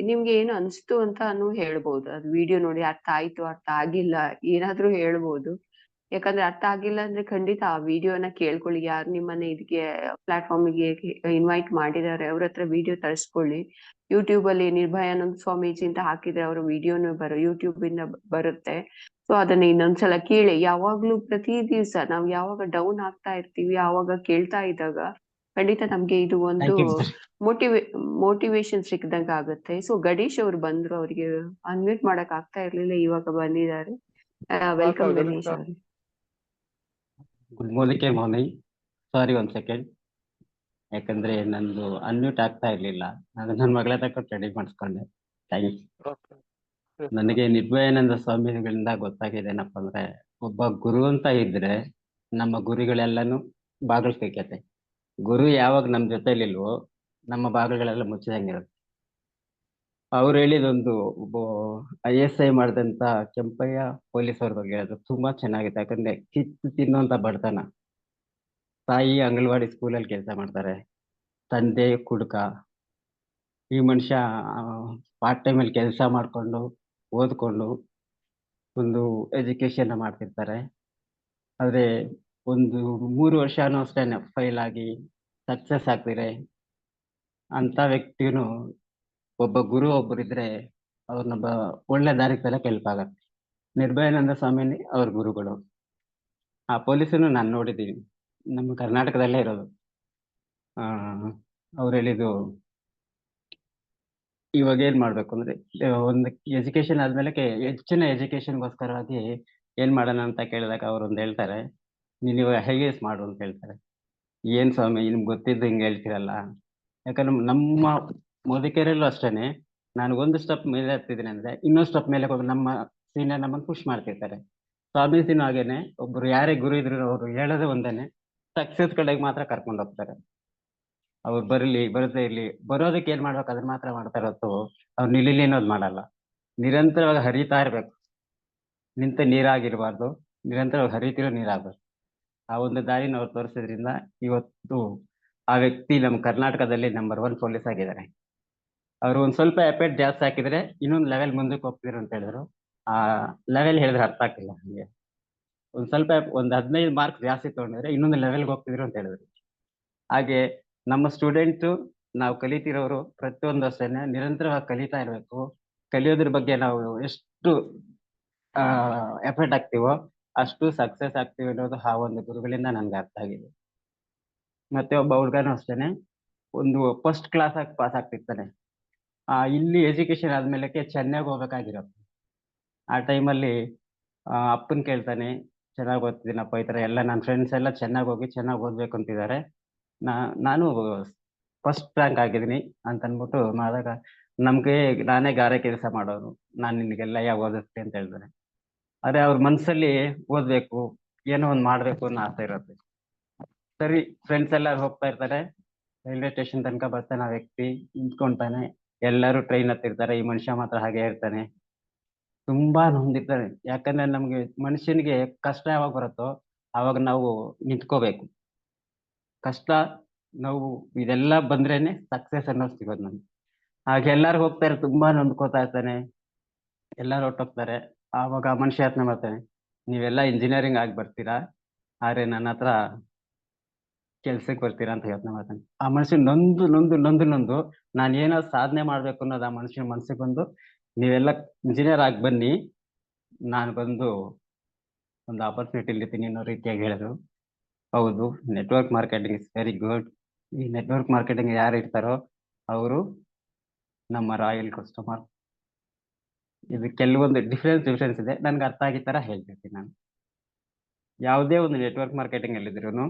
ನಿಮ್ಗೆ ಏನು ಅನಿಸ್ತು ಅಂತಾನು ಹೇಳ್ಬೋದು. ಅದು ವಿಡಿಯೋ ನೋಡಿ ಅರ್ಥ ಆಯ್ತು, ಅರ್ಥ ಆಗಿಲ್ಲ, ಏನಾದ್ರೂ ಹೇಳ್ಬೋದು. ಯಾಕಂದ್ರೆ ಅರ್ಥ ಆಗಿಲ್ಲ ಅಂದ್ರೆ ಖಂಡಿತ ಆ ವಿಡಿಯೋನ ಕೇಳ್ಕೊಳ್ಳಿ. ಯಾರು ನಿಮ್ಮನ್ನ ಇದಕ್ಕೆ ಪ್ಲಾಟ್ಫಾರ್ಮಿಗೆ ಇನ್ವೈಟ್ ಮಾಡಿದ್ದಾರೆ ಅವ್ರ ಹತ್ರ ವಿಡಿಯೋ ತರಿಸ್ಕೊಳ್ಳಿ. ಯೂಟ್ಯೂಬ್ ಅಲ್ಲಿ ನಿರ್ಭಯಾನಂದ ಸ್ವಾಮೀಜಿ ಅಂತ ಹಾಕಿದ್ರೆ ಅವರ ವಿಡಿಯೋನು ಯೂಟ್ಯೂಬ್ ಇಂದ ಬರುತ್ತೆ. ಸೊ ಅದನ್ನ ಇನ್ನೊಂದ್ಸಲ ಕೇಳಿ. ಯಾವಾಗ್ಲೂ ಪ್ರತಿ ದಿವ್ಸ ನಾವ್ ಯಾವಾಗ ಡೌನ್ ಆಗ್ತಾ ಇರ್ತೀವಿ, ಆವಾಗ ಕೇಳ್ತಾ ಇದ್ದಾಗ ಖಂಡಿತ ನಮ್ಗೆ ಇದು ಒಂದು ಮೋಟಿವೇಶನ್ ಸಿಕ್ಕದಂಗ ಆಗುತ್ತೆ. ಸೊ ಗಣೇಶ್ ಅವ್ರು ಬಂದ್ರು, ಅವ್ರಿಗೆ ಅನ್ಮ್ಯೂಟ್ ಮಾಡಕ್ ಆಗ್ತಾ ಇರ್ಲಿಲ್ಲ, ಇವಾಗ ಬಂದಿದ್ದಾರೆ. ವೆಲ್ಕಮ್ ಗಣೇಶ್ ಅವ್ರಿಗೆ. Good morning. Sorry, 1 second. ಯಾಕಂದ್ರೆ ನಂದು ಅನ್ಮ್ಯೂಟ್ ಆಗ್ತಾ ಇರ್ಲಿಲ್ಲ. ನಾನು ನನ್ನ ಮಗಳ ತಕ್ಕ ರೆಡಿ ಮಾಡಿಸ್ಕೊಂಡೆ. ಥ್ಯಾಂಕ್ಸ್. ನನಗೆ ನಿರ್ಭಯಾನಂದ ಸ್ವಾಮಿಗಳಿಂದ ಗೊತ್ತಾಗಿದ್ದೇನಪ್ಪ ಅಂದ್ರೆ, ಒಬ್ಬ ಗುರು ಅಂತ ಇದ್ರೆ ನಮ್ಮ ಗುರಿಗಳೆಲ್ಲನೂ ಬಾಗಿಲ್ಕೈತೆ. ಗುರು ಯಾವಾಗ ನಮ್ ಜೊತೆಲಿಲ್ವೋ ನಮ್ಮ ಬಾಗಿಲುಗಳೆಲ್ಲ ಮುಚ್ಚಿದಂಗಿರುತ್ತೆ. ಅವ್ರು ಹೇಳಿದೊಂದು ISI ಮಾಡಿದಂತ ಕೆಂಪಯ್ಯ ಪೊಲೀಸ್ ಅವ್ರ ಬಗ್ಗೆ ಹೇಳಿದ್ರು, ತುಂಬಾ ಚೆನ್ನಾಗಿದೆ. ಯಾಕಂದ್ರೆ ಕಿತ್ತು ತಿನ್ನುವಂತ ಬಡತನ. ತಾಯಿ ಅಂಗನವಾಡಿ ಸ್ಕೂಲಲ್ಲಿ ಕೆಲಸ ಮಾಡ್ತಾರೆ, ತಂದೆ ಕುಡುಕ. ಈ ಮನುಷ್ಯ ಪಾರ್ಟ್ ಟೈಮ್ ಅಲ್ಲಿ ಕೆಲಸ ಮಾಡ್ಕೊಂಡು ಓದ್ಕೊಂಡು ಒಂದು ಎಜುಕೇಶನ್ ಮಾಡ್ತಿರ್ತಾರೆ. ಆದ್ರೆ ಒಂದು 3 ವರ್ಷನೂ ಅಷ್ಟೇ ಫೈಲ್ ಆಗಿ ಸಕ್ಸಸ್ ಆಗ್ತಿದೆ ಅಂತ ವ್ಯಕ್ತಿನು ಒಬ್ಬ ಗುರು ಒಬ್ಬರಿದ್ರೆ ಅವ್ರನ್ನ ಒಳ್ಳೆ ದಾರಿಗೆ ತರಕ್ಕೆ ಹೆಲ್ಪ್ ಆಗತ್ತೆ. ನಿರ್ಭಯಾನಂದ ಸ್ವಾಮಿನಿ ಅವ್ರ ಗುರುಗಳು. ಆ ಪೊಲೀಸನ್ನು ನಾನು ನೋಡಿದ್ದೀನಿ, ನಮ್ಮ ಕರ್ನಾಟಕದಲ್ಲೇ ಇರೋದು. ಅವ್ರು ಹೇಳಿದ್ದು, ಇವಾಗ ಏನ್ ಮಾಡ್ಬೇಕು ಅಂದ್ರೆ, ಒಂದು ಎಜುಕೇಶನ್ ಆದ್ಮೇಲೆ ಹೆಚ್ಚಿನ ಎಜುಕೇಶನ್ಗೋಸ್ಕರವಾಗಿ ಏನ್ ಮಾಡೋಣ ಅಂತ ಕೇಳಿದಾಗ ಅವ್ರು ಒಂದು ಹೇಳ್ತಾರೆ, ನೀನ್ ಇವಾಗ IAS ಮಾಡು ಅಂತ ಹೇಳ್ತಾರೆ. ಏನ್ ಸ್ವಾಮಿ ನಿಮ್ಗೆ ಗೊತ್ತಿದ್ದು ಹಿಂಗೆ ಹೇಳ್ತೀರಲ್ಲ. ಯಾಕಂದ್ರೆ ನಮ್ಮ ಮೋದಿಕೆರಲ್ಲೂ ಅಷ್ಟೇನೆ, ನಾನು ಒಂದು ಸ್ಟೆಪ್ ಮೇಲೆ ಹತ್ತಿದ್ದೀನಿ ಅಂದ್ರೆ ಇನ್ನೊಂದು ಸ್ಟೆಪ್ ಮೇಲೆ ಹೋಗಿ ನಮ್ಮ ಸೀನಿಯರ್ ನಮ್ಮನ್ನು ಪುಷ್ ಮಾಡ್ತಿರ್ತಾರೆ. ಸ್ವಾಮೀಜಿನೂ ಹಾಗೇನೆ, ಒಬ್ರು ಯಾರೇ ಗುರು ಇದ್ರು ಅವ್ರು ಹೇಳೋದೇ ಒಂದೇನೆ, ಸಕ್ಸಸ್ ಕಡೆಗೆ ಮಾತ್ರ ಕರ್ಕೊಂಡು ಹೋಗ್ತಾರೆ. ಅವ್ರು ಬರದೇ ಇರ್ಲಿ, ಬರೋದಕ್ಕೆ ಏನ್ ಮಾಡ್ಬೇಕು ಅದನ್ನ ಮಾತ್ರ ಮಾಡ್ತಾರೆ ಹೊತ್ತು ಅವ್ರು ನಿಲ್ಲಿಲಿ ಅನ್ನೋದು ಮಾಡಲ್ಲ. ನಿರಂತರವಾಗಿ ಹರಿತಾ ಇರ್ಬೇಕು, ನಿಂತ ನೀರಾಗಿರ್ಬಾರ್ದು, ನಿರಂತರವಾಗಿ ಹರಿತಿರೋ ನೀರಾಗ್ಬೇಕು. ಆ ಒಂದು ದಾರಿನ ಅವ್ರು ತೋರಿಸಿದ್ರಿಂದ ಇವತ್ತು ಆ ವ್ಯಕ್ತಿ ನಮ್ಮ ಕರ್ನಾಟಕದಲ್ಲಿ ನಂಬರ್ 1 ಪೊಲೀಸ್ ಆಗಿದ್ದಾರೆ. ಅವ್ರು ಒಂದ್ ಸ್ವಲ್ಪ ಎಫೆಕ್ಟ್ ಜಾಸ್ತಿ ಹಾಕಿದ್ರೆ ಇನ್ನೊಂದು ಲೆವೆಲ್ ಮುಂದಕ್ಕೆ ಹೋಗ್ತಿದ್ರು ಅಂತ ಹೇಳಿದ್ರು. ಆ ಲೆವೆಲ್ ಹೇಳಿದ್ರೆ ಅರ್ಥ ಆಗ್ತಿಲ್ಲ ಹಂಗೆ. ಒಂದ್ ಸ್ವಲ್ಪ ಒಂದ್ 15 ಮಾರ್ಕ್ಸ್ ಜಾಸ್ತಿ ತಗೊಂಡಿದ್ರೆ ಇನ್ನೊಂದು ಲೆವೆಲ್ಗೆ ಹೋಗ್ತಿದ್ರು ಅಂತ ಹೇಳಿದ್ರು. ಹಾಗೆ ನಮ್ಮ ಸ್ಟೂಡೆಂಟ್, ನಾವು ಕಲಿತಿರೋರು ಪ್ರತಿಯೊಂದು ಅಷ್ಟೇನೆ ನಿರಂತರವಾಗಿ ಕಲಿತಾ ಇರ್ಬೇಕು. ಕಲಿಯೋದ್ರ ಬಗ್ಗೆ ನಾವು ಎಷ್ಟು ಎಫರ್ಟ್ ಹಾಕ್ತಿವೋ ಅಷ್ಟು ಸಕ್ಸಸ್ ಆಗ್ತೀವಿ ಅನ್ನೋದು ಆ ಒಂದು ಗುರುಗಳಿಂದ ನನ್ಗೆ ಅರ್ಥ ಆಗಿದೆ. ಮತ್ತೆ ಒಬ್ಬ ಹುಡುಗನೂ ಅಷ್ಟೇನೆ, ಒಂದು ಫಸ್ಟ್ ಕ್ಲಾಸ್ ಆಗಿ ಪಾಸ್ ಆಗ್ತಿರ್ತಾನೆ. ಇಲ್ಲಿ ಎಜುಕೇಶನ್ ಆದ್ಮೇಲೆ ಚೆನ್ನೈಗೆ ಹೋಗ್ಬೇಕಾಗಿರೋ ಆ ಟೈಮಲ್ಲಿ ಅಪ್ಪನ್ ಕೇಳ್ತಾನೆ, ಚೆನ್ನಾಗಿ ಓದ್ತಿದ್ದೀನಪ್ಪ, ಈ ತರ ಎಲ್ಲ ನನ್ನ ಫ್ರೆಂಡ್ಸ್ ಎಲ್ಲ ಚೆನ್ನಾಗಿ ಹೋಗಿ ಚೆನ್ನಾಗಿ ಓದ್ಬೇಕು ಅಂತಿದ್ದಾರೆ, ನಾನು ಫಸ್ಟ್ ರ್ಯಾಂಕ್ ಆಗಿದ್ದೀನಿ ಅಂತ ಅಂದ್ಬಿಟ್ಟು ಮಾಡಿದಾಗ, ನಮ್ಗೆ ನಾನೇ ಗಾರೆ ಕೆಲಸ ಮಾಡೋರು, ನಾನು ನಿನಗೆಲ್ಲ ಯಾವ ಓದಿಸ್ತೀನಿ ಅಂತ ಹೇಳ್ತಾರೆ. ಆದ್ರೆ ಅವ್ರ ಮನ್ಸಲ್ಲಿ ಓದ್ಬೇಕು, ಏನೋ ಒಂದ್ ಮಾಡ್ಬೇಕು ಅನ್ನೋ ಆಸೆ ಇರುತ್ತೆ. ಸರಿ, ಫ್ರೆಂಡ್ಸ್ ಎಲ್ಲ ಹೋಗ್ತಾ ಇರ್ತಾರೆ, ರೈಲ್ವೆ ಸ್ಟೇಷನ್ ತನಕ ಬರ್ತಾನೆ, ಆ ವ್ಯಕ್ತಿ ನಿಂತ್ಕೊಂತಾನೆ, ಎಲ್ಲರೂ ಟ್ರೈನ್ ಹತ್ತಿರ್ತಾರೆ, ಈ ಮನುಷ್ಯ ಮಾತ್ರ ಹಾಗೆ ಇರ್ತಾನೆ. ತುಂಬಾ ನೊಂದಿರ್ತಾನೆ. ಯಾಕಂದ್ರೆ ನಮ್ಗೆ ಮನುಷ್ಯನಿಗೆ ಕಷ್ಟ ಯಾವಾಗ ಬರುತ್ತೋ ಅವಾಗ ನಾವು ನಿಂತ್ಕೋಬೇಕು. ಕಷ್ಟ ನಾವು ಇದೆಲ್ಲ ಬಂದ್ರೇನೆ ಸಕ್ಸಸ್ ಅನ್ನೋದು ಸಿಗೋದು ನಮ್ಗೆ. ಹಾಗೆ ಎಲ್ಲಾರು ಹೋಗ್ತಾರೆ, ತುಂಬಾ ನೊಂದ್ಕೋತಾ ಇರ್ತಾನೆ, ಎಲ್ಲಾರು ಹೊಟ್ಟೋಗ್ತಾರೆ. ಆವಾಗ ಆ ಮನುಷ್ಯ ಯೋಚನೆ ಮಾಡ್ತಾನೆ, ನೀವೆಲ್ಲ ಇಂಜಿನಿಯರಿಂಗ್ ಆಗಿ ಬರ್ತೀರಾ, ಆದ್ರೆ ನನ್ನ ಹತ್ರ ಕೆಲ್ಸಕ್ಕೆ ಬರ್ತೀರಾ ಅಂತ ಯೋಚನೆ ಮಾಡ್ತಾನೆ. ಆ ಮನುಷ್ಯ ನೊಂದು ನೊಂದು ನೊಂದು ನೊಂದು ನಾನು ಏನೋ ಸಾಧನೆ ಮಾಡ್ಬೇಕು ಅನ್ನೋದು ಆ ಮನುಷ್ಯನ ಮನಸ್ಸಿಗೆ ಬಂದು, ನೀವೆಲ್ಲ ಇಂಜಿನಿಯರ್ ಆಗಿ ಬನ್ನಿ, ನಾನು ಬಂದು ಒಂದು ಆಪರ್ಚುನಿಟಿ ಇರ್ತೀನಿ ಅನ್ನೋ ರೀತಿಯಾಗಿ ಹೇಳಿದ್ರು. ಹೌದು, network marketing is very good. ಈ ನೆಟ್ವರ್ಕ್ ಮಾರ್ಕೆಟಿಂಗ್ ಯಾರು ಇರ್ತಾರೋ ಅವರು ನಮ್ಮ ರಾಯಲ್ ಕಸ್ಟಮರ್. ಇದು ಕೆಲವೊಂದು ಡಿಫ್ರೆನ್ಸ್ ಇದೆ, ನನ್ಗೆ ಅರ್ಥ ಆಗಿದ ತರ ಹೇಳ್ತಿರ್ತೀನಿ ನಾನು. ಯಾವುದೇ ಒಂದು ನೆಟ್ವರ್ಕ್ ಮಾರ್ಕೆಟಿಂಗ್ ಅಲ್ಲಿದ್ರು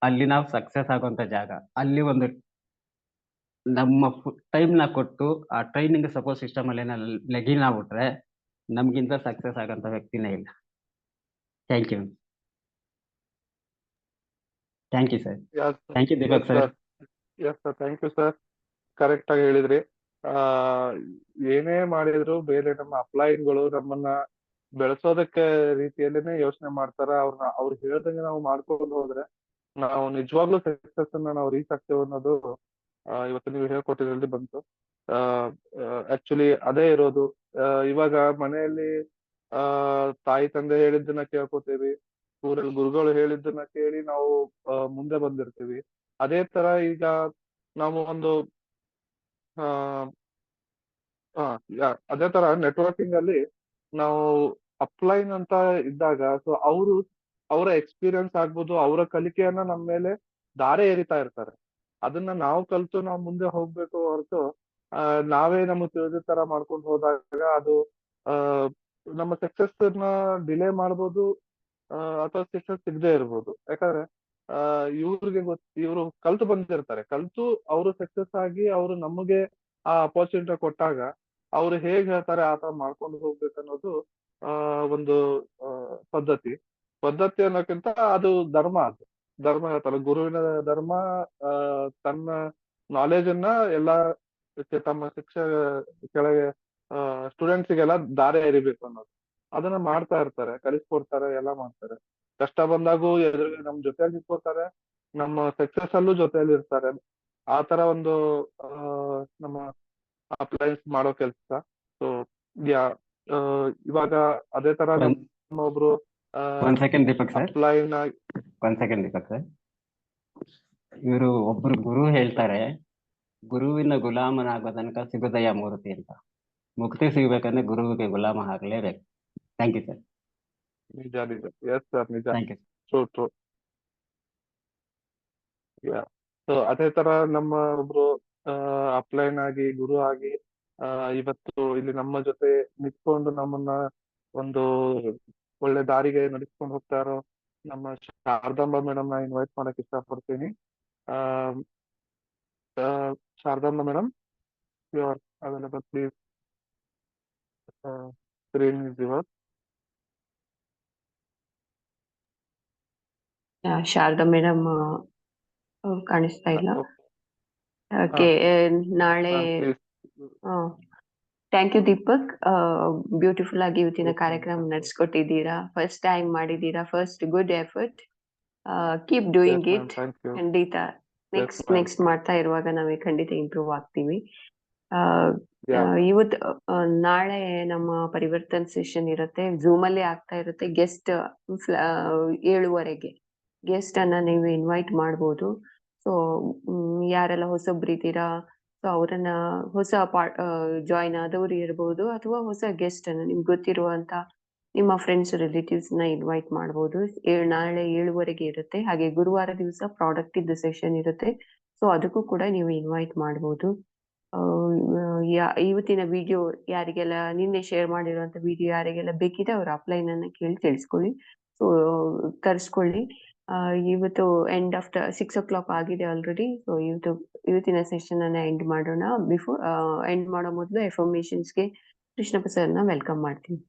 ಅಲ್ಲಿ ನಾವು ಸಕ್ಸಸ್ ಆಗುವಂತ ಜಾಗ. ಅಲ್ಲಿ ಒಂದು ನಮ್ಮ ಟೈಮ್ ನ ಕೊಟ್ಟು ಆ ಟ್ರೈನಿಂಗ್ ಸಪೋರ್ಟ್ ಸಿಸ್ಟಮ್ ಅಲ್ಲಿ ಲೆಗಿನ್ ಆಗ್ಬಿಟ್ರೆ ನಮ್ಗಿಂತ ಸಕ್ಸಸ್ ಆಗಂತ ವ್ಯಕ್ತಿನೇ ಇಲ್ಲ. Thank you. Thank you sir. Thank you Deepak sir. Yes sir, thank you sir. Correct ಆಗಿ ಹೇಳಿದ್ರಿ. ಏನೇ ಮಾಡಿದ್ರು ಬೇರೆ ನಮ್ಮ ಅಪ್ಲೈನ್ಗಳು ನಮ್ಮನ್ನ ಬೆಳೆಸೋದಕ್ಕೆ ರೀತಿಯಲ್ಲೇನೆ ಯೋಚನೆ ಮಾಡ್ತಾರ. ಅವ್ರು ಹೇಳ್ದಂಗೆ ನಾವು ಮಾಡ್ಕೊಂಡು ಹೋದ್ರೆ ನಾವು ನಿಜವಾಗ್ಲೂ ಸಕ್ಸಸ್ ಅನ್ನ ನಾವು ರೀಚ್ ಆಗ್ತೇವೆ ಅನ್ನೋದು ಇವತ್ತು ನೀವು ಹೇಳ್ಕೊಟ್ಟಿದ್ರಲ್ಲಿ ಬಂತು. ಆಕ್ಚುಲಿ ಅದೇ ಇರೋದು. ಇವಾಗ ಮನೆಯಲ್ಲಿ ತಾಯಿ ತಂದೆ ಹೇಳಿದ್ದನ್ನ ಕೇಳ್ಕೊತೀವಿ, ಊರಲ್ಲಿ ಗುರುಗಳು ಹೇಳಿದ್ದನ್ನ ಕೇಳಿ ನಾವು ಮುಂದೆ ಬಂದಿರ್ತೀವಿ. ಅದೇ ತರ ಈಗ ನಾವು ಒಂದು ಅದೇ ತರ ನೆಟ್ವರ್ಕಿಂಗ್ ಅಲ್ಲಿ ನಾವು ಅಪ್ಲೈನ್ ಅಂತ ಇದ್ದಾಗ, ಸೊ ಅವರ ಎಕ್ಸ್ಪೀರಿಯನ್ಸ್ ಆಗ್ಬೋದು, ಅವರ ಕಲಿಕೆಯನ್ನ ನಮ್ಮ ಮೇಲೆ ದಾರೆ ಎರಿತಾ ಇರ್ತಾರೆ. ಅದನ್ನ ನಾವು ಕಲ್ತು ನಾವು ಮುಂದೆ ಹೋಗ್ಬೇಕು ಹೊರತು ನಾವೇ ನಮಗೆ ತಿಳಿದ ತರ ಮಾಡ್ಕೊಂಡು ಹೋದಾಗ ಅದು ನಮ್ಮ ಸಕ್ಸಸ್ ನ ಡಿಲೇ ಮಾಡ್ಬೋದು, ಅಥವಾ ಸಕ್ಸಸ್ ಸಿಗದೆ ಇರ್ಬೋದು. ಯಾಕಂದ್ರೆ ಇವರು ಕಲ್ತು ಬಂದಿರ್ತಾರೆ. ಕಲ್ತು ಅವರು ಸಕ್ಸಸ್ ಆಗಿ ಅವರು ನಮಗೆ ಆ ಅಪರ್ಚುನಿಟಿ ಕೊಟ್ಟಾಗ ಅವ್ರು ಹೇಗ್ ಹೇಳ್ತಾರೆ ಆ ತರ ಮಾಡ್ಕೊಂಡು ಹೋಗ್ಬೇಕು ಅನ್ನೋದು ಒಂದು ಪದ್ಧತಿ ಅನ್ನೋಕ್ಕಿಂತ ಅದು ಧರ್ಮ. ಧರ್ಮ ಹೇಳ್ತಾರೆ, ಗುರುವಿನ ಧರ್ಮ ತನ್ನ ನಾಲೆಜ್ ಅನ್ನ ಎಲ್ಲ ತಮ್ಮ ಕೆಳಗೆ ಸ್ಟೂಡೆಂಟ್ಸ್ಗೆಲ್ಲ ದಾರಿ ಎರಿಬೇಕು ಅನ್ನೋದು. ಅದನ್ನ ಮಾಡ್ತಾ ಇರ್ತಾರೆ, ಕಲಿಸ್ಕೊಡ್ತಾರೆ, ಎಲ್ಲ ಮಾಡ್ತಾರೆ. ಕಷ್ಟ ಬಂದಾಗೂ ಎದುರಿಗೆ ನಮ್ ಜೊತೆಯಲ್ಲಿ ನಿಂತ್ಕೋತಾರೆ, ನಮ್ಮ ಸಕ್ಸಸ್ ಅಲ್ಲೂ ಜೊತೆಯಲ್ಲಿ ಇರ್ತಾರೆ. ಆ ತರ ಒಂದು ನಮ್ಮ ಅಪ್ಲೈನ್ಸ್ ಮಾಡೋ ಕೆಲ್ಸ. ಸೊ ಇವಾಗ ಅದೇ ತರ ನಮ್ಮ ಒಬ್ರು ಒಂದ್ ಸೆಕೆಂಡ್ ದೀಪಕ್ ಸರ್. ಅಪ್ಲೈನ್ ಒಂದ್ ಸೆಕೆಂಡ್ ದೀಪಕ್ ಸರ್. ಇವರು ಒಬ್ರು ಗುರು ಹೇಳ್ತಾರೆ, ಗುರುವಿನ ಗುಲಾಮನಾಗೋ ತನಕ ಸಿಗುದಯ್ಯ ಮೂರ್ತಿ ಅಂತ. ಮುಕ್ತಿ ಸಿಗ್ಬೇಕಂದ್ರೆ ಗುರುವಿಗೆ ಗುಲಾಮ ಆಗ್ಲೇಬೇಕು. Thank you sir. ನಿಜ. ಎಸ್ ಸರ್, ನಿಜ. Thank you. ಟ್ರೂ. ಸೊ ಅದೇ ತರ ನಮ್ಮ ಒಬ್ರು ಅಪ್ಲೈನ್ ಆಗಿ ಗುರು ಆಗಿ ಇವತ್ತು ಇಲ್ಲಿ ನಮ್ಮ ಜೊತೆ ನಿಂತ್ಕೊಂಡು ನಮ್ಮನ್ನ ಒಂದು ಒಳ್ಳೆ ದಾರಿಗೆ ನಡೆಸ್ಕೊಂಡು ಹೋಗ್ತಾ ಇರೋ ನಮ್ಮ ಶಾರದಾಂಬ ಮೇಡಮ್ ನ ಇನ್ವೈಟ್ ಮಾಡಕ್ ಇಷ್ಟಪಡ್ತೀನಿ. Sharadamba madam, you are available, please. Screen is yours. Sharada madam ಕಾಣಿಸ್ತಾ ಇಲ್ಲ. ಓಕೆ, ನಾಳೆ. Thank you Deepak. ಬ್ಯೂಟಿಫುಲ್ ಆಗಿ ಇವತ್ತಿನ ಕಾರ್ಯಕ್ರಮ ನಡೆಸ್ಕೊಟ್ಟಿದ್ದೀರಾ. ಫಸ್ಟ್ ಟೈಮ್ ಮಾಡಿದ್ದೀರಾ, first good effort. Keep doing it. ಖಂಡಿತ ನೆಕ್ಸ್ಟ್ ಮಾಡ್ತಾ ಇರುವಾಗ ನಾವೇ ಖಂಡಿತ ಇಂಪ್ರೂವ್ ಆಗ್ತೀವಿ. ಇವತ್ತು ನಾಳೆ ನಮ್ಮ ಪರಿವರ್ತನ್ ಸೆಷನ್ ಇರುತ್ತೆ, ಝೂಮ್ ಅಲ್ಲಿ ಆಗ್ತಾ ಇರುತ್ತೆ. ಗೆಸ್ಟ್ 7:15 ಗೆಸ್ಟ್ ಅನ್ನ ನೀವು ಇನ್ವೈಟ್ ಮಾಡ್ಬೋದು. ಸೊ ಯಾರೆಲ್ಲ ಹೊಸಬ್ರು ಇದ್ದೀರಾ, ಸೊ ಅವರನ್ನ ಹೊಸ ಜಾಯಿನ್ ಆದವ್ರು ಇರ್ಬೋದು, ಅಥವಾ ಹೊಸ ಗೆಸ್ಟ್ ಅನ್ನ ನಿಮ್ಗೆ ಗೊತ್ತಿರುವಂತ ನಿಮ್ಮ ಫ್ರೆಂಡ್ಸ್ ರಿಲೇಟಿವ್ಸ್ ನ ಇನ್ವೈಟ್ ಮಾಡ್ಬೋದು. ನಾಳೆ 7:15 ಇರುತ್ತೆ. ಹಾಗೆ ಗುರುವಾರ ದಿವಸ ಪ್ರಾಡಕ್ಟ್ ಇದ್ದು ಸೆಷನ್ ಇರುತ್ತೆ. ಸೊ ಅದಕ್ಕೂ ಕೂಡ ನೀವು ಇನ್ವೈಟ್ ಮಾಡ್ಬೋದು. ಇವತ್ತಿನ ವಿಡಿಯೋ ಯಾರಿಗೆಲ್ಲ ನಿನ್ನೆ ಶೇರ್ ಮಾಡಿರುವಂತ ವಿಡಿಯೋ ಯಾರಿಗೆಲ್ಲ ಬೇಕಿದೆ ಅವ್ರ ಅಪ್ಲೈನ್ ಅನ್ನ ಕೇಳಿ ತಿಳಿಸ್ಕೊಳ್ಳಿ. ಸೊ ಕರ್ಸ್ಕೊಳ್ಳಿ. ಇವತ್ತು ಎಂಡ್ ಆಫ್ಟರ್ 6 o'clock ಆಗಿದೆ ಆಲ್ರೆಡಿ. ಸೊ ಇವತ್ತಿನ ಸೆಷನ್ ಅನ್ನ ಎಂಡ್ ಮಾಡೋಣ. ಎಂಡ್ ಮಾಡೋ ಮೊದಲು ಎಫರ್ಮೇಷನ್ಸ್ಗೆ ಕೃಷ್ಣಪ್ಪ ಸರ್ನ ವೆಲ್ಕಮ್ ಮಾಡ್ತೀನಿ.